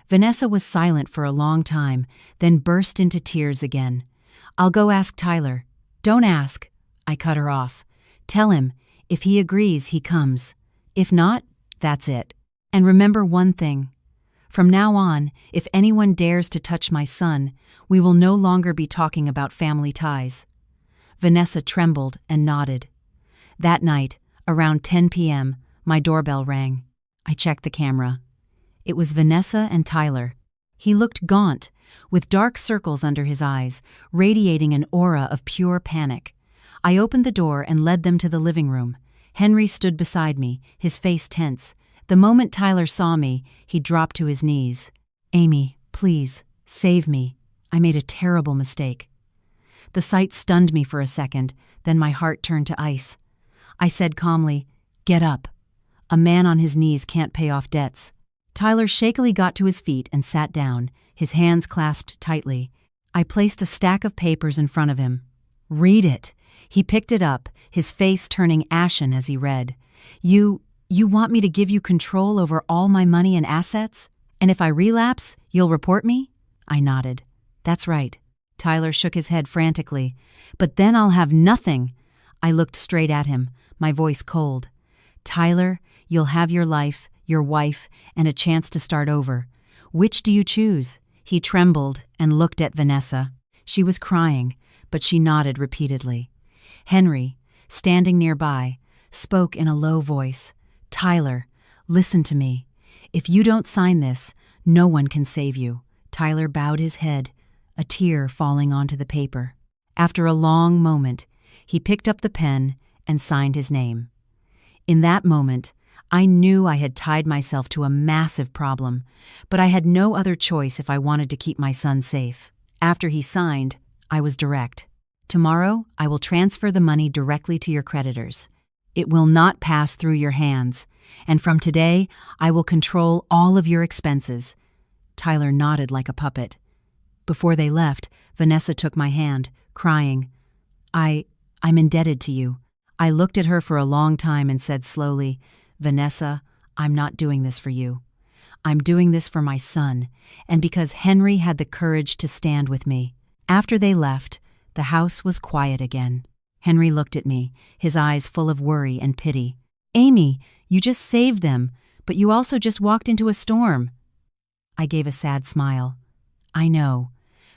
Vanessa was silent for a long time, then burst into tears again. I'll go ask Tyler. Don't ask. I cut her off. Tell him, if he agrees, he comes. If not, that's it. And remember one thing. From now on, if anyone dares to touch my son, we will no longer be talking about family ties. Vanessa trembled and nodded. That night, around 10 p.m., my doorbell rang. I checked the camera. It was Vanessa and Tyler. He looked gaunt, with dark circles under his eyes, radiating an aura of pure panic. I opened the door and led them to the living room. Henry stood beside me, his face tense. The moment Tyler saw me, he dropped to his knees. Amy, please, save me, I made a terrible mistake. The sight stunned me for a second, then my heart turned to ice. I said calmly, "Get up. A man on his knees can't pay off debts." Tyler shakily got to his feet and sat down, his hands clasped tightly. I placed a stack of papers in front of him. "Read it." He picked it up, his face turning ashen as he read. You want me to give you control over all my money and assets? And if I relapse, you'll report me?" I nodded. "That's right." Tyler shook his head frantically. "But then I'll have nothing." I looked straight at him, my voice cold. "Tyler, you'll have your life, your wife, and a chance to start over. Which do you choose?" He trembled and looked at Vanessa. She was crying, but she nodded repeatedly. Henry, standing nearby, spoke in a low voice. "Tyler, listen to me. If you don't sign this, no one can save you." Tyler bowed his head, a tear falling onto the paper. After a long moment, he picked up the pen and signed his name. In that moment, I knew I had tied myself to a massive problem, but I had no other choice if I wanted to keep my son safe. After he signed, I was direct. "Tomorrow, I will transfer the money directly to your creditors. It will not pass through your hands, and from today, I will control all of your expenses." Tyler nodded like a puppet. Before they left, Vanessa took my hand, crying, I'm indebted to you." I looked at her for a long time and said slowly, "Vanessa, I'm not doing this for you. I'm doing this for my son, and because Henry had the courage to stand with me." After they left, the house was quiet again. Henry looked at me, his eyes full of worry and pity. "Amy, you just saved them, but you also just walked into a storm." I gave a sad smile. "I know,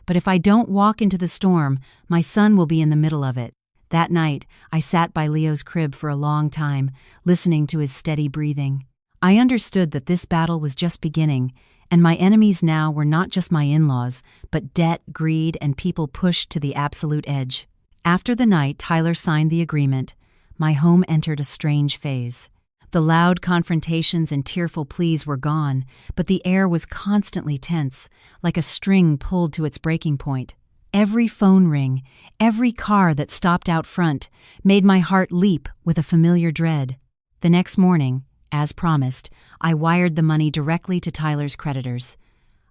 but if I don't walk into the storm, my son will be in the middle of it." That night, I sat by Leo's crib for a long time, listening to his steady breathing. I understood that this battle was just beginning, and my enemies now were not just my in-laws, but debt, greed, and people pushed to the absolute edge. After the night Tyler signed the agreement, my home entered a strange phase. The loud confrontations and tearful pleas were gone, but the air was constantly tense, like a string pulled to its breaking point. Every phone ring, every car that stopped out front, made my heart leap with a familiar dread. The next morning, as promised, I wired the money directly to Tyler's creditors.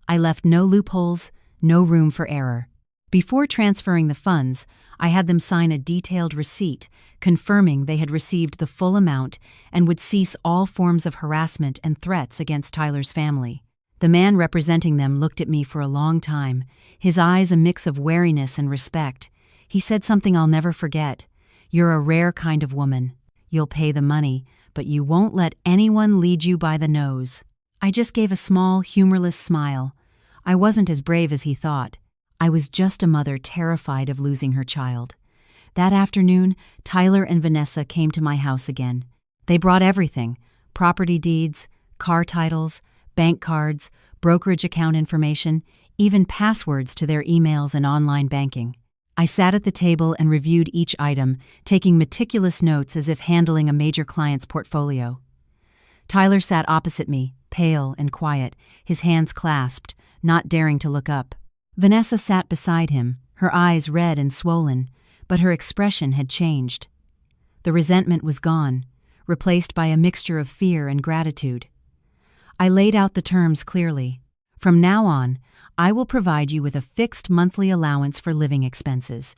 I left no loopholes, no room for error. Before transferring the funds, I had them sign a detailed receipt confirming they had received the full amount and would cease all forms of harassment and threats against Tyler's family. The man representing them looked at me for a long time, his eyes a mix of wariness and respect. He said something I'll never forget. "You're a rare kind of woman. You'll pay the money, but you won't let anyone lead you by the nose." I just gave a small, humorless smile. I wasn't as brave as he thought. I was just a mother terrified of losing her child. That afternoon, Tyler and Vanessa came to my house again. They brought everything: property deeds, car titles, bank cards, brokerage account information, even passwords to their emails and online banking. I sat at the table and reviewed each item, taking meticulous notes as if handling a major client's portfolio. Tyler sat opposite me, pale and quiet, his hands clasped, not daring to look up. Vanessa sat beside him, her eyes red and swollen, but her expression had changed. The resentment was gone, replaced by a mixture of fear and gratitude. I laid out the terms clearly. "From now on, I will provide you with a fixed monthly allowance for living expenses.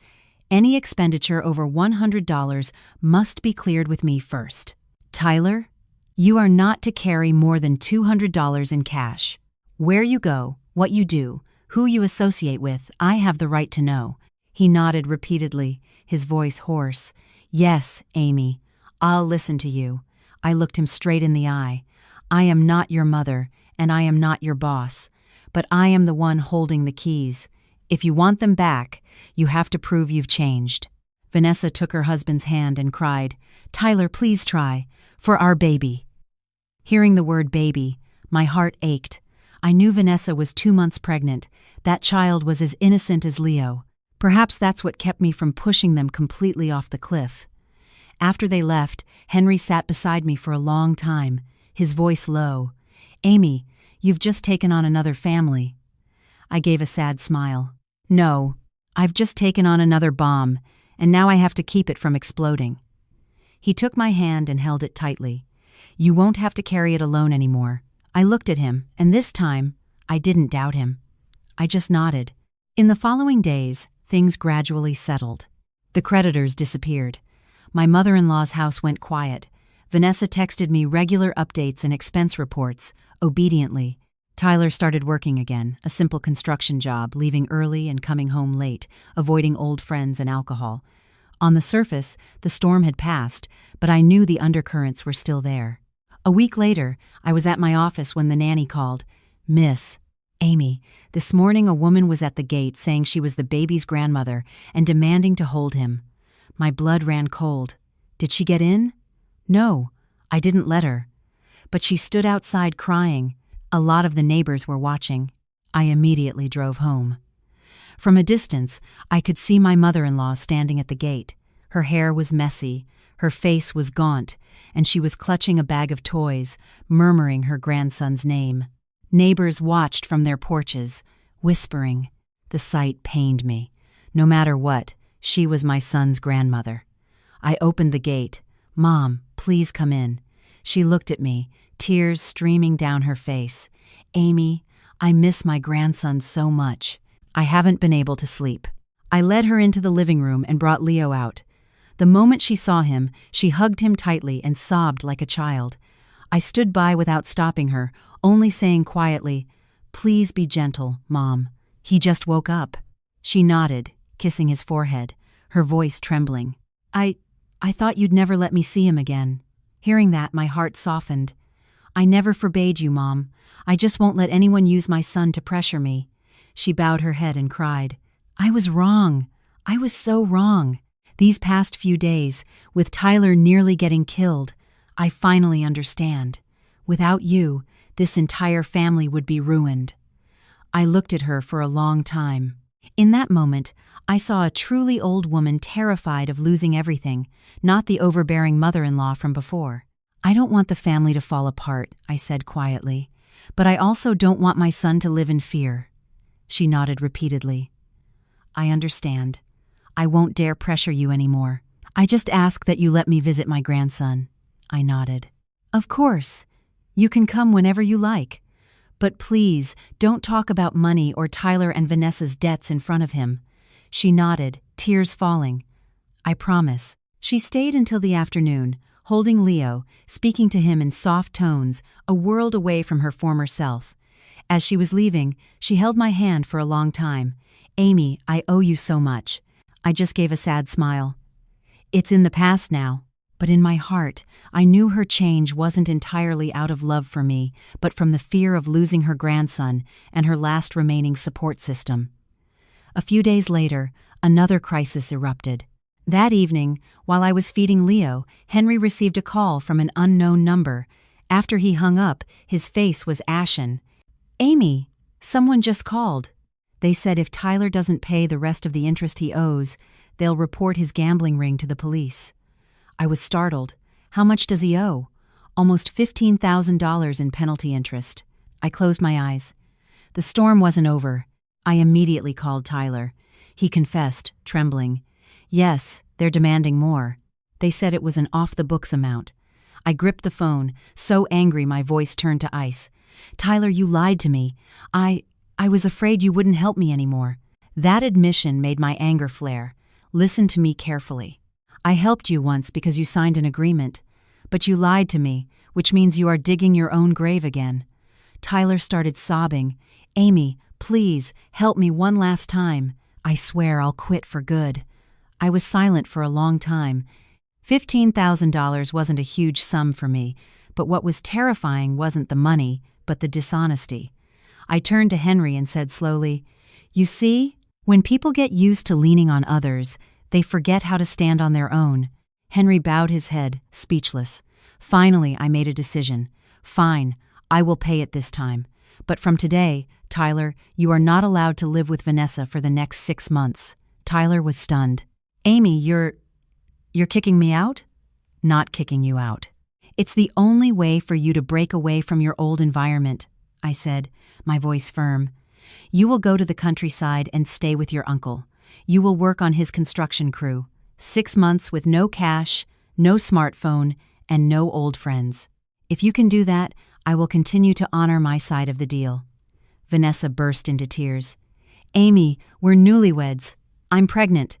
Any expenditure over $100 must be cleared with me first. Tyler, you are not to carry more than $200 in cash. Where you go, what you do, who you associate with, I have the right to know." He nodded repeatedly, his voice hoarse. "Yes, Amy, I'll listen to you." I looked him straight in the eye. "I am not your mother, and I am not your boss, but I am the one holding the keys. If you want them back, you have to prove you've changed." Vanessa took her husband's hand and cried, "Tyler, please try. For our baby." Hearing the word baby, my heart ached. I knew Vanessa was 2 months pregnant. That child was as innocent as Leo. Perhaps that's what kept me from pushing them completely off the cliff. After they left, Henry sat beside me for a long time, his voice low. "Amy, you've just taken on another family." I gave a sad smile. No, I've just taken on another bomb, and now I have to keep it from exploding. He took my hand and held it tightly. You won't have to carry it alone anymore. I looked at him, and this time, I didn't doubt him. I just nodded. In the following days, things gradually settled. The creditors disappeared. My mother-in-law's house went quiet. Vanessa texted me regular updates and expense reports, obediently. Tyler started working again, a simple construction job, leaving early and coming home late, avoiding old friends and alcohol. On the surface, the storm had passed, but I knew the undercurrents were still there. A week later, I was at my office when the nanny called. Miss Amy, this morning a woman was at the gate saying she was the baby's grandmother and demanding to hold him. My blood ran cold. Did she get in? No, I didn't let her. But she stood outside crying. A lot of the neighbors were watching. I immediately drove home. From a distance, I could see my mother-in-law standing at the gate. Her hair was messy, her face was gaunt, and she was clutching a bag of toys, murmuring her grandson's name. Neighbors watched from their porches, whispering. The sight pained me. No matter what, she was my son's grandmother. I opened the gate. Mom, please come in. She looked at me, tears streaming down her face. Amy, I miss my grandson so much. I haven't been able to sleep. I led her into the living room and brought Leo out. The moment she saw him, she hugged him tightly and sobbed like a child. I stood by without stopping her, only saying quietly, "Please be gentle, Mom. He just woke up." She nodded, kissing his forehead, her voice trembling. I thought you'd never let me see him again." Hearing that, my heart softened. "I never forbade you, Mom. I just won't let anyone use my son to pressure me." She bowed her head and cried. "I was wrong. I was so wrong. These past few days, with Tyler nearly getting killed, I finally understand. Without you, this entire family would be ruined." I looked at her for a long time. In that moment, I saw a truly old woman terrified of losing everything, not the overbearing mother-in-law from before. "I don't want the family to fall apart," I said quietly, "but I also don't want my son to live in fear." She nodded repeatedly. "I understand. I won't dare pressure you anymore. I just ask that you let me visit my grandson." I nodded. "Of course. You can come whenever you like. But please, don't talk about money or Tyler and Vanessa's debts in front of him." She nodded, tears falling. "I promise." She stayed until the afternoon, holding Leo, speaking to him in soft tones, a world away from her former self. As she was leaving, she held my hand for a long time. "Amy, I owe you so much." I just gave a sad smile. "It's in the past now." But in my heart, I knew her change wasn't entirely out of love for me, but from the fear of losing her grandson and her last remaining support system. A few days later, another crisis erupted. That evening, while I was feeding Leo, Henry received a call from an unknown number. After he hung up, his face was ashen. "Amy, someone just called. They said if Tyler doesn't pay the rest of the interest he owes, they'll report his gambling ring to the police." I was startled. "How much does he owe?" "Almost $15,000 in penalty interest." I closed my eyes. The storm wasn't over. I immediately called Tyler. He confessed, trembling. "Yes, they're demanding more. They said it was an off-the-books amount." I gripped the phone, so angry my voice turned to ice. "Tyler, you lied to me. I was afraid you wouldn't help me anymore." That admission made my anger flare. "Listen to me carefully. I helped you once because you signed an agreement, but you lied to me, which means you are digging your own grave again." Tyler started sobbing. "Amy, please, help me one last time. I swear I'll quit for good." I was silent for a long time. $15,000 wasn't a huge sum for me, but what was terrifying wasn't the money, but the dishonesty. I turned to Henry and said slowly, "You see, when people get used to leaning on others, they forget how to stand on their own." Henry bowed his head, speechless. Finally, I made a decision. "Fine, I will pay it this time. But from today, Tyler, you are not allowed to live with Vanessa for the next 6 months." Tyler was stunned. "Amy, you're kicking me out?" "Not kicking you out. It's the only way for you to break away from your old environment," I said, my voice firm. You will go to the countryside and stay with your uncle. You will work on his construction crew. 6 months with no cash, no smartphone, and no old friends. If you can do that, I will continue to honor my side of the deal." Vanessa burst into tears. "Amy, we're newlyweds. I'm pregnant."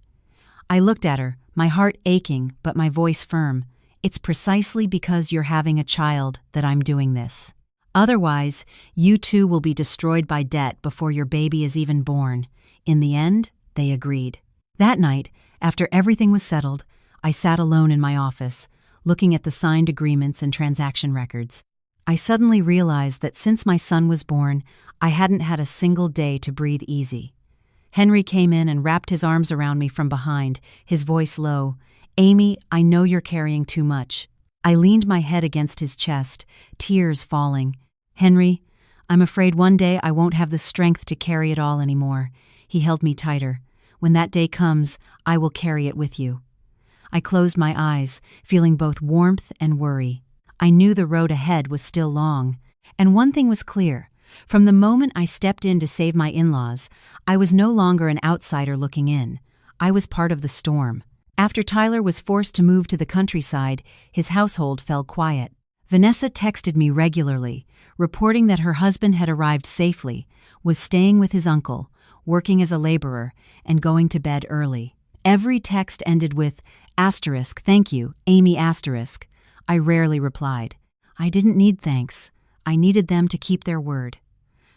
I looked at her, my heart aching but my voice firm. "It's precisely because you're having a child that I'm doing this. Otherwise, you two will be destroyed by debt before your baby is even born." In the end, they agreed. That night, after everything was settled, I sat alone in my office, looking at the signed agreements and transaction records. I suddenly realized that since my son was born, I hadn't had a single day to breathe easy. Henry came in and wrapped his arms around me from behind, his voice low. "Amy, I know you're carrying too much." I leaned my head against his chest, tears falling. "Henry, I'm afraid one day I won't have the strength to carry it all anymore." He held me tighter. "When that day comes, I will carry it with you." I closed my eyes, feeling both warmth and worry. I knew the road ahead was still long. And one thing was clear. From the moment I stepped in to save my in-laws, I was no longer an outsider looking in. I was part of the storm. After Tyler was forced to move to the countryside, his household fell quiet. Vanessa texted me regularly, reporting that her husband had arrived safely, was staying with his uncle, working as a laborer, and going to bed early. Every text ended with "*Thank you, Amy*". I rarely replied. I didn't need thanks. I needed them to keep their word.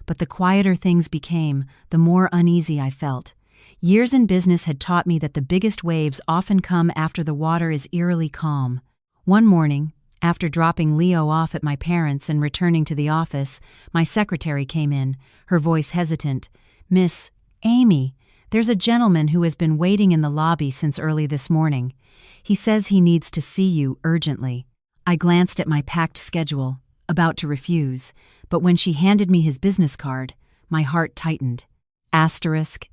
But the quieter things became, the more uneasy I felt. Years in business had taught me that the biggest waves often come after the water is eerily calm. One morning, after dropping Leo off at my parents' and returning to the office, my secretary came in, her voice hesitant. "Miss Amy, there's a gentleman who has been waiting in the lobby since early this morning. He says he needs to see you urgently." I glanced at my packed schedule, about to refuse, but when she handed me his business card, my heart tightened.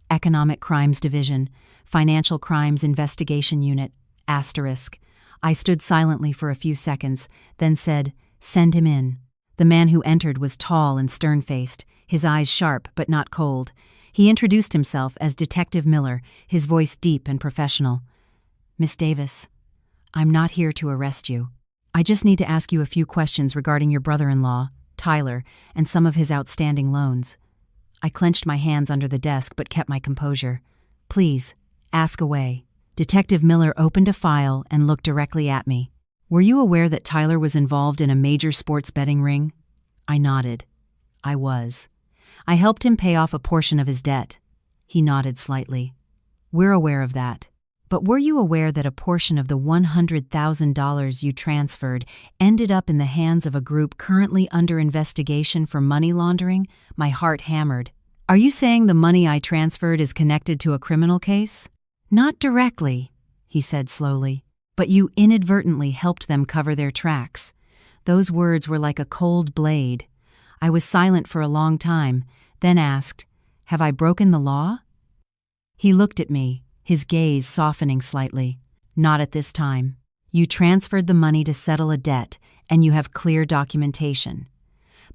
Economic Crimes Division, Financial Crimes Investigation Unit, *. I stood silently for a few seconds, then said, "Send him in." The man who entered was tall and stern-faced, his eyes sharp but not cold. He introduced himself as Detective Miller, his voice deep and professional. "Miss Davis, I'm not here to arrest you. I just need to ask you a few questions regarding your brother-in-law, Tyler, and some of his outstanding loans." I clenched my hands under the desk but kept my composure. "Please, ask away." Detective Miller opened a file and looked directly at me. "Were you aware that Tyler was involved in a major sports betting ring?" I nodded. I was. "I helped him pay off a portion of his debt." He nodded slightly. "We're aware of that. But were you aware that a portion of the $100,000 you transferred ended up in the hands of a group currently under investigation for money laundering?" My heart hammered. "Are you saying the money I transferred is connected to a criminal case?" "Not directly," he said slowly, "but you inadvertently helped them cover their tracks." Those words were like a cold blade. I was silent for a long time, then asked, "Have I broken the law?" He looked at me, his gaze softening slightly. "Not at this time. You transferred the money to settle a debt, and you have clear documentation.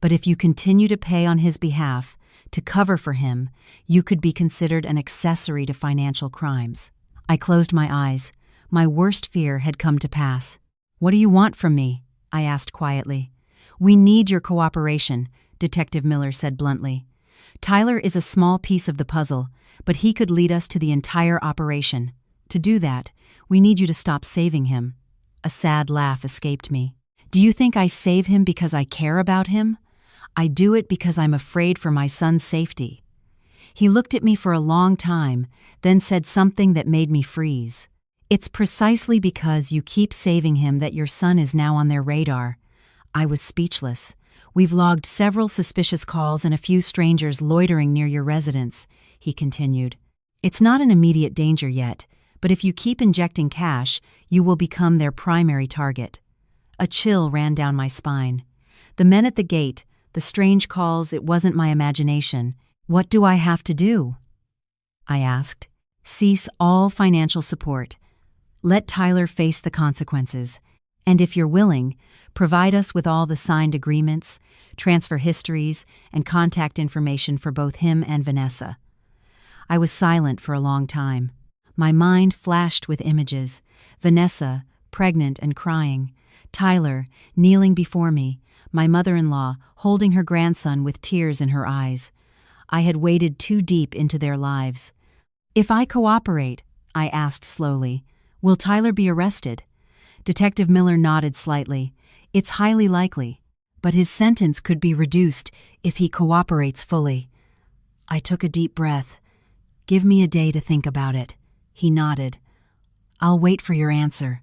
But if you continue to pay on his behalf, to cover for him, you could be considered an accessory to financial crimes." I closed my eyes. My worst fear had come to pass. "What do you want from me?" I asked quietly. "We need your cooperation," Detective Miller said bluntly. "Tyler is a small piece of the puzzle, but he could lead us to the entire operation. To do that, we need you to stop saving him." A sad laugh escaped me. "Do you think I save him because I care about him? I do it because I'm afraid for my son's safety." He looked at me for a long time, then said something that made me freeze. "It's precisely because you keep saving him that your son is now on their radar." I was speechless. "We've logged several suspicious calls and a few strangers loitering near your residence," he continued. "It's not an immediate danger yet, but if you keep injecting cash, you will become their primary target." A chill ran down my spine. The men at the gate, the strange calls, it wasn't my imagination. "What do I have to do?" I asked. "Cease all financial support. Let Tyler face the consequences. And if you're willing, provide us with all the signed agreements, transfer histories, and contact information for both him and Vanessa." I was silent for a long time. My mind flashed with images: Vanessa, pregnant and crying; Tyler, kneeling before me; my mother-in-law, holding her grandson with tears in her eyes. I had waded too deep into their lives. "If I cooperate," I asked slowly, "will Tyler be arrested?" Detective Miller nodded slightly. "It's highly likely, but his sentence could be reduced if he cooperates fully." I took a deep breath. "Give me a day to think about it." He nodded. "I'll wait for your answer.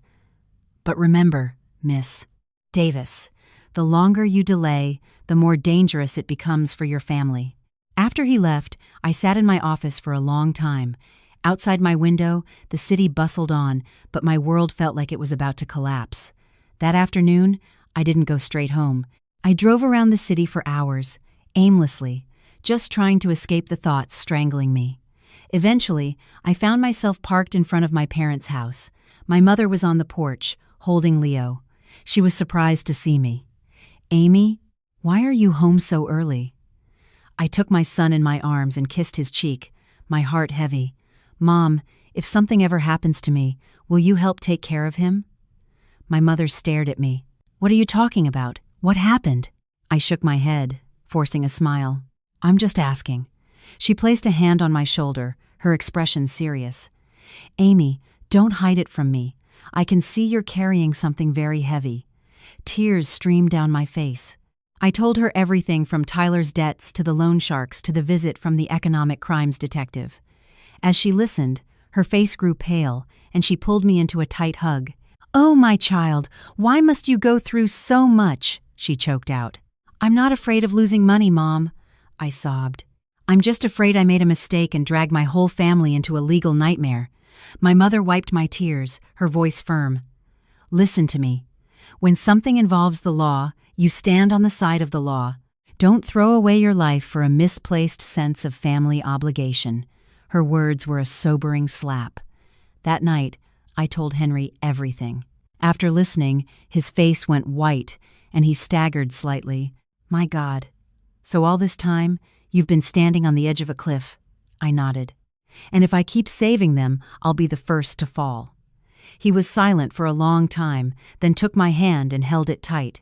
But remember, Miss Davis, the longer you delay, the more dangerous it becomes for your family." After he left, I sat in my office for a long time. Outside my window, the city bustled on, but my world felt like it was about to collapse. That afternoon, I didn't go straight home. I drove around the city for hours, aimlessly, just trying to escape the thoughts strangling me. Eventually, I found myself parked in front of my parents' house. My mother was on the porch, holding Leo. She was surprised to see me. "Amy, why are you home so early?" I took my son in my arms and kissed his cheek, my heart heavy. "Mom, if something ever happens to me, will you help take care of him?" My mother stared at me. "What are you talking about? What happened?" I shook my head, forcing a smile. "I'm just asking." She placed a hand on my shoulder, her expression serious. "Amy, don't hide it from me. I can see you're carrying something very heavy." Tears streamed down my face. I told her everything from Tyler's debts to the loan sharks to the visit from the economic crimes detective. As she listened, her face grew pale, and she pulled me into a tight hug. "Oh, my child, why must you go through so much?" she choked out. "I'm not afraid of losing money, Mom," I sobbed. "I'm just afraid I made a mistake and dragged my whole family into a legal nightmare." My mother wiped my tears, her voice firm. "Listen to me. When something involves the law, you stand on the side of the law. Don't throw away your life for a misplaced sense of family obligation." Her words were a sobering slap. That night, I told Henry everything. After listening, his face went white, and he staggered slightly. "My God. So all this time, you've been standing on the edge of a cliff?" I nodded. "And if I keep saving them, I'll be the first to fall." He was silent for a long time, then took my hand and held it tight.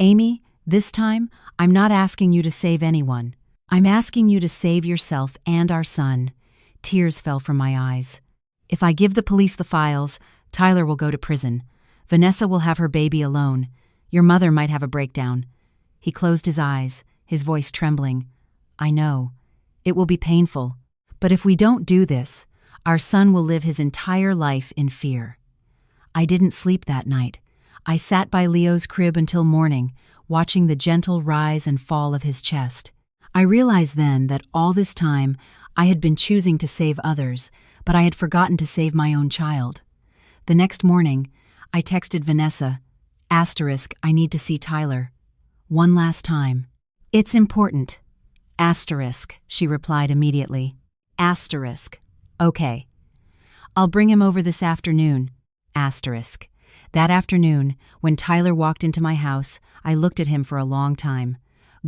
"Amy, this time, I'm not asking you to save anyone. I'm asking you to save yourself and our son." Tears fell from my eyes. "If I give the police the files, Tyler will go to prison. Vanessa will have her baby alone. Your mother might have a breakdown." He closed his eyes, his voice trembling. "I know. It will be painful. But if we don't do this, our son will live his entire life in fear." I didn't sleep that night. I sat by Leo's crib until morning, watching the gentle rise and fall of his chest. I realized then that all this time I had been choosing to save others, but I had forgotten to save my own child. The next morning, I texted Vanessa, "I need to see Tyler. One last time. It's important." She replied immediately. "Okay. I'll bring him over this afternoon." That afternoon, when Tyler walked into my house, I looked at him for a long time.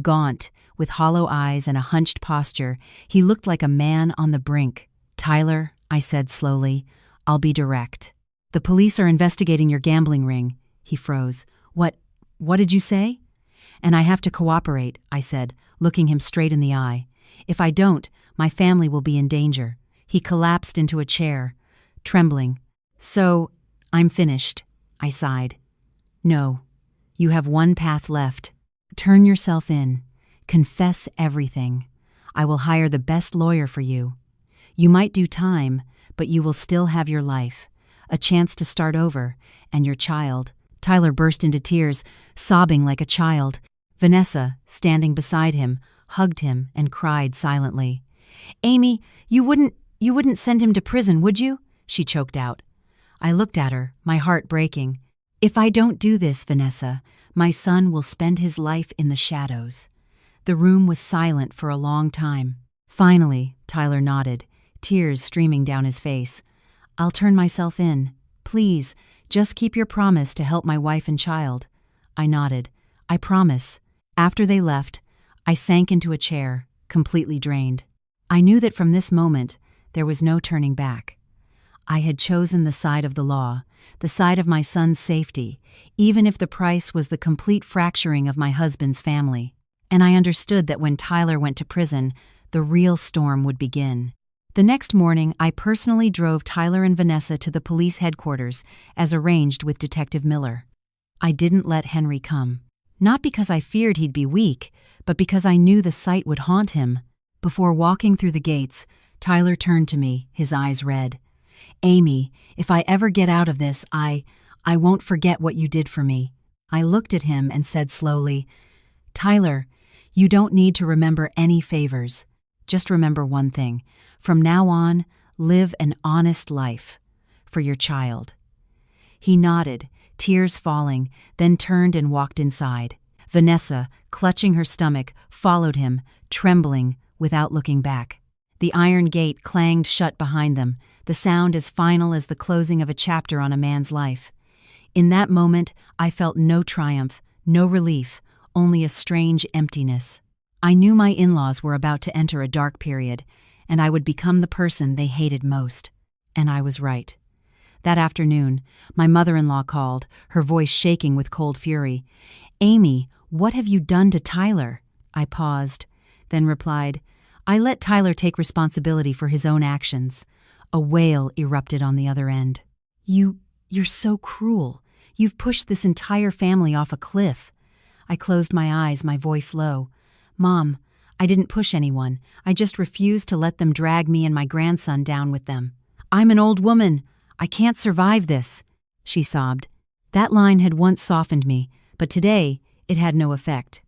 Gaunt, with hollow eyes and a hunched posture, he looked like a man on the brink. "Tyler," I said slowly, "I'll be direct. The police are investigating your gambling ring." He froze. What did you say?" "And I have to cooperate," I said, looking him straight in the eye. "If I don't, my family will be in danger." He collapsed into a chair, trembling. "So, I'm finished," I sighed. "No, you have one path left. Turn yourself in. Confess everything. I will hire the best lawyer for you. You might do time, but you will still have your life, a chance to start over, and your child." Tyler burst into tears, sobbing like a child. Vanessa, standing beside him, hugged him and cried silently. "Amy, you wouldn't send him to prison, would you?" she choked out. I looked at her, my heart breaking. "If I don't do this, Vanessa, my son will spend his life in the shadows." The room was silent for a long time. Finally, Tyler nodded, tears streaming down his face. "I'll turn myself in. Please, Just keep your promise to help my wife and child." I nodded. "I promise." After they left, I sank into a chair, completely drained. I knew that from this moment, there was no turning back. I had chosen the side of the law, the side of my son's safety, even if the price was the complete fracturing of my husband's family. And I understood that when Tyler went to prison, the real storm would begin. The next morning, I personally drove Tyler and Vanessa to the police headquarters, as arranged with Detective Miller. I didn't let Henry come. Not because I feared he'd be weak, but because I knew the sight would haunt him. Before walking through the gates, Tyler turned to me, his eyes red. "Amy, if I ever get out of this, I won't forget what you did for me." I looked at him and said slowly, "Tyler, you don't need to remember any favors. Just remember one thing. From now on, live an honest life. For your child." He nodded, tears falling, then turned and walked inside. Vanessa, clutching her stomach, followed him, trembling, without looking back. The iron gate clanged shut behind them, the sound as final as the closing of a chapter on a man's life. In that moment, I felt no triumph, no relief, only a strange emptiness. I knew my in-laws were about to enter a dark period, and I would become the person they hated most. And I was right. That afternoon, my mother-in-law called, her voice shaking with cold fury. "Amy, what have you done to Tyler?" I paused, then replied, "I let Tyler take responsibility for his own actions." A wail erupted on the other end. You're so cruel. You've pushed this entire family off a cliff." I closed my eyes, my voice low. "Mom, I didn't push anyone. I just refused to let them drag me and my grandson down with them. I'm an old woman. I can't survive this," she sobbed. That line had once softened me, but today it had no effect.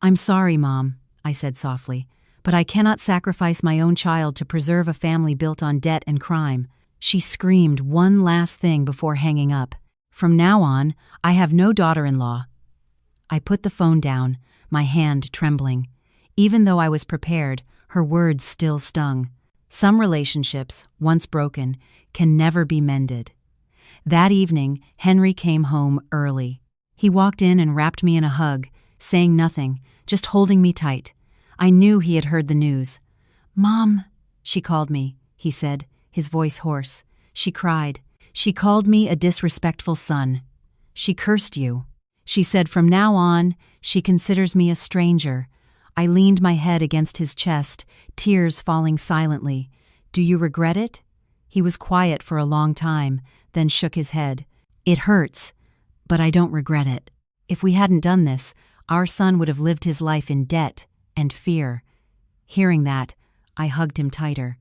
"I'm sorry, Mom," I said softly, "but I cannot sacrifice my own child to preserve a family built on debt and crime." She screamed one last thing before hanging up. "From now on, I have no daughter-in-law." I put the phone down, my hand trembling. Even though I was prepared, her words still stung. Some relationships, once broken, can never be mended. That evening, Henry came home early. He walked in and wrapped me in a hug, saying nothing, just holding me tight. I knew he had heard the news. "Mom," she called me, he said, his voice hoarse. She cried. "She called me a disrespectful son. She cursed you. She said from now on, she considers me a stranger." I leaned my head against his chest, tears falling silently. "Do you regret it?" He was quiet for a long time, then shook his head. "It hurts, but I don't regret it. If we hadn't done this, our son would have lived his life in debt and fear." Hearing that, I hugged him tighter.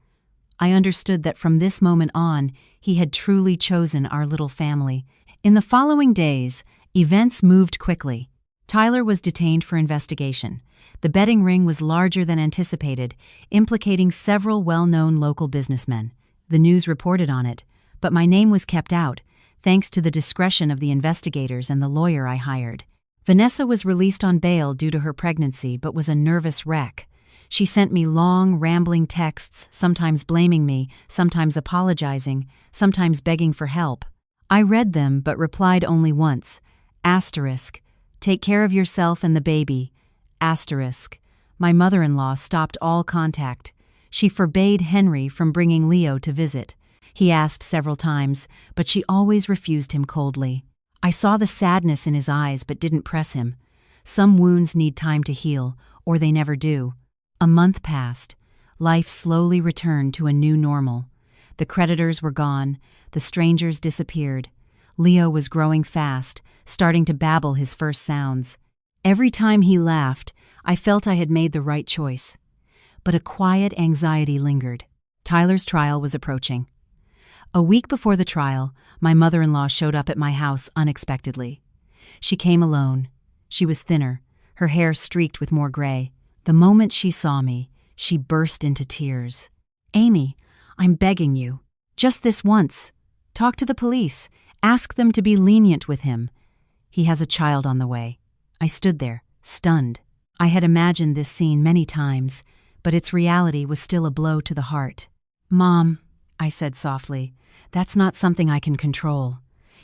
I understood that from this moment on, he had truly chosen our little family. In the following days, events moved quickly. Tyler was detained for investigation. The betting ring was larger than anticipated, implicating several well-known local businessmen. The news reported on it, but my name was kept out, thanks to the discretion of the investigators and the lawyer I hired. Vanessa was released on bail due to her pregnancy, but was a nervous wreck. She sent me long, rambling texts, sometimes blaming me, sometimes apologizing, sometimes begging for help. I read them but replied only once. Asterisk, "Take care of yourself and the baby." Asterisk, my mother-in-law stopped all contact. She forbade Henry from bringing Leo to visit. He asked several times, but she always refused him coldly. I saw the sadness in his eyes but didn't press him. Some wounds need time to heal, or they never do. A month passed. Life slowly returned to a new normal. The creditors were gone. The strangers disappeared. Leo was growing fast, starting to babble his first sounds. Every time he laughed, I felt I had made the right choice. But a quiet anxiety lingered. Tyler's trial was approaching. A week before the trial, my mother-in-law showed up at my house unexpectedly. She came alone. She was thinner, her hair streaked with more gray. The moment she saw me, she burst into tears. "Amy, I'm begging you. Just this once. Talk to the police. Ask them to be lenient with him. He has a child on the way." I stood there, stunned. I had imagined this scene many times, but its reality was still a blow to the heart. "Mom," I said softly, "that's not something I can control.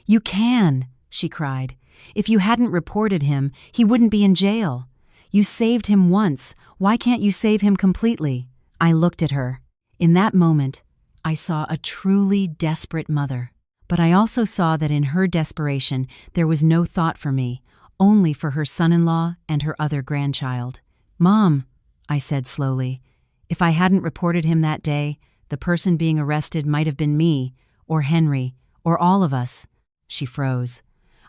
"You can," she cried. "If you hadn't reported him, he wouldn't be in jail. You saved him once. Why can't you save him completely?" I looked at her. In that moment, I saw a truly desperate mother. But I also saw that in her desperation there was no thought for me, only for her son-in-law and her other grandchild. "Mom," I said slowly, "if I hadn't reported him that day, the person being arrested might have been me, or Henry, or all of us." She froze.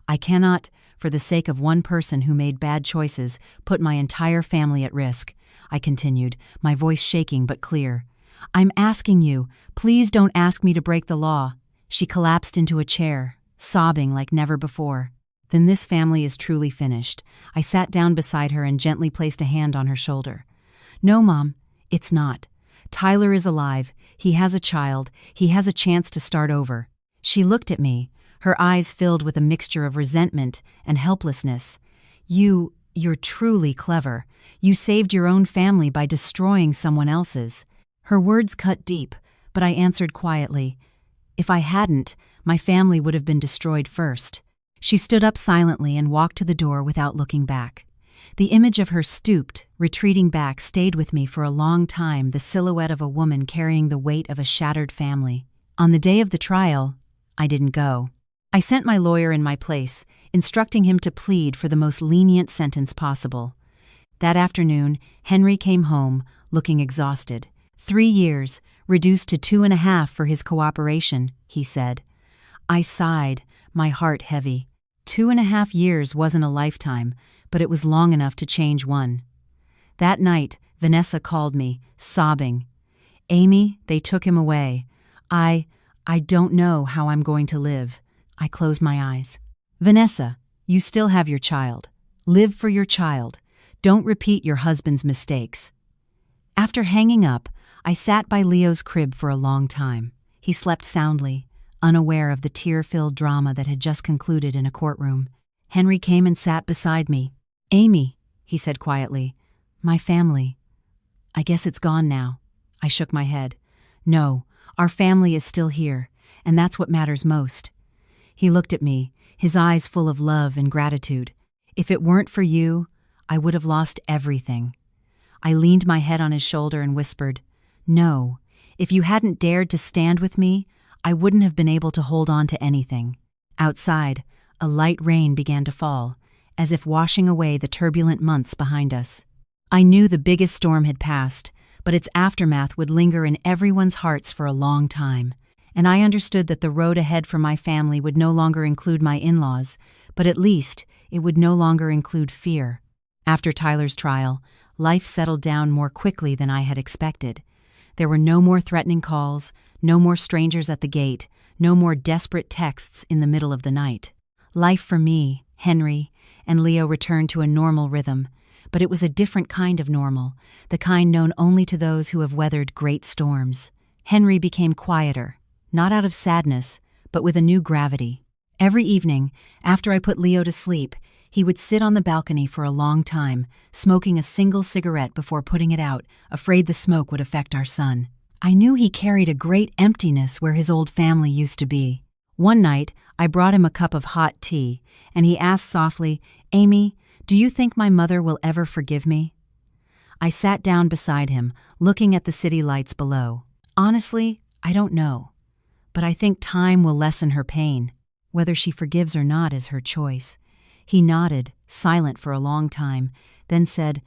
"I cannot, for the sake of one person who made bad choices, put my entire family at risk," I continued, my voice shaking but clear. "I'm asking you, please don't ask me to break the law." She collapsed into a chair, sobbing like never before. "Then this family is truly finished." I sat down beside her and gently placed a hand on her shoulder. "No, Mom, it's not. Tyler is alive. He has a child. He has a chance to start over." She looked at me, her eyes filled with a mixture of resentment and helplessness. You're truly clever. You saved your own family by destroying someone else's." Her words cut deep, but I answered quietly, "If I hadn't, my family would have been destroyed first." She stood up silently and walked to the door without looking back. The image of her stooped, retreating back stayed with me for a long time, the silhouette of a woman carrying the weight of a shattered family. On the day of the trial, I didn't go. I sent my lawyer in my place, instructing him to plead for the most lenient sentence possible. That afternoon, Henry came home, looking exhausted. 3 years, reduced to 2.5 for his cooperation, he said. I sighed, my heart heavy. 2.5 years wasn't a lifetime, but it was long enough to change one. That night, Vanessa called me, sobbing. "Amy, they took him away. I don't know how I'm going to live." I closed my eyes. "Vanessa, you still have your child. Live for your child. Don't repeat your husband's mistakes." After hanging up, I sat by Leo's crib for a long time. He slept soundly, unaware of the tear-filled drama that had just concluded in a courtroom. Henry came and sat beside me. "Amy," he said quietly, "my family. I guess it's gone now." I shook my head. "No, our family is still here, and that's what matters most." He looked at me, his eyes full of love and gratitude. "If it weren't for you, I would have lost everything." I leaned my head on his shoulder and whispered, "No, if you hadn't dared to stand with me, I wouldn't have been able to hold on to anything." Outside, a light rain began to fall, as if washing away the turbulent months behind us. I knew the biggest storm had passed, but its aftermath would linger in everyone's hearts for a long time. And I understood that the road ahead for my family would no longer include my in-laws, but at least it would no longer include fear. After Tyler's trial, life settled down more quickly than I had expected. There were no more threatening calls, no more strangers at the gate, no more desperate texts in the middle of the night. Life for me, Henry, and Leo returned to a normal rhythm, but it was a different kind of normal, the kind known only to those who have weathered great storms. Henry became quieter, not out of sadness, but with a new gravity. Every evening, after I put Leo to sleep, he would sit on the balcony for a long time, smoking a single cigarette before putting it out, afraid the smoke would affect our son. I knew he carried a great emptiness where his old family used to be. One night, I brought him a cup of hot tea, and he asked softly, "Amy, do you think my mother will ever forgive me?" I sat down beside him, looking at the city lights below. "Honestly, I don't know. But I think time will lessen her pain. Whether she forgives or not is her choice." He nodded, silent for a long time, then said,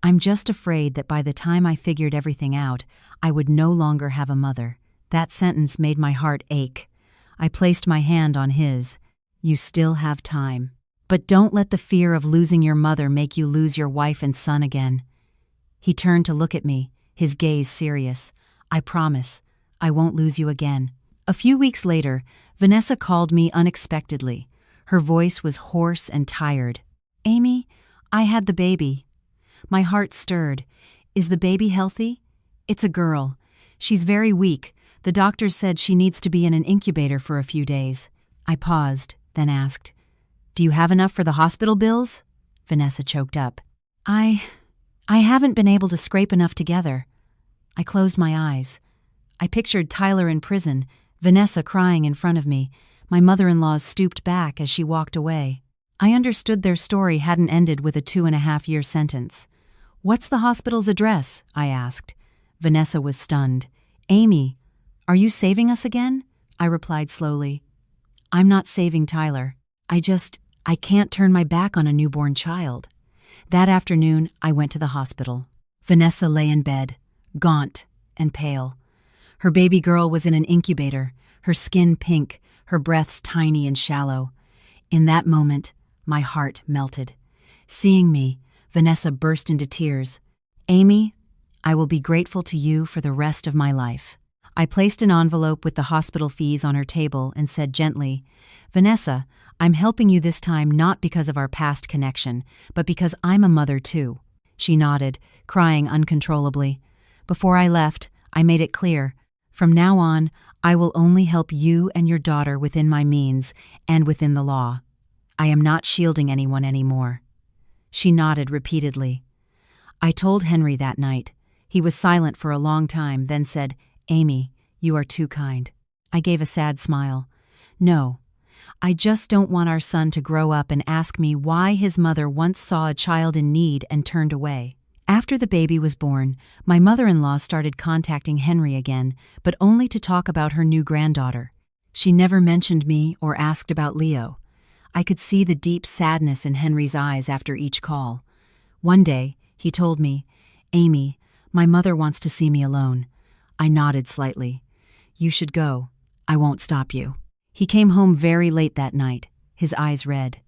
"I'm just afraid that by the time I figured everything out, I would no longer have a mother." That sentence made my heart ache. I placed my hand on his. "You still have time. But don't let the fear of losing your mother make you lose your wife and son again." He turned to look at me, his gaze serious. "I promise, I won't lose you again." A few weeks later, Vanessa called me unexpectedly. Her voice was hoarse and tired. "Amy, I had the baby." My heart stirred. "Is the baby healthy?" "It's a girl. She's very weak. The doctors said she needs to be in an incubator for a few days." I paused, then asked, "Do you have enough for the hospital bills?" Vanessa choked up. I haven't been able to scrape enough together." I closed my eyes. I pictured Tyler in prison, Vanessa crying in front of me, My mother-in-law stooped back as she walked away. I understood their story hadn't ended with a 2.5-year sentence. "What's the hospital's address?" I asked. Vanessa was stunned. "Amy, are you saving us again?" I replied slowly. "I'm not saving Tyler. I can't turn my back on a newborn child." That afternoon, I went to the hospital. Vanessa lay in bed, gaunt and pale. Her baby girl was in an incubator, her skin pink, her breaths tiny and shallow. In that moment, my heart melted. Seeing me, Vanessa burst into tears. "Amy, I will be grateful to you for the rest of my life." I placed an envelope with the hospital fees on her table and said gently, "Vanessa, I'm helping you this time not because of our past connection, but because I'm a mother too." She nodded, crying uncontrollably. Before I left, I made it clear, from now on, I will only help you and your daughter within my means and within the law. I am not shielding anyone anymore. She nodded repeatedly. I told Henry that night. He was silent for a long time, then said, "Amy, you are too kind." I gave a sad smile. "No, I just don't want our son to grow up and ask me why his mother once saw a child in need and turned away." After the baby was born, my mother-in-law started contacting Henry again, but only to talk about her new granddaughter. She never mentioned me or asked about Leo. I could see the deep sadness in Henry's eyes after each call. One day, he told me, "Amy, my mother wants to see me alone." I nodded slightly. "You should go. I won't stop you." He came home very late that night, his eyes red.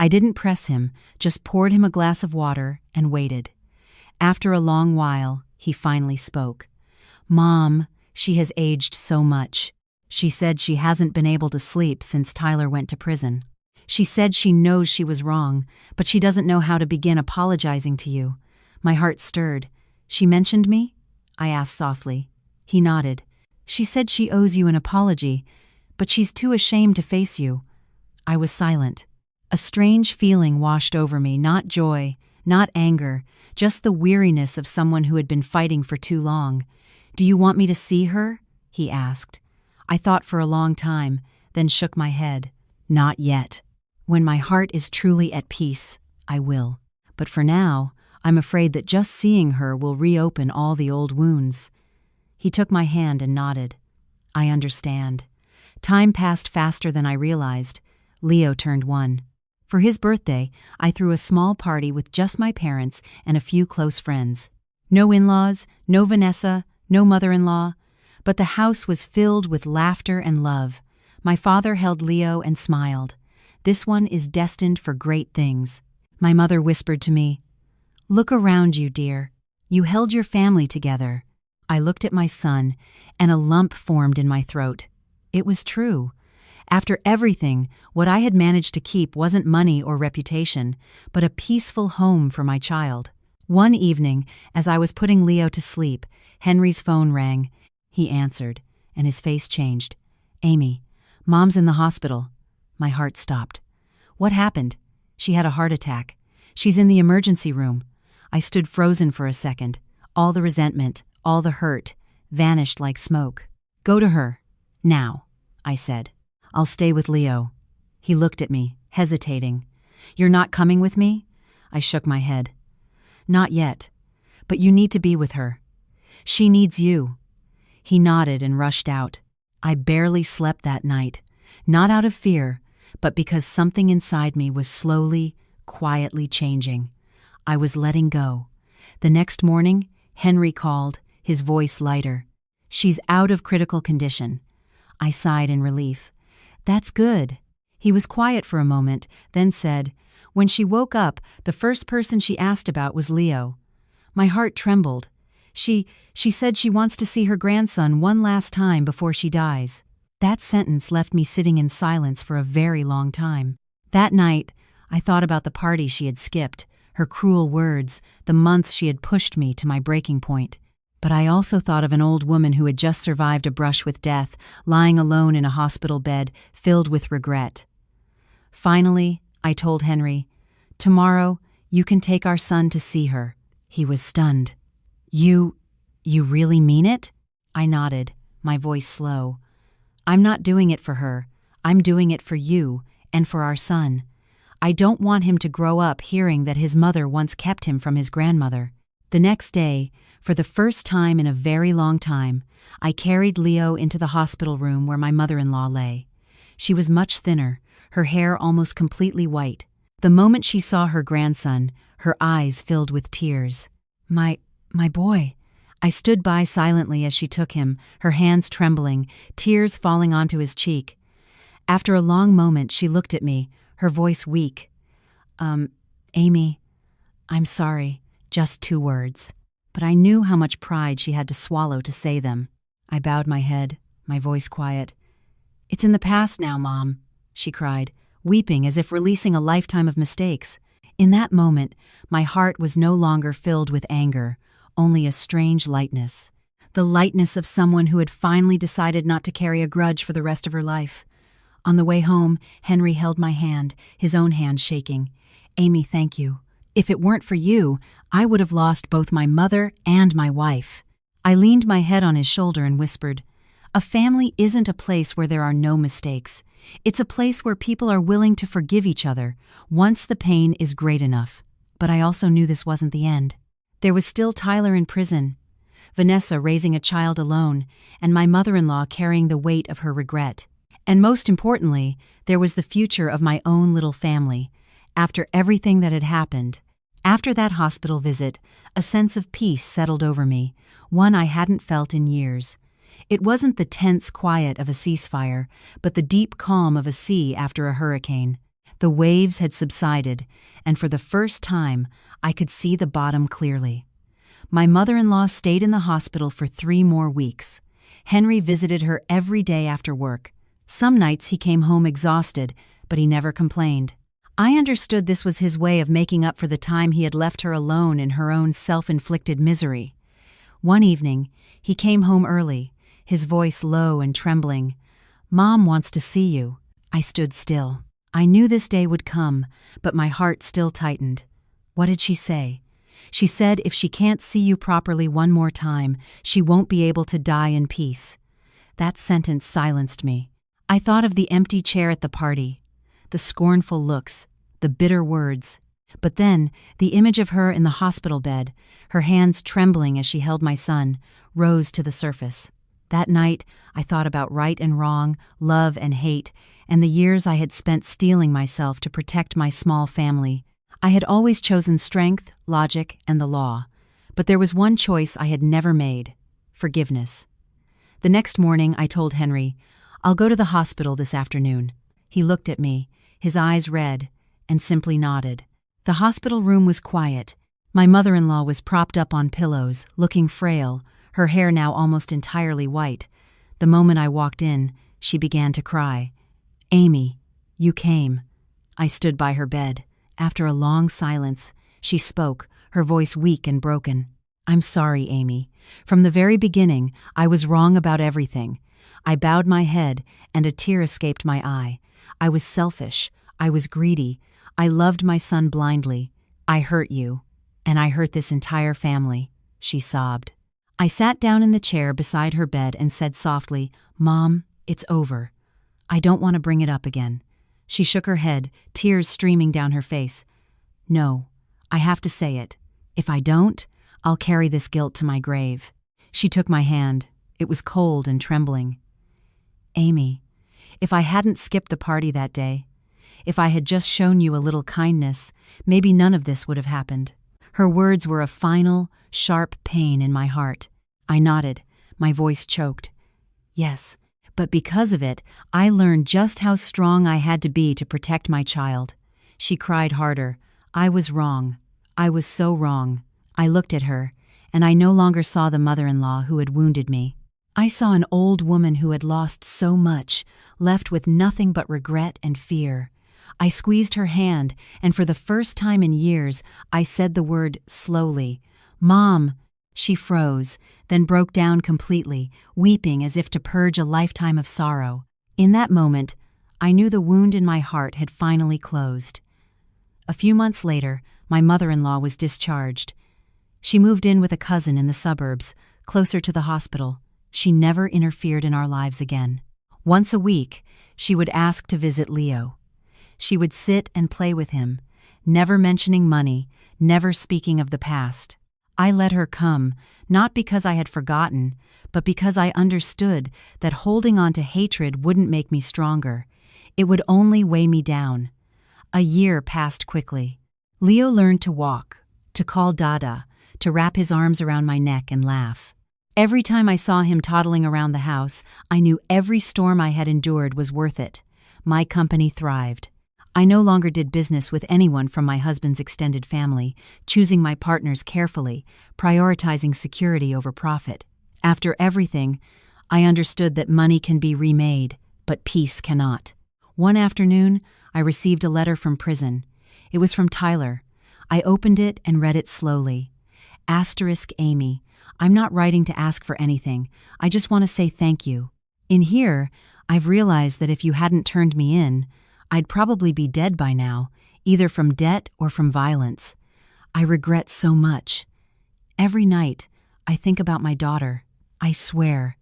I didn't press him, just poured him a glass of water and waited. After a long while, he finally spoke. "Mom, she has aged so much. She said she hasn't been able to sleep since Tyler went to prison. She said she knows she was wrong, but she doesn't know how to begin apologizing to you." My heart stirred. "She mentioned me?" I asked softly. He nodded. "She said she owes you an apology, but she's too ashamed to face you." I was silent. A strange feeling washed over me, not joy, not anger, just the weariness of someone who had been fighting for too long. "Do you want me to see her?" he asked. I thought for a long time, then shook my head. "Not yet. When my heart is truly at peace, I will. But for now, I'm afraid that just seeing her will reopen all the old wounds." He took my hand and nodded. "I understand." Time passed faster than I realized. Leo turned 1. For his birthday, I threw a small party with just my parents and a few close friends. No in-laws, no Vanessa, no mother-in-law, but the house was filled with laughter and love. My father held Leo and smiled. "This one is destined for great things." My mother whispered to me, "Look around you, dear. You held your family together." I looked at my son, and a lump formed in my throat. It was true. After everything, what I had managed to keep wasn't money or reputation, but a peaceful home for my child. One evening, as I was putting Leo to sleep, Henry's phone rang. He answered, and his face changed. "Amy, Mom's in the hospital." My heart stopped. "What happened?" "She had a heart attack. She's in the emergency room." I stood frozen for a second. All the resentment, all the hurt, vanished like smoke. "Go to her. Now," I said. "I'll stay with Leo." He looked at me, hesitating. "You're not coming with me?" I shook my head. "Not yet. But you need to be with her. She needs you." He nodded and rushed out. I barely slept that night, not out of fear, but because something inside me was slowly, quietly changing. I was letting go. The next morning, Henry called, his voice lighter. "She's out of critical condition." I sighed in relief. "That's good." He was quiet for a moment, then said, "When she woke up, the first person she asked about was Leo." My heart trembled. She said she wants to see her grandson one last time before she dies." That sentence left me sitting in silence for a very long time. That night, I thought about the party she had skipped, her cruel words, the months she had pushed me to my breaking point. But I also thought of an old woman who had just survived a brush with death, lying alone in a hospital bed, filled with regret. Finally, I told Henry, "Tomorrow, you can take our son to see her." He was stunned. You really mean it?" I nodded, my voice slow. "I'm not doing it for her. I'm doing it for you and for our son. I don't want him to grow up hearing that his mother once kept him from his grandmother." The next day, for the first time in a very long time, I carried Leo into the hospital room where my mother-in-law lay. She was much thinner, her hair almost completely white. The moment she saw her grandson, her eyes filled with tears. My boy." I stood by silently as she took him, her hands trembling, tears falling onto his cheek. After a long moment, she looked at me, her voice weak. Amy, I'm sorry," just 2 words. But I knew how much pride she had to swallow to say them. I bowed my head, my voice quiet. "It's in the past now, Mom," she cried, weeping as if releasing a lifetime of mistakes. In that moment, my heart was no longer filled with anger, only a strange lightness. The lightness of someone who had finally decided not to carry a grudge for the rest of her life. On the way home, Henry held my hand, his own hand shaking. "Amy, thank you. If it weren't for you, I would have lost both my mother and my wife." I leaned my head on his shoulder and whispered, "A family isn't a place where there are no mistakes. It's a place where people are willing to forgive each other once the pain is great enough." But I also knew this wasn't the end. There was still Tyler in prison, Vanessa raising a child alone, and my mother-in-law carrying the weight of her regret. And most importantly, there was the future of my own little family. After everything that had happened, after that hospital visit, a sense of peace settled over me, one I hadn't felt in years. It wasn't the tense quiet of a ceasefire, but the deep calm of a sea after a hurricane. The waves had subsided, and for the first time, I could see the bottom clearly. My mother-in-law stayed in the hospital for 3 more weeks. Henry visited her every day after work. Some nights he came home exhausted, but he never complained. I understood this was his way of making up for the time he had left her alone in her own self-inflicted misery. One evening, he came home early, his voice low and trembling. "Mom wants to see you." I stood still. I knew this day would come, but my heart still tightened. What did she say? She said if she can't see you properly one more time, she won't be able to die in peace. That sentence silenced me. I thought of the empty chair at the party, the scornful looks, the bitter words. But then, the image of her in the hospital bed, her hands trembling as she held my son, rose to the surface. That night, I thought about right and wrong, love and hate, and the years I had spent steeling myself to protect my small family. I had always chosen strength, logic, and the law. But there was one choice I had never made: forgiveness. The next morning, I told Henry, "I'll go to the hospital this afternoon." He looked at me, his eyes red, and simply nodded. The hospital room was quiet. My mother-in-law was propped up on pillows, looking frail, her hair now almost entirely white. The moment I walked in, she began to cry. "Amy, you came." I stood by her bed. After a long silence, she spoke, her voice weak and broken. "I'm sorry, Amy. From the very beginning, I was wrong about everything." I bowed my head, and a tear escaped my eye. I was selfish. I was greedy. I loved my son blindly. "I hurt you, and I hurt this entire family," she sobbed. I sat down in the chair beside her bed and said softly, "Mom, it's over. I don't want to bring it up again." She shook her head, tears streaming down her face. "No, I have to say it. If I don't, I'll carry this guilt to my grave." She took my hand. It was cold and trembling. "Amy, if I hadn't skipped the party that day, if I had just shown you a little kindness, maybe none of this would have happened." Her words were a final, sharp pain in my heart. I nodded, my voice choked. "Yes, but because of it, I learned just how strong I had to be to protect my child." She cried harder. "I was wrong. I was so wrong." I looked at her, and I no longer saw the mother-in-law who had wounded me. I saw an old woman who had lost so much, left with nothing but regret and fear. I squeezed her hand, and for the first time in years, I said the word slowly, "Mom." She froze, then broke down completely, weeping as if to purge a lifetime of sorrow. In that moment, I knew the wound in my heart had finally closed. A few months later, my mother-in-law was discharged. She moved in with a cousin in the suburbs, closer to the hospital. She never interfered in our lives again. Once a week, She would ask to visit Leo. She would sit and play with him, never mentioning money, never speaking of the past. I let her come, not because I had forgotten, but because I understood that holding on to hatred wouldn't make me stronger. It would only weigh me down. A year passed quickly. Leo learned to walk, to call Dada, to wrap his arms around my neck and laugh. Every time I saw him toddling around the house, I knew every storm I had endured was worth it. My company thrived. I no longer did business with anyone from my husband's extended family, choosing my partners carefully, prioritizing security over profit. After everything, I understood that money can be remade, but peace cannot. One afternoon, I received a letter from prison. It was from Tyler. I opened it and read it slowly. Asterisk Amy, I'm not writing to ask for anything. I just want to say thank you. In here, I've realized that if you hadn't turned me in, I'd probably be dead by now, either from debt or from violence. I regret so much. Every night, I think about my daughter. I swear,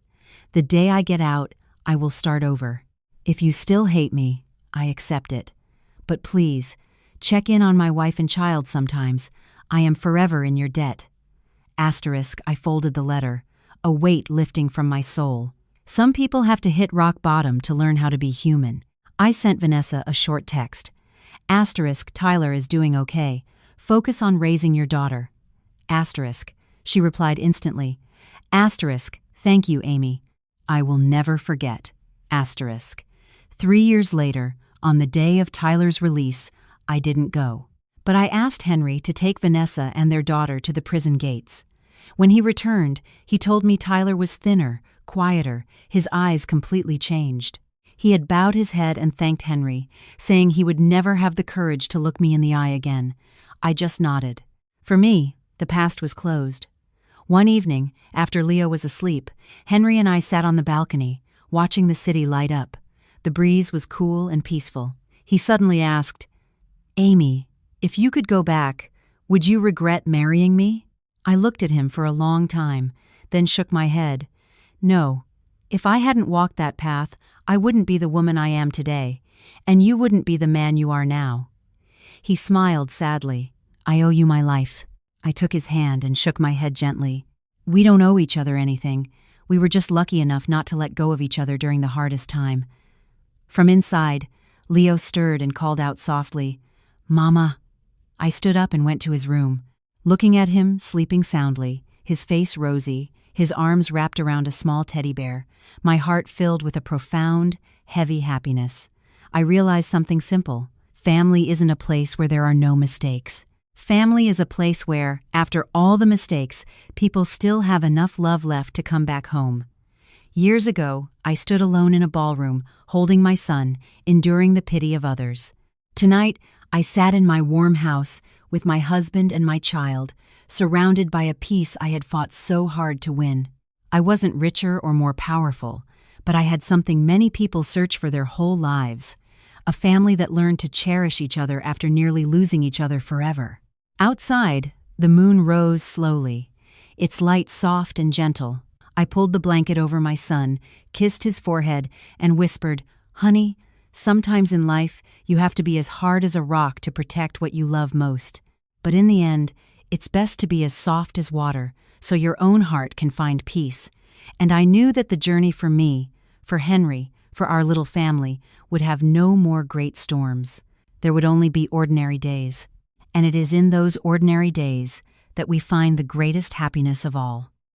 the day I get out, I will start over. If you still hate me, I accept it. But please, check in on my wife and child sometimes. I am forever in your debt. Asterisk, I folded the letter, a weight lifting from my soul. Some people have to hit rock bottom to learn how to be human. I sent Vanessa a short text. Asterisk, Tyler is doing okay. Focus on raising your daughter. Asterisk, she replied instantly. Asterisk, thank you, Amy. I will never forget. Asterisk. 3 years later, on the day of Tyler's release, I didn't go. But I asked Henry to take Vanessa and their daughter to the prison gates. When he returned, he told me Tyler was thinner, quieter, his eyes completely changed. He had bowed his head and thanked Henry, saying he would never have the courage to look me in the eye again. I just nodded. For me, the past was closed. One evening, after Leo was asleep, Henry and I sat on the balcony, watching the city light up. The breeze was cool and peaceful. He suddenly asked, Amy, if you could go back, would you regret marrying me? I looked at him for a long time, then shook my head. No, if I hadn't walked that path, I wouldn't be the woman I am today, and you wouldn't be the man you are now. He smiled sadly. I owe you my life. I took his hand and shook my head gently. We don't owe each other anything. We were just lucky enough not to let go of each other during the hardest time. From inside, Leo stirred and called out softly, Mama. I stood up and went to his room. Looking at him, sleeping soundly, his face rosy, his arms wrapped around a small teddy bear, my heart filled with a profound, heavy happiness. I realized something simple. Family isn't a place where there are no mistakes. Family is a place where, after all the mistakes, people still have enough love left to come back home. Years ago, I stood alone in a ballroom, holding my son, enduring the pity of others. Tonight, I sat in my warm house, with my husband and my child, surrounded by a peace I had fought so hard to win. I wasn't richer or more powerful, but I had something many people search for their whole lives, a family that learned to cherish each other after nearly losing each other forever. Outside, the moon rose slowly, its light soft and gentle. I pulled the blanket over my son, kissed his forehead, and whispered, Honey, sometimes in life, you have to be as hard as a rock to protect what you love most. But in the end, it's best to be as soft as water, so your own heart can find peace. And I knew that the journey for me, for Henry, for our little family, would have no more great storms. There would only be ordinary days. And it is in those ordinary days that we find the greatest happiness of all.